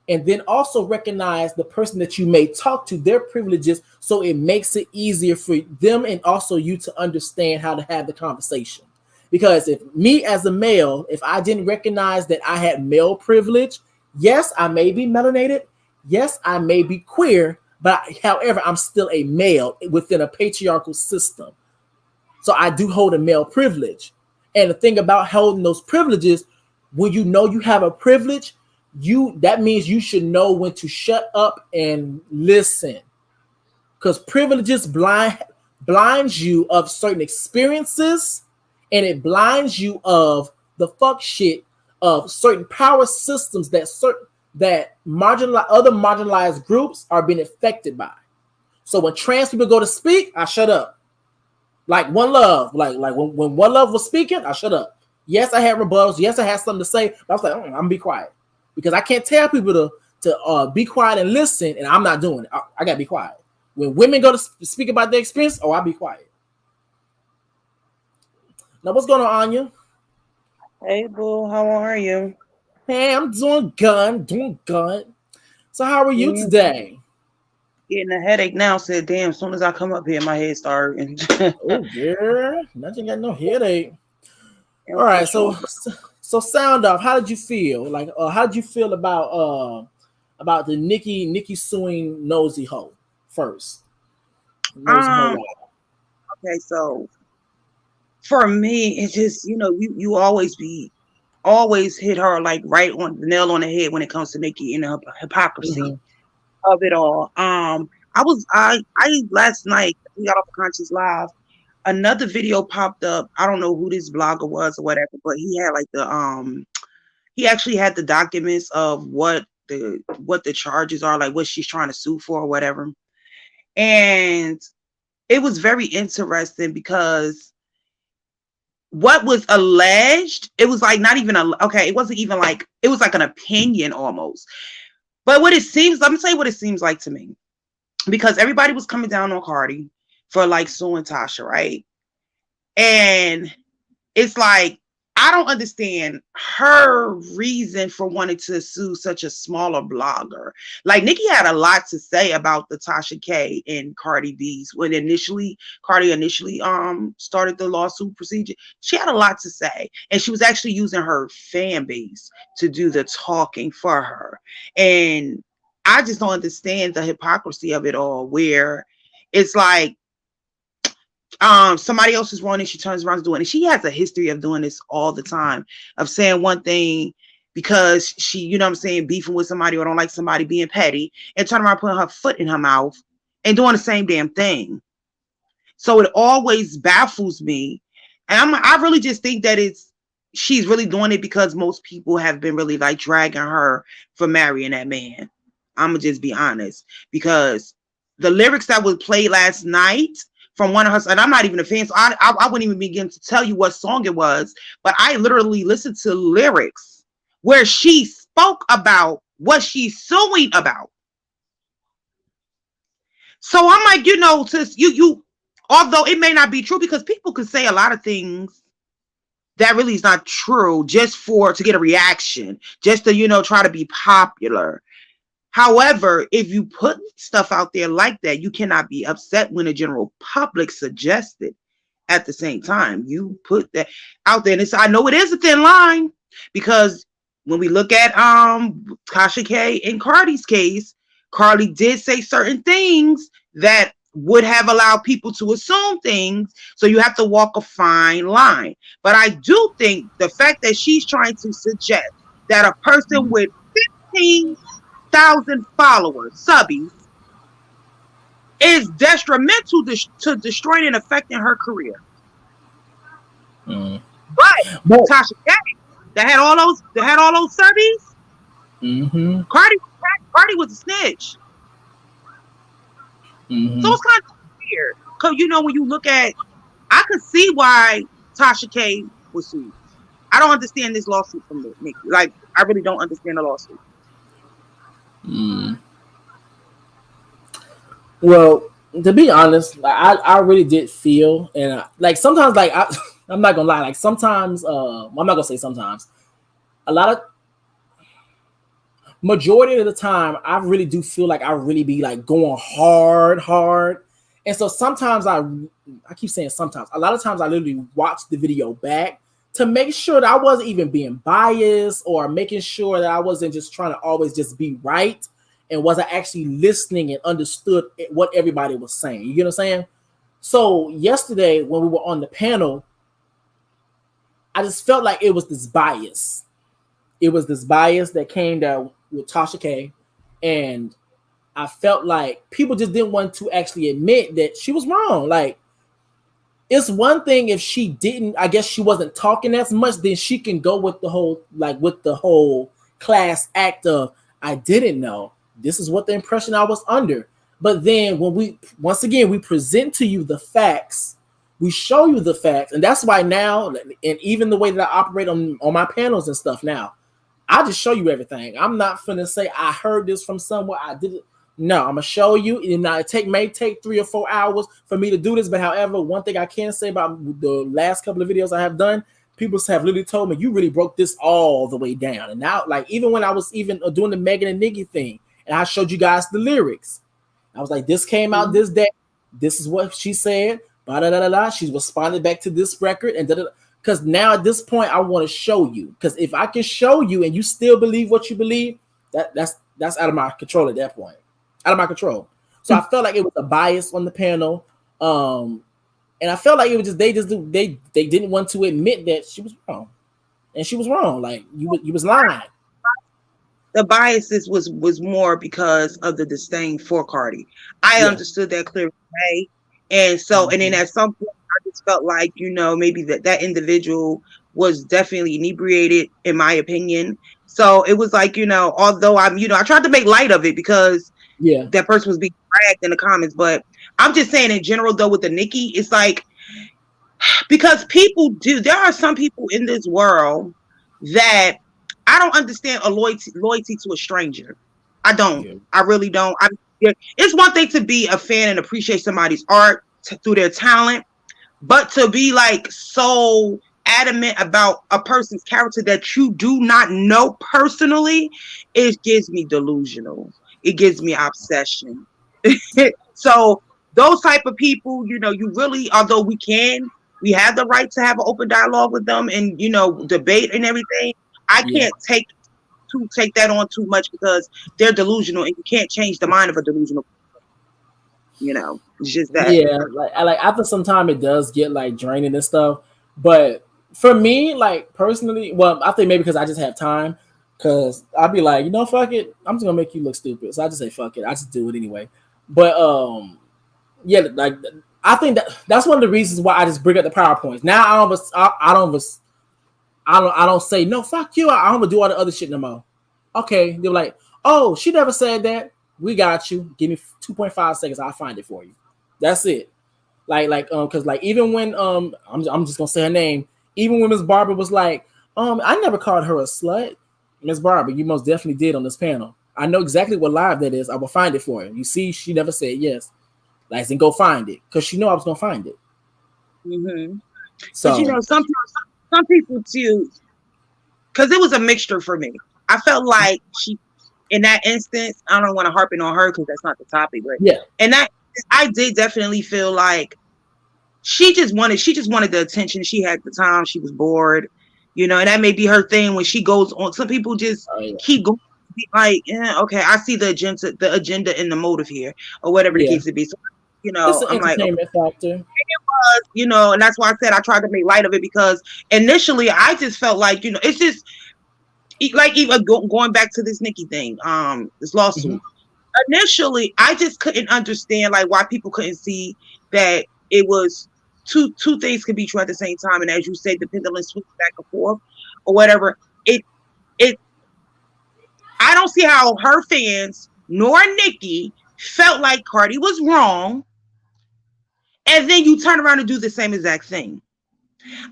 and then also recognize the person that you may talk to, their privileges, so it makes it easier for them and also you to understand how to have the conversation. Because if me as a male, if I didn't recognize that I had male privilege, yes, I may be melanated, yes, I may be queer, but however, I'm still a male within a patriarchal system. So I do hold a male privilege. And the thing about holding those privileges, when you know you have a privilege, that means you should know when to shut up and listen. Because privileges blinds you of certain experiences, and it blinds you of the fuck shit of certain power systems that other marginalized groups are being affected by. So when trans people go to speak, I shut up. Like One Love, like when One Love was speaking, I shut up. Yes, I had rebuttals. Yes, I had something to say. But I was like, I'm gonna be quiet, because I can't tell people to be quiet and listen, and I'm not doing it. I gotta be quiet. When women go to speak about their experience, I'll be quiet. Now, what's going on, Anya? Hey, boo, how are you? Hey, I'm doing good. So how are you today? Getting a headache now. Said, damn, as soon as I come up here, my head started. Oh, girl, nothing got no headache. All right, so sound off. How did you feel? Like, how did you feel about the Nicki suing Nosey Heaux first? Okay, so for me, it's just, you always hit her like right on the nail on the head when it comes to Nicki and her hypocrisy of it all. I last night, we got off Conscious Live, another video popped up. I don't know who this blogger was or whatever, but he had like he actually had the documents of what the charges are, like what she's trying to sue for or whatever. And it was very interesting because what was alleged, it was like not even it wasn't even like, it was like an opinion almost. But what it seems, let me tell you what it seems like to me. Because everybody was coming down on Cardi for like suing Tasha, right? And it's like, I don't understand her reason for wanting to sue such a smaller blogger. Like, Nicki had a lot to say about the Tasha K and Cardi B's when Cardi initially started the lawsuit procedure. She had a lot to say, and she was actually using her fan base to do the talking for her. And I just don't understand the hypocrisy of it all, where it's like, somebody else is wrong and she turns around to do it. And she has a history of doing this all the time, of saying one thing because she, beefing with somebody or don't like somebody, being petty, and turn around putting her foot in her mouth and doing the same damn thing. So it always baffles me. And I really just think that she's really doing it because most people have been really like dragging her for marrying that man. I'm gonna just be honest, because the lyrics that was played last night from one of her, and I'm not even a fan, so I wouldn't even begin to tell you what song it was, but I literally listened to lyrics where she spoke about what she's suing about. So I'm like, you know, you, although it may not be true, because people could say a lot of things that really is not true just to get a reaction, just to, you know, try to be popular. However, if you put stuff out there like that, you cannot be upset when the general public suggests it. At the same time, you put that out there, and I know it is a thin line, because when we look at CASHAPP and Cardi's case, Cardi did say certain things that would have allowed people to assume things. So you have to walk a fine line. But I do think the fact that she's trying to suggest that a person with 15,000 followers, subbies, is detrimental to destroying and affecting her career. But Tasha K, that had all those subbies. Cardi was a snitch. So it's kind of weird, because you know, when you look at, I could see why Tasha K was sued. I don't understand this lawsuit from Nicki. Like, I really don't understand the lawsuit. Well, to be honest, like, I really did feel, and like sometimes, like I'm not gonna lie, like sometimes, I'm not gonna say sometimes, a lot of majority of the time, I really do feel like I really be like going hard, and so sometimes I keep saying sometimes, a lot of times I literally watch the video back to make sure that I wasn't even being biased, or making sure that I wasn't just trying to always just be right, and wasn't actually listening and understood what everybody was saying. You get what I'm saying? So yesterday when we were on the panel, I just felt like it was this bias. It was this bias that came down with Tasha K, and I felt like people just didn't want to actually admit that she was wrong. Like, it's one thing if she didn't, I guess she wasn't talking as much, then she can go with the whole class act of, I didn't know. This is what the impression I was under. But then when we present to you the facts, we show you the facts, and that's why now, and even the way that I operate on my panels and stuff now, I just show you everything. I'm not finna say I heard this from somewhere. I didn't. No, I'm gonna show you. It may take 3 or 4 hours for me to do this. But however, one thing I can say about the last couple of videos I have done, people have literally told me, you really broke this all the way down. And now, like, even when I was even doing the Megan and Nicki thing, and I showed you guys the lyrics, I was like, this came out this day. This is what she said. She responded back to this record, and because now at this point I want to show you. Because if I can show you and you still believe what you believe, that's out of my control at that point. Out of my control. So I felt like it was a bias on the panel. And I felt like it was just they didn't want to admit that she was wrong. And she was wrong. Like, you was lying. The biases was more because of the disdain for Cardi. I understood that clearly. And so, and then at some point, I just felt like, you know, maybe that individual was definitely inebriated, in my opinion. So it was like, you know, although I tried to make light of it because that person was being dragged in the comments. But I'm just saying in general, though, with the Nicki, it's like, because there are some people in this world that I don't understand a loyalty to a stranger. I don't. Yeah. I really don't. It's one thing to be a fan and appreciate somebody's art through their talent, but to be like so adamant about a person's character that you do not know personally, it gives me delusional. It gives me obsession. So those type of people, you know, you really, although we have the right to have an open dialogue with them and, you know, debate and everything. I can't take that on too much because they're delusional, and you can't change the mind of a delusional person. You know, it's just that. Yeah, like after some time it does get like draining and stuff. But for me, like personally, well, I think maybe because I just have time, because I'll be like, you know, fuck it, I'm just gonna make you look stupid. So I just say fuck it, I just do it anyway. But yeah, like I think that's one of the reasons why I just bring up the PowerPoints. Now I don't say no, fuck you. I don't do all the other shit no more. Okay, they're like, Oh, she never said that. We got you. Give me 2.5 seconds. I'll find it for you. That's it. Because even when I'm just gonna say her name. Even when Miss Barbara was like, I never called her a slut. Miss Barbara, you most definitely did on this panel. I know exactly what live that is. I will find it for you. You see, she never said yes. Like, then go find it because she knew I was gonna find it. Mm-hmm. So but you know, some people too, because it was a mixture for me. I felt like she, in that instance, I don't want to harp on her because that's not the topic, but yeah, and that I did definitely feel like she just wanted the attention she had at the time. She was bored, you know, and that may be her thing when she goes on. Some people just keep going, like, yeah, okay, I see the agenda and the motive here, or whatever the case may be. So, you know, it's an I'm like, entertainment factor. It was, you know, and that's why I said I tried to make light of it because initially I just felt like, you know, it's just like even going back to this Nicki thing, this lawsuit. Mm-hmm. Initially, I just couldn't understand like why people couldn't see that it was two things could be true at the same time, and as you said, the pendulum swings back and forth or whatever. I don't see how her fans nor Nicki felt like Cardi was wrong, and then you turn around and do the same exact thing.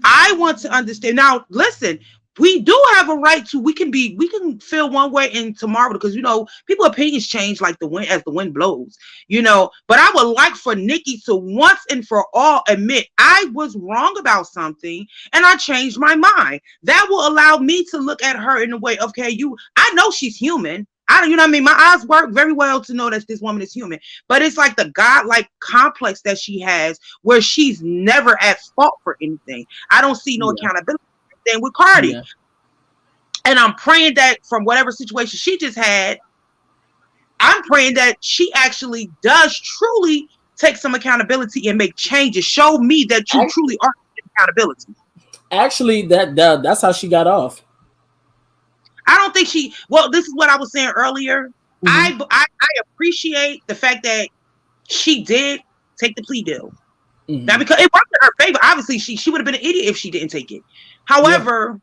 I want to understand. Now, listen, we do have a right to, we can feel one way in tomorrow because, you know, people's opinions change like the wind as the wind blows, you know, but I would like for Nicki to once and for all admit I was wrong about something and I changed my mind. That will allow me to look at her in a way of, okay, I know she's human. You know what I mean? My eyes work very well to know that this woman is human, but it's like the godlike complex that she has where she's never at fault for anything. I don't see no accountability thing with Cardi. Yeah. And I'm praying that from whatever situation she just had, I'm praying that she actually does truly take some accountability and make changes. Show me that you truly are accountability. Actually, that's how she got off. I don't think this is what I was saying earlier. Mm-hmm. I appreciate the fact that she did take the plea deal. Mm-hmm. Now, because it worked in her favor. Obviously, she would have been an idiot if she didn't take it. However,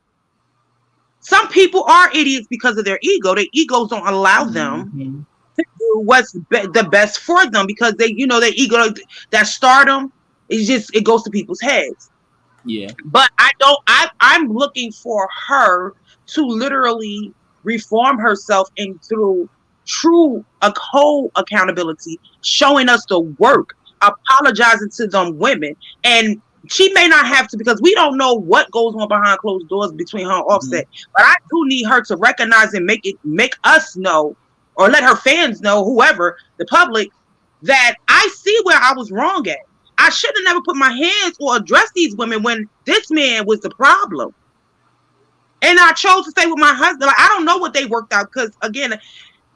some people are idiots because of their ego. Their egos don't allow them to do what's the best for them because they, you know, their ego, that stardom, it goes to people's heads. Yeah. But I'm looking for her to literally reform herself and through true whole accountability, showing us the work, apologizing to them women. And she may not have to, because we don't know what goes on behind closed doors between her and Offset. But I do need her to recognize and make us know, or let her fans know, whoever, the public, that I see where I was wrong at. I should have never put my hands or addressed these women when this man was the problem. And I chose to stay with my husband. Like, I don't know what they worked out because, again,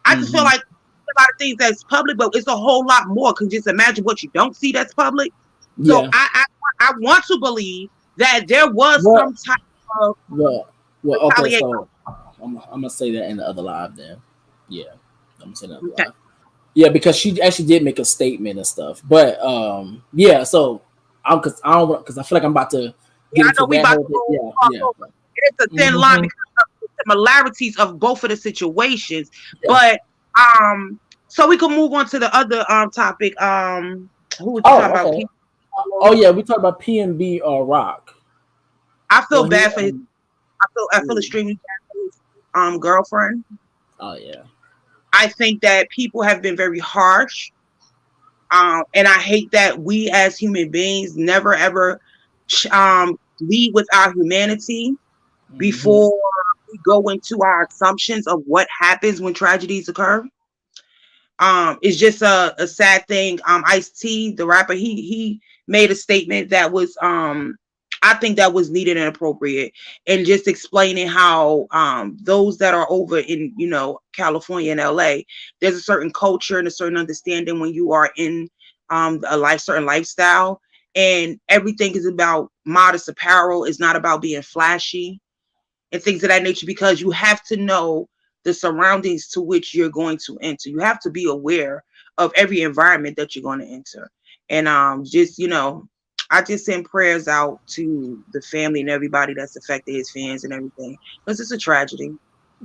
I just feel like a lot of things that's public, but it's a whole lot more. Because just imagine what you don't see that's public. So I want to believe that there was some type of okay. So I'm gonna say that in the other live then. Yeah, I'm gonna say that in the live. Yeah, because she actually did make a statement and stuff. But so because I feel like I'm about to get into that. It's a thin line because of the similarities of both of the situations. But so we can move on to the other topic. Who was talking about? We talked about PNB Rock. I feel bad for his. I feel extremely bad for his girlfriend. Oh yeah. I think that people have been very harsh, and I hate that we as human beings never ever lead with our humanity before we go into our assumptions of what happens when tragedies occur. It's just a sad thing. Ice-T, the rapper, he made a statement that was I think that was needed and appropriate, and just explaining how those that are over in, you know, California and LA, there's a certain culture and a certain understanding when you are in certain lifestyle, and everything is about modest apparel. It's not about being flashy and things of that nature, because you have to know the surroundings to which you're going to enter. You have to be aware of every environment that you're going to enter. And just, you know, I just send prayers out to the family and everybody that's affected, his fans and everything, because it's a tragedy.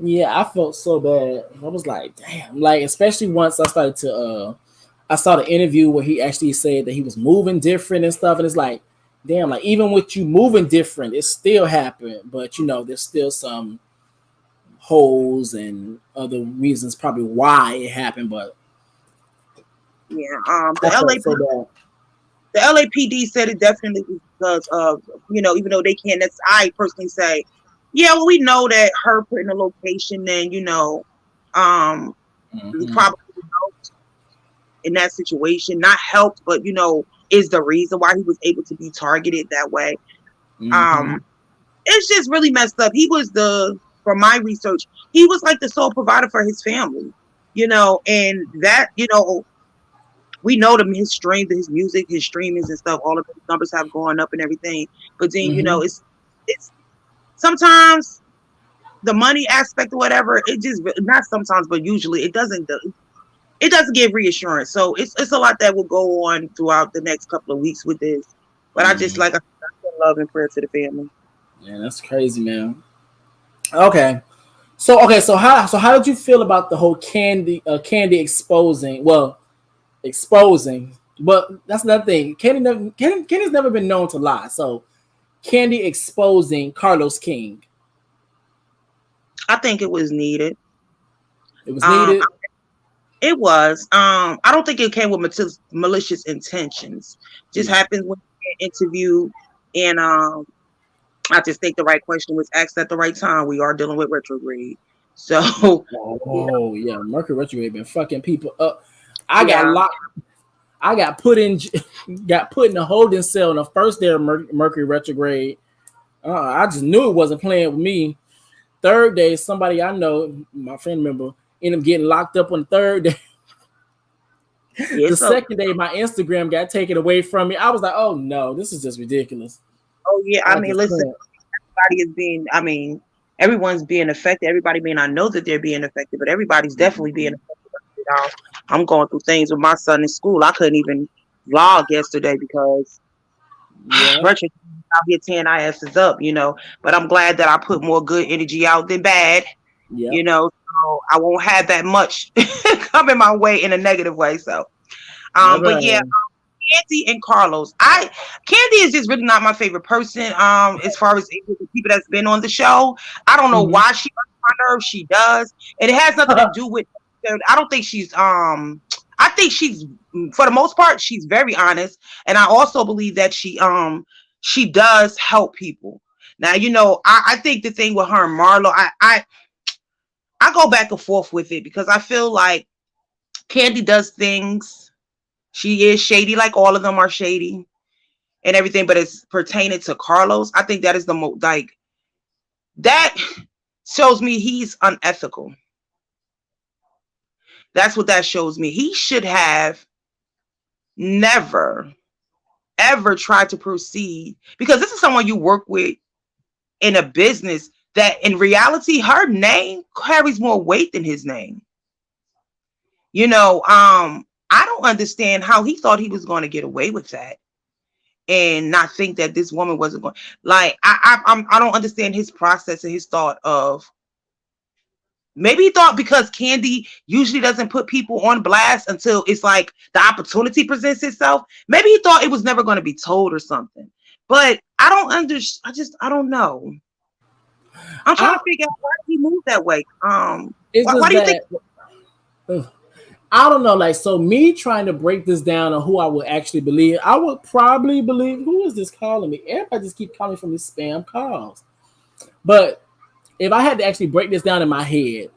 Yeah, I felt so bad. I was like, damn. Like, especially once I started to I saw the interview where he actually said that he was moving different and stuff, and it's like, damn, like even with you moving different, it still happened. But you know, there's still some holes and other reasons probably why it happened. But Yeah. I felt so bad. The LAPD said it definitely was because of, you know, even though they can't, I personally say, yeah, well, we know that her putting a location in, you know, probably helped in that situation, not helped, but, you know, is the reason why he was able to be targeted that way. It's just really messed up. He was from my research, he was like the sole provider for his family, you know, and that, you know, we know his streams, his music, his streamings and stuff, all of the numbers have gone up and everything. But then, you know, it's sometimes the money aspect or whatever, it just, not sometimes, but usually it doesn't give reassurance. So it's a lot that will go on throughout the next couple of weeks with this. But I just like, I send love and prayer to the family. Yeah, that's crazy, man. Okay. So how did you feel about the whole Kandi exposing? Well, but that's another thing. Kandi's never been known to lie. So Kandi exposing Carlos King. I think it was needed. It was needed. It was. I don't think it came with malicious intentions. Just happens when you interview, and I just think the right question was asked at the right time. We are dealing with retrograde, so. Yeah, Mercury retrograde been fucking people up. I got locked. I got put in a holding cell on the first day of Mercury retrograde. I just knew it wasn't playing with me. Third day, somebody I know, my friend member, ended up getting locked up on the third day. The second day, my Instagram got taken away from me. I was like, oh no, this is just ridiculous. Oh yeah, I mean, listen, everybody is being, everyone's being affected. Everybody may not know that they're being affected, but everybody's definitely being affected. I'm going through things with my son in school. I couldn't even vlog yesterday because Richard out here tearing our asses up, you know. But I'm glad that I put more good energy out than bad, you know. So I won't have that much coming my way in a negative way. So, but yeah, Kandi and Carlos. Kandi is just really not my favorite person. As far as the people that's been on the show, I don't know why she hurts my nerves. She does, and it has nothing to do with. I don't think she's I think she's, for the most part, she's very honest, and I also believe that she does help people. Now, you know, I think the thing with her and Marlo, I go back and forth with it because I feel like Kandi does things. She is shady, like all of them are shady and everything, but it's pertaining to Carlos. I think that is the most, like, that shows me he's unethical. That's what that shows me. He should have never, ever tried to proceed, because this is someone you work with in a business that in reality, her name carries more weight than his name. You know, I don't understand how he thought he was going to get away with that and not think that this woman wasn't going. Like, I don't understand his process and his thought of. Maybe he thought because Kandi usually doesn't put people on blast until it's like the opportunity presents itself. Maybe he thought it was never going to be told or something. But I don't understand. I don't know. I'm trying to figure out why he moved that way. Why do you think? I don't know. Like, so me trying to break this down on who I would actually believe, I would probably believe, who is this calling me? Everybody just keep calling from these spam calls. But if I had to actually break this down in my head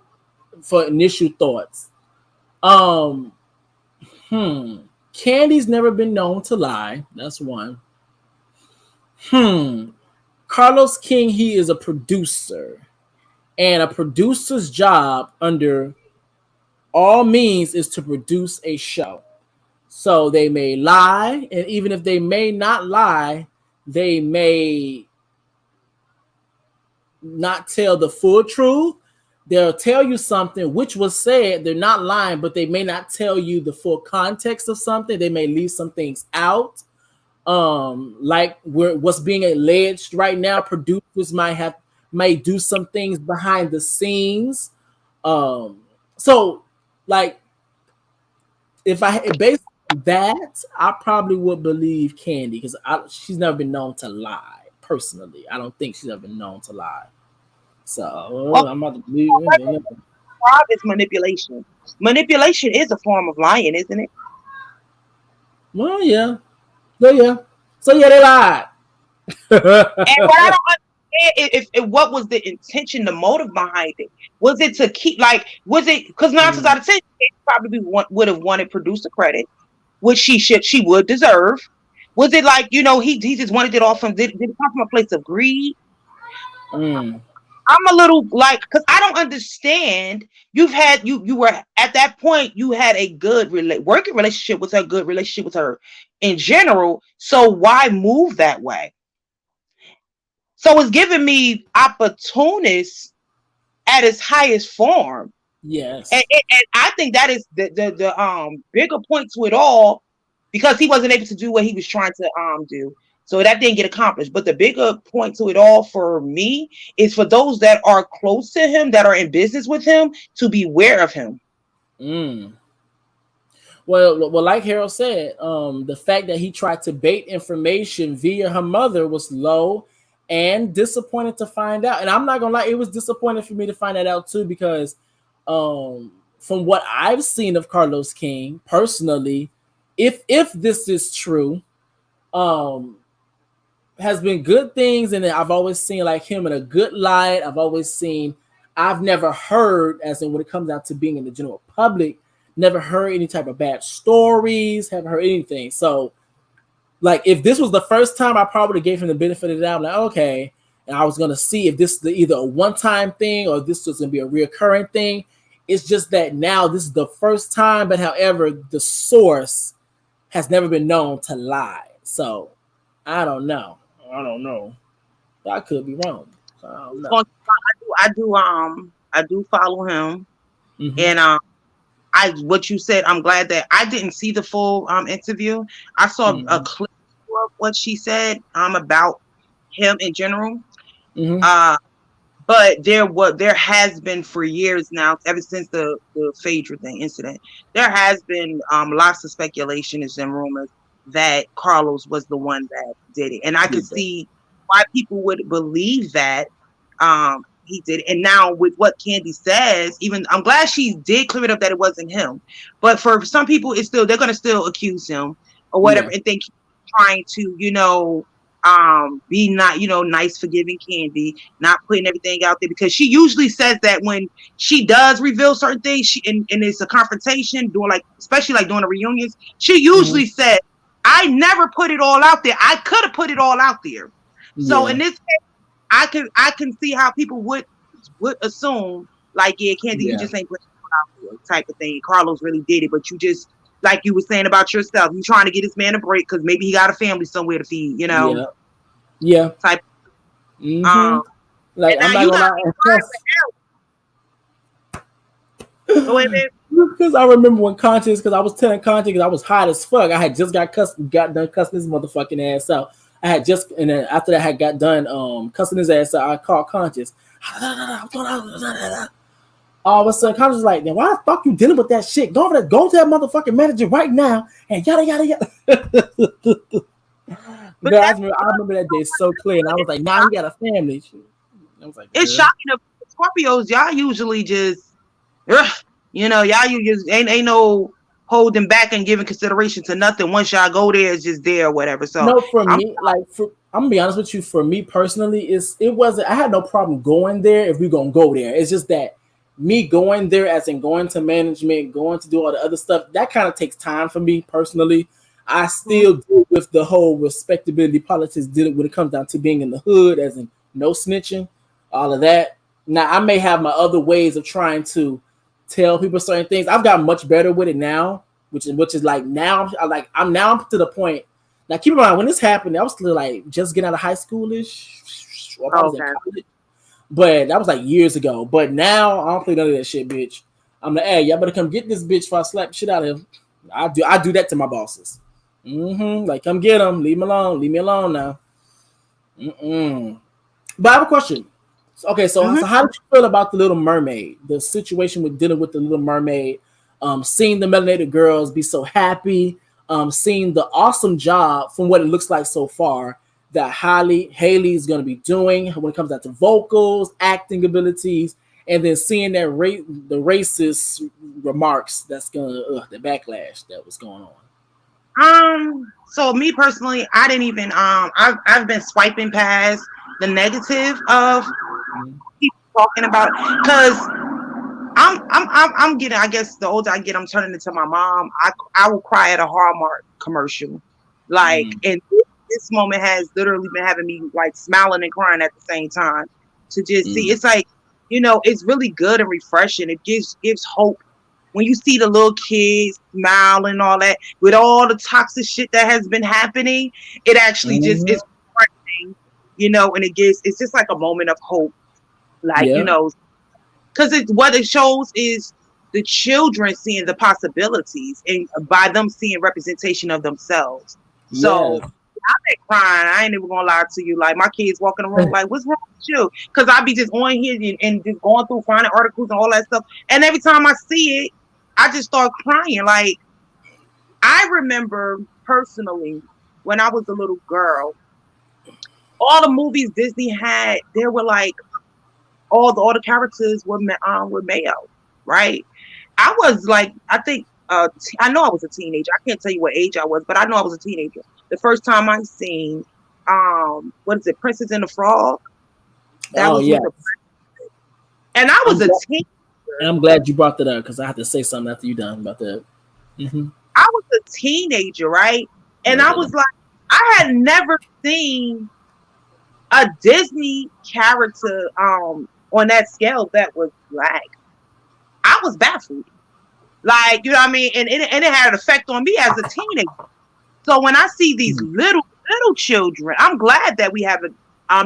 for initial thoughts, Kandi's never been known to lie. That's one. Carlos King, he is a producer, and a producer's job under all means is to produce a show. So they may lie, and even if they may not lie, they may not tell the full truth. They'll tell you something which was said. They're not lying, but they may not tell you the full context of something. They may leave some things out. Like what's being alleged right now, producers might have may do some things behind the scenes. So like if based on that, I probably would believe Kandi because she's never been known to lie. Personally, I don't think she's ever been known to lie. So I'm about to believe it. It's manipulation. Manipulation is a form of lying, isn't it? Well, yeah. So yeah, they lied. And what I don't understand is what was the intention, the motive behind it? Was it to keep was it because 9 times out of 10, they probably would have wanted producer credit, which she would deserve. Was it he just wanted it all from did it come from a place of greed? I'm a little because I don't understand. You were at that point, you had a good working relationship with her, good relationship with her in general. So why move that way? So it's giving me opportunist at its highest form. Yes. And I think that is the bigger point to it all, because he wasn't able to do what he was trying to do. So that didn't get accomplished. But the bigger point to it all for me is for those that are close to him, that are in business with him, to beware of him. Well, like Harold said, the fact that he tried to bait information via her mother was low and disappointed to find out. And I'm not gonna lie, it was disappointing for me to find that out too, because from what I've seen of Carlos King personally, if this is true, has been good things, and I've always seen like him in a good light. I've never heard, as in when it comes out to being in the general public, never heard any type of bad stories, haven't heard anything. So like if this was the first time, I probably gave him the benefit of the doubt, like okay, and I was gonna see if this is either a one-time thing or this was gonna be a reoccurring thing. It's just that now this is the first time, but however, the source has never been known to lie. So I don't know. I could be wrong. So I don't know. I do follow him, and what you said, I'm glad that I didn't see the full interview. I saw a clip of what she said about him in general. But there has been for years now, ever since the Phaedra thing incident, there has been lots of speculations and rumors that Carlos was the one that did it, and I could see why people would believe that he did it. And now with what Kandi says, even I'm glad she did clear it up that it wasn't him. But for some people, they're gonna still accuse him or whatever, and think he's trying to be not nice, forgiving Kandi, not putting everything out there, because she usually says that when she does reveal certain things, and it's a confrontation, especially during the reunions, she usually said, I never put it all out there. I could have put it all out there. So in this case, I can see how people would assume Kandi, you just ain't put it all out there type of thing. Carlos really did it, but you just, like you were saying about yourself, you trying to get this man a break because maybe he got a family somewhere to feed, Yeah. Type. I'm not gonna lie. Because I remember when because I was telling Conscious, because I was hot as fuck. I had just got done cussing his motherfucking ass out. And then after that, I had got done cussing his ass out. I called Conscious. All of a sudden, Conscious was like, "Then why the fuck you dealing with that shit? Go over there, go to that motherfucking manager right now, and yada yada yada." But I remember that day so clear, and I was like, "Nah, you got a family." I was like, "It's shocking." Of Scorpios, y'all usually just, y'all you just ain't no holding back and giving consideration to nothing. Once y'all go there, it's just there or whatever. So no, for me, I'm gonna be honest with you. For me personally, it wasn't. I had no problem going there if we're gonna go there. It's just that me going there, as in going to management, going to do all the other stuff, that kind of takes time for me personally. I still deal with the whole respectability politics when it comes down to being in the hood, as in no snitching, all of that. Now, I may have my other ways of trying to tell people certain things. I've gotten much better with it now, which is like now, I'm to the point. Now, keep in mind, when this happened, I was still like just getting out of high school-ish. But that was like years ago. But now, I don't play none of that shit, bitch. I'm like, hey, y'all better come get this bitch before I slap the shit out of him. I do that to my bosses. Like, come get him. Leave him alone. Leave me alone now. But I have a question. Okay, so how did you feel about the Little Mermaid? The situation with dealing with the Little Mermaid, seeing the melanated girls be so happy, seeing the awesome job from what it looks like so far that Hailey is going to be doing when it comes down to vocals, acting abilities, and then seeing that the racist remarks that's gonna the backlash that was going on. So me personally, I didn't even I've been swiping past the negative of people talking about it because I'm getting, I guess the older I get, I'm turning into my mom. I will cry at a Hallmark commercial, like, and this moment has literally been having me like smiling and crying at the same time to just see. It's like, you know, it's really good and refreshing. It gives hope when you see the little kids smile and all that with all the toxic shit that has been happening. It actually just is refreshing, you know, and it's just like a moment of hope, like, you know, because what it shows is the children seeing the possibilities and by them seeing representation of themselves. So I've been crying. I ain't even gonna lie to you. Like, my kids walking around like, what's wrong with you? Because I be just on here and just going through finding articles and all that stuff. And every time I see it, I just start crying. Like, I remember personally when I was a little girl, all the movies Disney had, there were like all the characters were male, right? I was like, I think I know I was a teenager. I can't tell you what age I was, but I know I was a teenager. The first time I seen what is it, Princess and the Frog? That was and I was a teenager. And I'm glad you brought that up because I have to say something after you're done about that. I was a teenager, right? And I was like, I had never seen a Disney character on that scale that was black. I was baffled. Like, you know what I mean? And it had an effect on me as a teenager. So when I see these little children, I'm glad that we have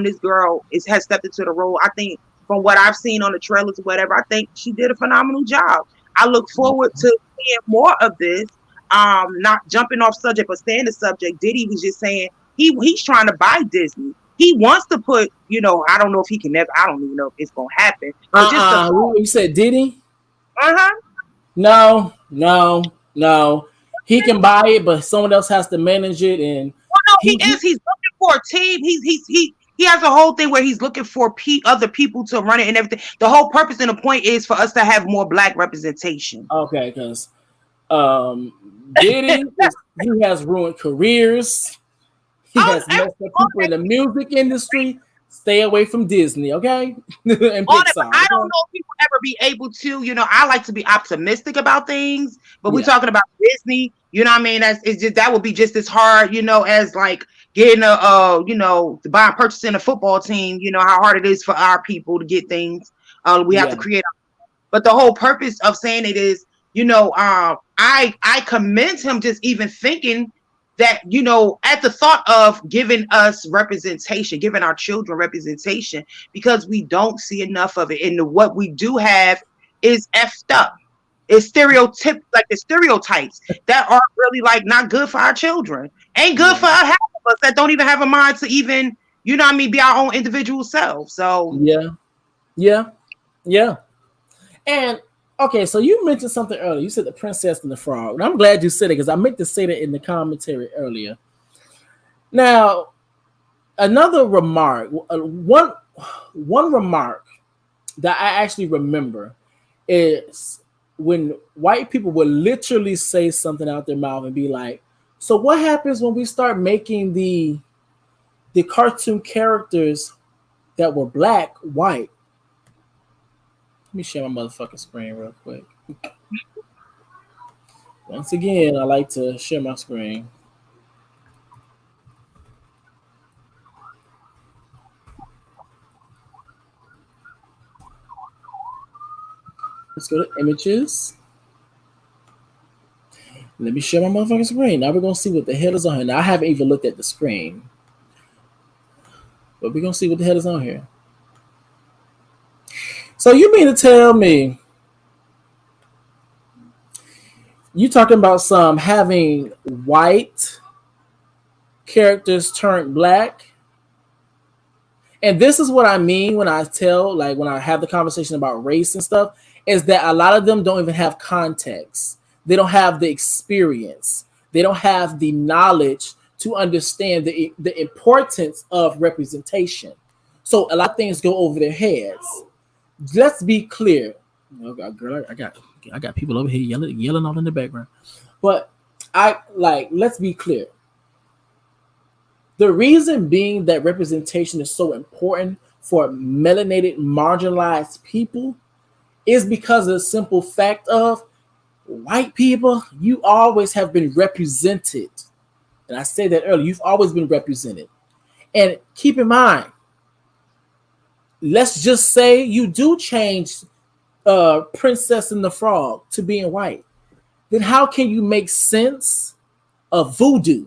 this girl has stepped into the role. I think from what I've seen on the trailers or whatever, I think she did a phenomenal job. I look forward to seeing more of this. Not jumping off subject, but staying the subject. Diddy was just saying he's trying to buy Disney. He wants to put, you know, I don't know if he can never, I don't even know if it's gonna happen. But you said Diddy? No. He can buy it, but someone else has to manage it. And he's looking for a team. He has a whole thing where he's looking for other people to run it and everything. The whole purpose and the point is for us to have more black representation. Okay, because Diddy, he has ruined careers. He has messed up people in the music industry. Stay away from Disney, okay? And Pixar. I don't know if people ever be able to, you know, I like to be optimistic about things, but we're talking about Disney, you know what I mean? That would be just as hard, you know, as like getting purchasing a football team, you know, how hard it is for our people to get things. We have to create. But the whole purpose of saying it is, you know, I commend him just even thinking that, you know, at the thought of giving us representation, giving our children representation, because we don't see enough of it. And what we do have is effed up. It's stereotypes that are really like not good for our children. Ain't good for half of us that don't even have a mind to even, you know what I mean, be our own individual selves. So yeah. And okay, so you mentioned something earlier. You said the Princess and the Frog. And I'm glad you said it because I meant to say that in the commentary earlier. Now, another remark, one remark that I actually remember is when white people would literally say something out their mouth and be like, so what happens when we start making the cartoon characters that were black white? Let me share my motherfucking screen real quick. Once again, I like to share my screen. Let's go to images. Let me share my motherfucking screen. Now we're going to see what the hell is on here. Now I haven't even looked at the screen. But we're going to see what the hell is on here. So you mean to tell me you talking about some having white characters turned black And this is what I mean when I tell, like when I have the conversation about race and stuff, is that a lot of them don't even have context. They don't have the experience. They don't have the knowledge to understand the importance of representation. So a lot of things go over their heads. Let's be clear. Girl, I got people over here yelling all in the background. But let's be clear. The reason being that representation is so important for melanated, marginalized people is because of the simple fact of white people, you always have been represented. And I said that earlier, you've always been represented. And keep in mind, let's just say you do change Princess and the Frog to being white. Then how can you make sense of voodoo?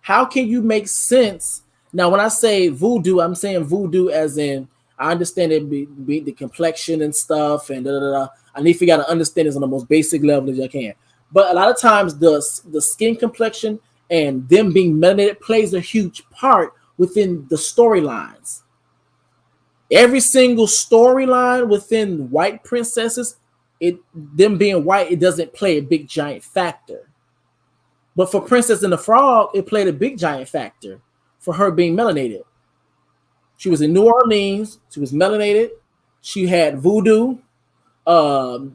How can you make sense? Now, when I say voodoo, I'm saying voodoo as in, I understand it be the complexion and stuff and I need for y'all to understand this on the most basic level as I can. But a lot of times the skin complexion and them being melanated plays a huge part within the storylines. Every single storyline within white princesses, them being white, it doesn't play a big giant factor. But for Princess and the Frog, it played a big giant factor for her being melanated. She was in New Orleans. She was melanated. She had voodoo. I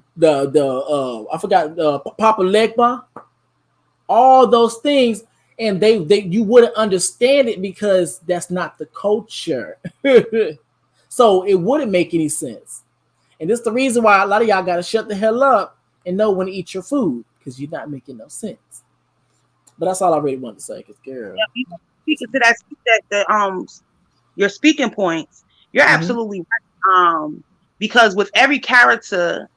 forgot Papa Legba. All those things, and they you wouldn't understand it because that's not the culture. So it wouldn't make any sense. And this is the reason why a lot of y'all got to shut the hell up and know when to eat your food, because you're not making no sense. But that's all I really want to say. Because girl, speaking to that, your speaking points, you're absolutely right. Because with every character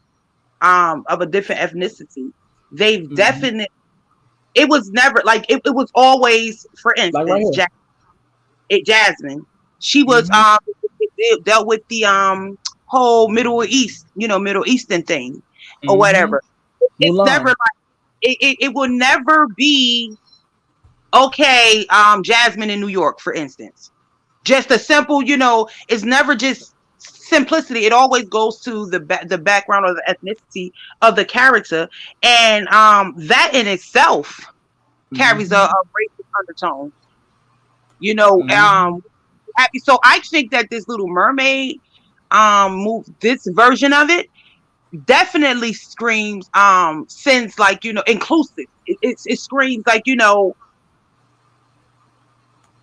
of a different ethnicity, they've definitely. It was never like it was always, for instance, like Jasmine. She was dealt with the whole Middle Eastern thing or whatever. It's never like it will never be okay. Jasmine in New York, for instance, just a simple, it's never just simplicity. It always goes to the background or the ethnicity of the character, and that in itself carries a racist undertone. So I think that this Little Mermaid this version of it definitely screams since inclusive. It screams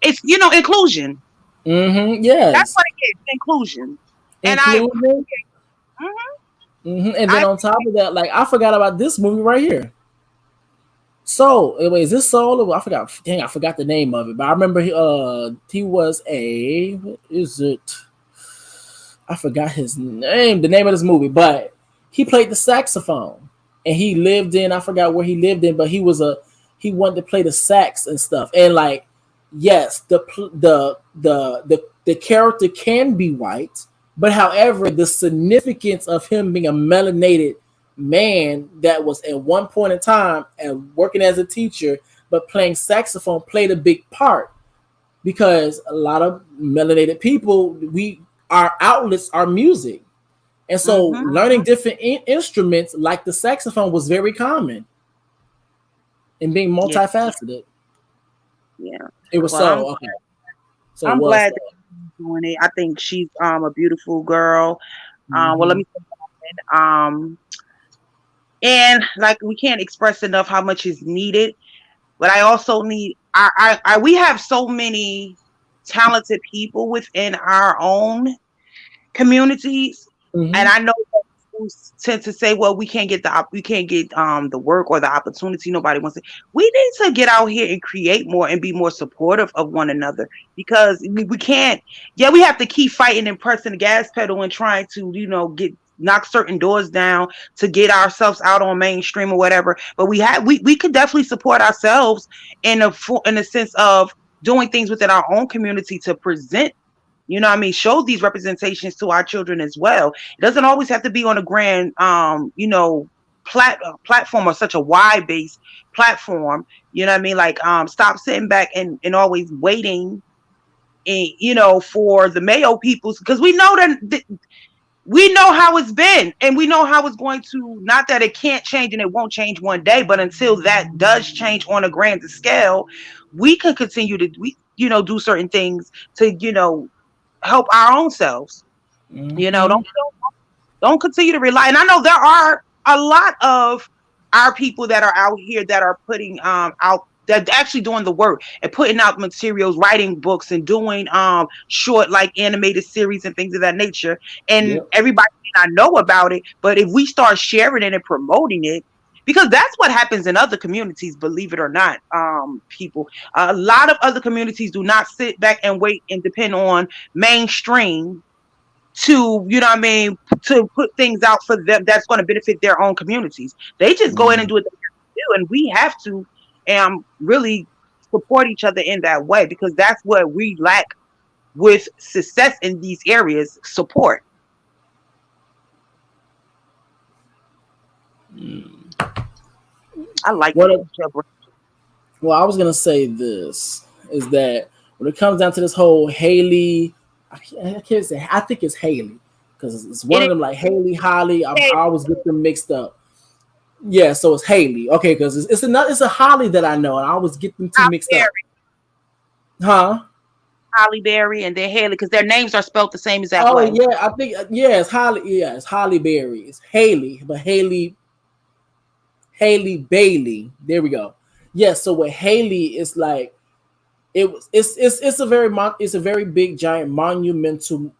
it's inclusion. Yes, that's what it is, inclusion. And and then on top of that, I forgot about this movie right here. So, is this Soul? I forgot. Dang, I forgot the name of it. But I remember he was what is it? I forgot his name, the name of this movie. But he played the saxophone, and he lived in. I forgot where he lived in, but he wanted to play the sax and stuff. And yes, the character can be white, but however, the significance of him being a melanated man that was at one point in time and working as a teacher but playing saxophone played a big part, because a lot of melanated people, our outlets are music, and so learning different instruments like the saxophone was very common and being multifaceted. It was okay. So I'm glad that she's doing it. I think she's a beautiful girl. Well, let me say and we can't express enough how much is needed, but I also need we have so many talented people within our own communities, and I know that schools tend to say, well, we can't get the work or the opportunity. Nobody wants it. We need to get out here and create more and be more supportive of one another, because we can't. Yeah, we have to keep fighting and pressing the gas pedal and trying to knock certain doors down to get ourselves out on mainstream or whatever. But we could definitely support ourselves in a sense of doing things within our own community to present, show these representations to our children as well. It doesn't always have to be on a grand, platform or such a wide based platform. Stop sitting back and always waiting you know, for the Mayo peoples, because we know that we know how it's been, and we know how it's going to, not that it can't change and it won't change one day, but until that does change on a grander scale, we can continue to, you know, do certain things to, you know, help our own selves. You know, don't continue to rely. And I know there are a lot of our people that are out here that are putting out, that actually doing the work and putting out materials, writing books and doing short like animated series and things of that nature. And everybody may not know about it, but if we start sharing it and promoting it, because that's what happens in other communities, believe it or not, people. A lot of other communities do not sit back and wait and depend on mainstream to, you know what I mean, to put things out for them that's going to benefit their own communities. They just go in and do what they have to do, and we have to really support each other in that way, because that's what we lack with success in these areas, support. I like well, I was gonna say this is that when it comes down to this whole Haley, I can't say, I think it's Haley, because it's one of them, like Haley, Holly. I always get them mixed up. Yeah, so it's Haley. Okay, because it's a Holly that I know, and I always get them two mixed up. Huh? Halle Berry and then Haley, because their names are spelled the same exact way. Oh yeah, I think it's Holly. Yeah, it's Halle Berry. It's Haley, but Halle Bailey. There we go. Yeah, so with Haley, it's like it's a very big, giant, monumental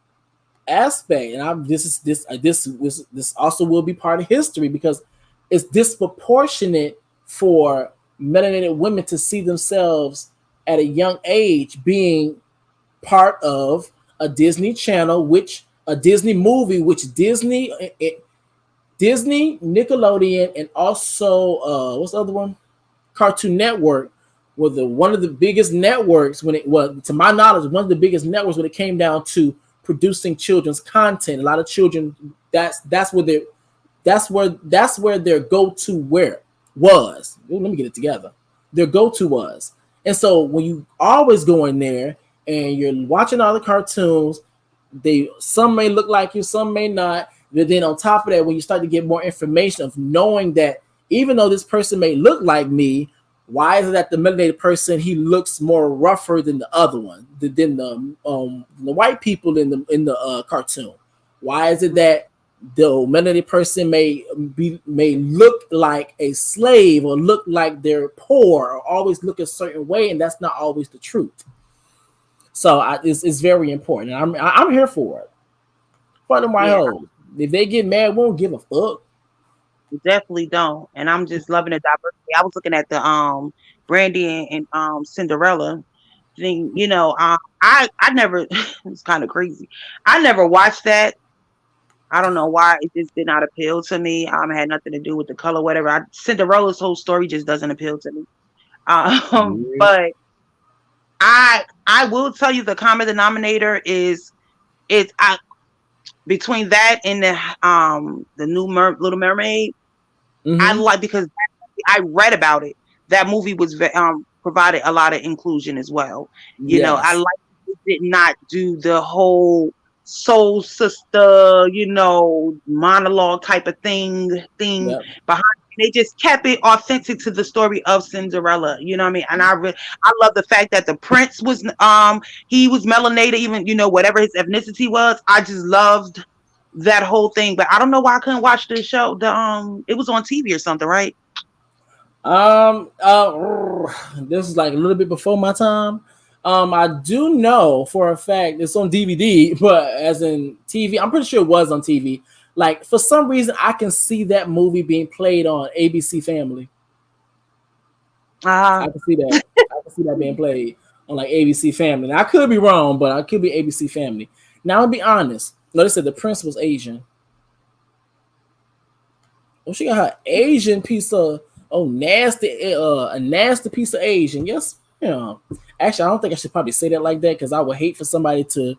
aspect, and this also will be part of history, because it's disproportionate for melanated women to see themselves at a young age being part of a Disney Channel, a Disney movie, which Disney, Nickelodeon, and also what's the other one? Cartoon Network were one of the biggest networks to my knowledge, one of the biggest networks when it came down to producing children's content. A lot of children, that's where their go-to was. Let me get it together. Their go-to was. And so when you always go in there and you're watching all the cartoons, some may look like you, some may not. But then on top of that, when you start to get more information of knowing that even though this person may look like me, why is it that the melanated person, he looks more rougher than the other one, than the white people in the cartoon? Why is it that the melanated person may look like a slave, or look like they're poor, or always look a certain way, and that's not always the truth? So it's very important. I'm here for it. For them white hoes, if they get mad, we won't give a fuck. We definitely don't. And I'm just loving the diversity. I was looking at the Brandy and Cinderella thing. You know, I never. It's kind of crazy. I never watched that. I don't know why. It just did not appeal to me. It had nothing to do with the color, whatever. Cinderella's whole story just doesn't appeal to me. But I will tell you, the common denominator is between that and the new Little Mermaid. I like, because I read about it. That movie was provided a lot of inclusion as well. You know, I like it did not do the whole soul sister, you know, monologue type of thing behind it. They just kept it authentic to the story of Cinderella. You know what I mean? And I love the fact that the prince was he was melanated, even, you know, whatever his ethnicity was. I just loved that whole thing. But I don't know why I couldn't watch the show. It was on TV or something, right? This is like a little bit before my time. I do know for a fact it's on DVD, but as in TV, I'm pretty sure it was on TV. Like, for some reason, I can see that movie being played on ABC Family. I can see that. I can see that being played on like ABC Family. Now, I could be wrong, but I could be ABC Family. Now, I'll be honest. No, they said the prince was Asian. Oh, she got her Asian piece of nasty, a nasty piece of Asian. Yes, you know. Actually, I don't think I should probably say that like that, because I would hate for somebody to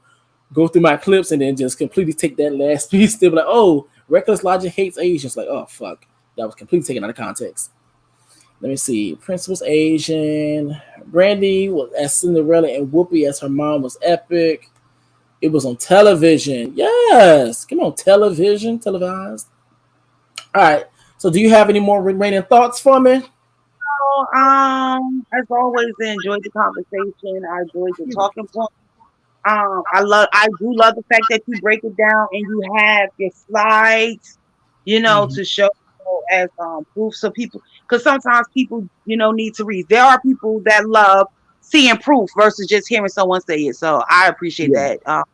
go through my clips and then just completely take that last piece. They'll be like, "Oh, Reckless Logic hates Asians." Like, oh fuck, that was completely taken out of context. Let me see. Prince was Asian. Brandy was as Cinderella, and Whoopi as her mom was epic. It was on television. Yes. Come on, television, televised. All right. So do you have any more remaining thoughts for me? As always, I enjoyed the conversation. I enjoyed the talking point. I do love the fact that you break it down and you have your slides, to show as proof, so people, because sometimes people, need to read. There are people that love seeing proof versus just hearing someone say it. So I appreciate that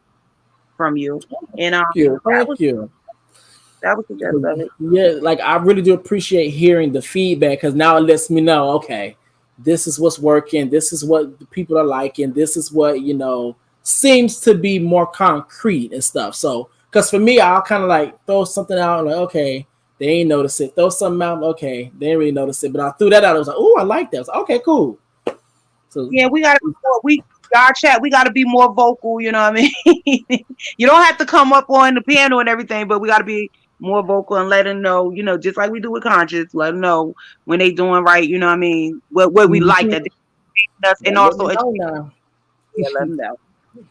from you. And Thank you. That was the gist of it. Yeah, like I really do appreciate hearing the feedback, because now it lets me know, okay, this is what's working, this is what the people are liking, this is what seems to be more concrete and stuff. So, because for me, I'll kind of like throw something out, like, okay, they ain't notice it. Throw something out, okay, they ain't really notice it. But I threw that out. I was like, oh, I like that. I was like, okay, cool. So yeah, we gotta our chat. We gotta be more vocal. You know what I mean? You don't have to come up on the piano and everything, but we gotta be more vocal and let them know. Just like we do with Conscious, let them know when they doing right. You know what I mean? What we like that, and also let them know.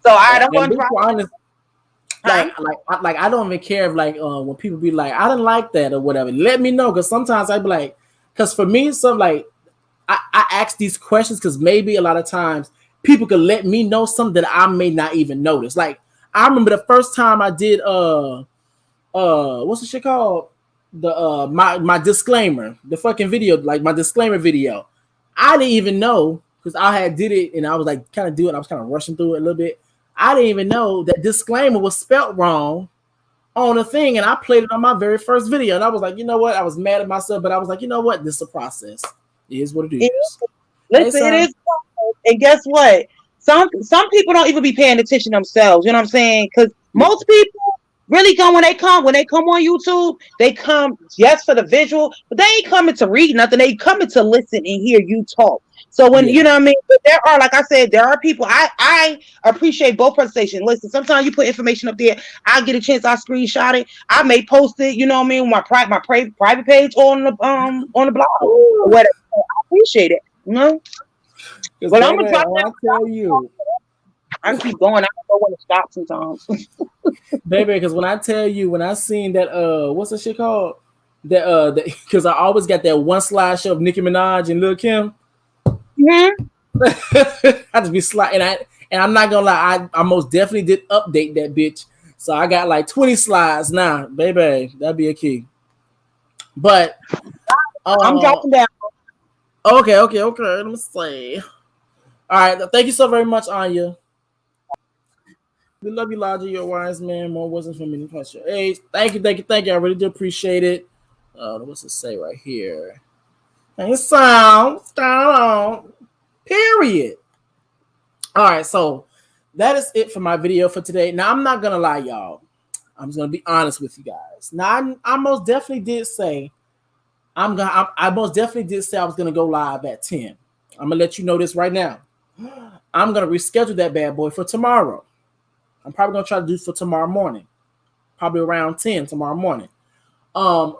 So I don't want to honest. Like I don't even care if when people be like, I didn't like that or whatever. Let me know, because sometimes I'd be like, because for me, I ask these questions because maybe a lot of times people could let me know something that I may not even notice. Like I remember the first time I did what's the shit called? The my disclaimer, the fucking video, like my disclaimer video. I didn't even know, because I had did it and I was like kind of doing, I was kind of rushing through it a little bit. I didn't even know that disclaimer was spelt wrong on the thing, and I played it on my very first video, and I was like, you know what? I was mad at myself, but I was like, you know what? This is a process. It is what it is. Listen, it is, and guess what? Some people don't even be paying attention themselves. You know what I'm saying? Because most people really come when they come on YouTube, they come just for the visual, but they ain't coming to read nothing. They coming to listen and hear you talk. So when you know what I mean, but there are, like I said, there are people. I appreciate both presentations. Listen, sometimes you put information up there, I get a chance, I screenshot it, I may post it. You know what I mean, my private page on the blog or whatever. I appreciate it. But I'm gonna tell you. I keep going. I don't know when to stop sometimes. Baby, because when I tell you, when I seen that what's the shit called? That because I always got that one slideshow of Nicki Minaj and Lil Kim. I just be sliding, and I'm not gonna lie, I most definitely did update that bitch. So I got like 20 slides now, baby. That'd be a key. But I'm dropping down. Okay. Let me see. All right, thank you so very much, Anya. We love you, Logicc. You're a wise man. More wasn't from many plus your age. Thank you. I really do appreciate it. What's it say right here? And sound down. Period. All right, so that is it for my video for today. Now I'm not gonna lie, y'all. I'm just gonna be honest with you guys. Now I most definitely did say I most definitely did say I was gonna go live at 10. I'm gonna let you know this right now. I'm gonna reschedule that bad boy for tomorrow. I'm probably gonna try to do it for tomorrow morning, probably around 10 tomorrow morning.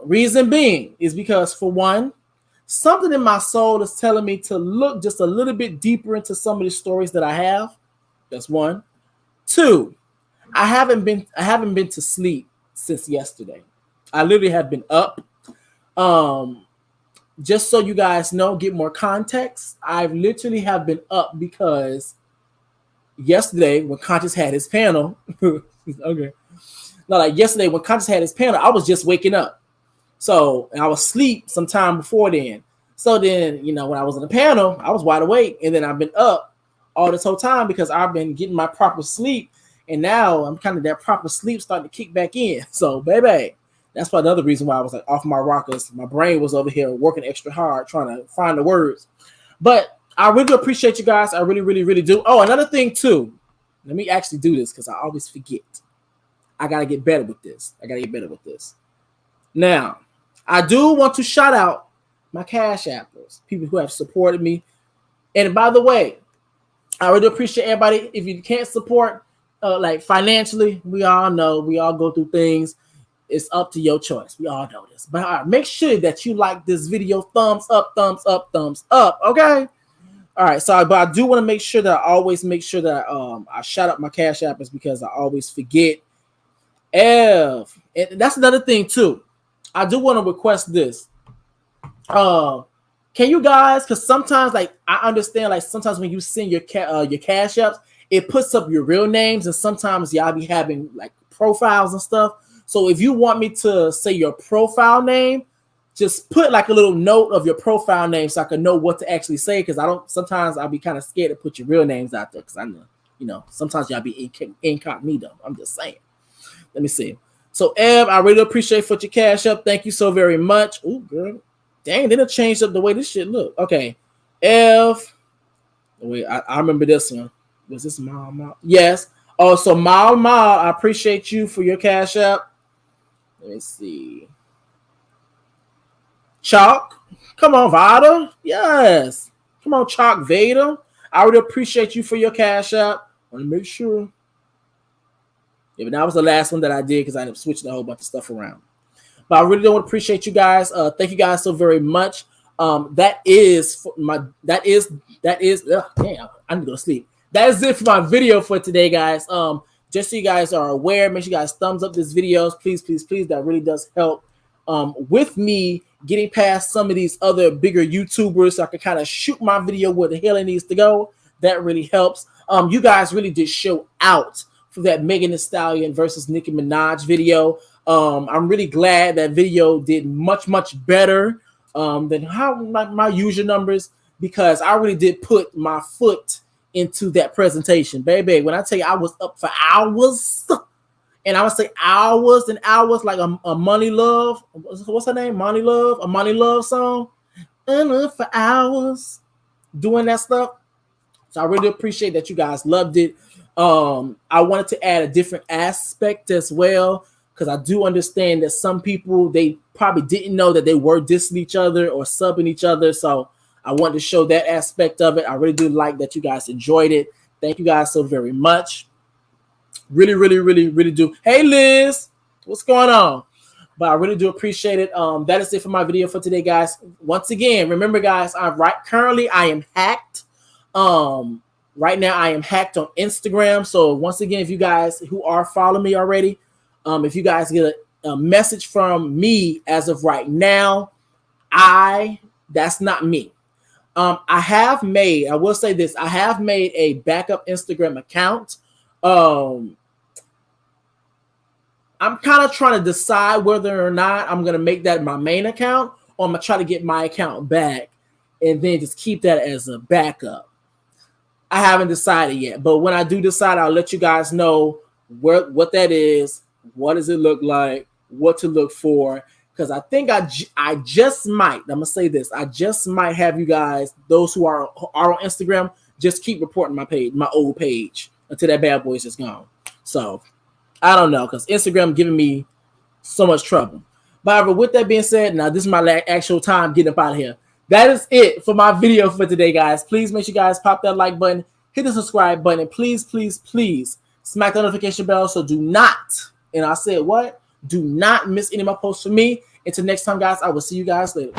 Reason being is because, for one, something in my soul is telling me to look just a little bit deeper into some of the stories that I have. That's one. Two, I haven't been to sleep since yesterday. I literally have been up. Just so you guys know, get more context, I literally have been up because yesterday when Conscious had his panel, okay. No, like yesterday when Conscious had his panel, I was just waking up. So, and I was asleep sometime before then. So then, when I was on the panel, I was wide awake, and then I've been up all this whole time because I've been getting my proper sleep, and now I'm kind of that proper sleep starting to kick back in. So, baby, that's probably another reason why I was like off my rockers. My brain was over here working extra hard trying to find the words. But I really appreciate you guys. I really, really, really do. Oh, another thing too. Let me actually do this because I always forget. I got to get better with this. Now, I do want to shout out my CASHAPPers, people who have supported me. And by the way, I really appreciate everybody. If you can't support like financially, we all know, we all go through things. It's up to your choice. We all know this. But all right, make sure that you like this video. Thumbs up, thumbs up, thumbs up. Okay. All right. So, but I do want to make sure that I always make sure that I shout out my Cash App is because I always forget. And that's another thing too. I do want to request this. Can you guys? Because sometimes, like, I understand, like, sometimes when you send your Cash Apps, it puts up your real names, and sometimes y'all be having like profiles and stuff. So if you want me to say your profile name, just put like a little note of your profile name so I can know what to actually say. Because sometimes I'll be kind of scared to put your real names out there because I know, sometimes y'all be incognito. I'm just saying. Let me see. So Ev, I really appreciate for your Cash App. Thank you so very much. Oh, girl. Dang, they done changed up the way this shit look. Okay. Ev. Wait, I remember this one. Was this Mom? Yes. Oh, so Mom, I appreciate you for your Cash App. Let me see. Chalk. Come on, Vada. Yes. Come on, Chalk Vader. I would appreciate you for your Cash App. Want to make sure. Yeah, but that was the last one that I did because I ended up switching a whole bunch of stuff around. But I really don't appreciate you guys. Thank you guys so very much. That is damn, I need to go to sleep. That is it for my video for today, guys. Just so you guys are aware, make sure you guys thumbs up this video. Please, please, please. That really does help with me getting past some of these other bigger YouTubers so I can kind of shoot my video where the hell it needs to go. That really helps. You guys really did show out for that Megan Thee Stallion versus Nicki Minaj video. I'm really glad that video did much, much better than how my usual numbers, because I really did put my foot into that presentation, baby. When I tell you I was up for hours, and I would say hours and hours, like a Money Love, what's her name? Money Love, a Money Love song, and for hours doing that stuff. So I really appreciate that you guys loved it. I wanted to add a different aspect as well, because I do understand that some people, they probably didn't know that they were dissing each other or subbing each other. So I wanted to show that aspect of it. I really do like that you guys enjoyed it. Thank you guys so very much. Really, really, really, really do. Hey, Liz, what's going on? But I really do appreciate it. That is it for my video for today, guys. Once again, remember, guys, currently I am hacked. Right now I am hacked on Instagram. So once again, if you guys who are following me already, if you guys get a message from me as of right now, that's not me. I will say this, I have made a backup Instagram account. I'm kind of trying to decide whether or not I'm going to make that my main account, or I'm going to try to get my account back and then just keep that as a backup. I haven't decided yet, but when I do decide, I'll let you guys know what that is, what does it look like, what to look for. Because I think I just might, I'm going to say this, I just might have you guys, those who are on Instagram, just keep reporting my page, my old page, until that bad boy is just gone. So I don't know, because Instagram giving me so much trouble. But however, with that being said, now this is my actual time getting up out of here. That is it for my video for today, guys. Please make sure you guys pop that like button, hit the subscribe button, and please, please, please smack the notification bell so do not, and I said what? Do not miss any of my posts from me. Until next time, guys, I will see you guys later.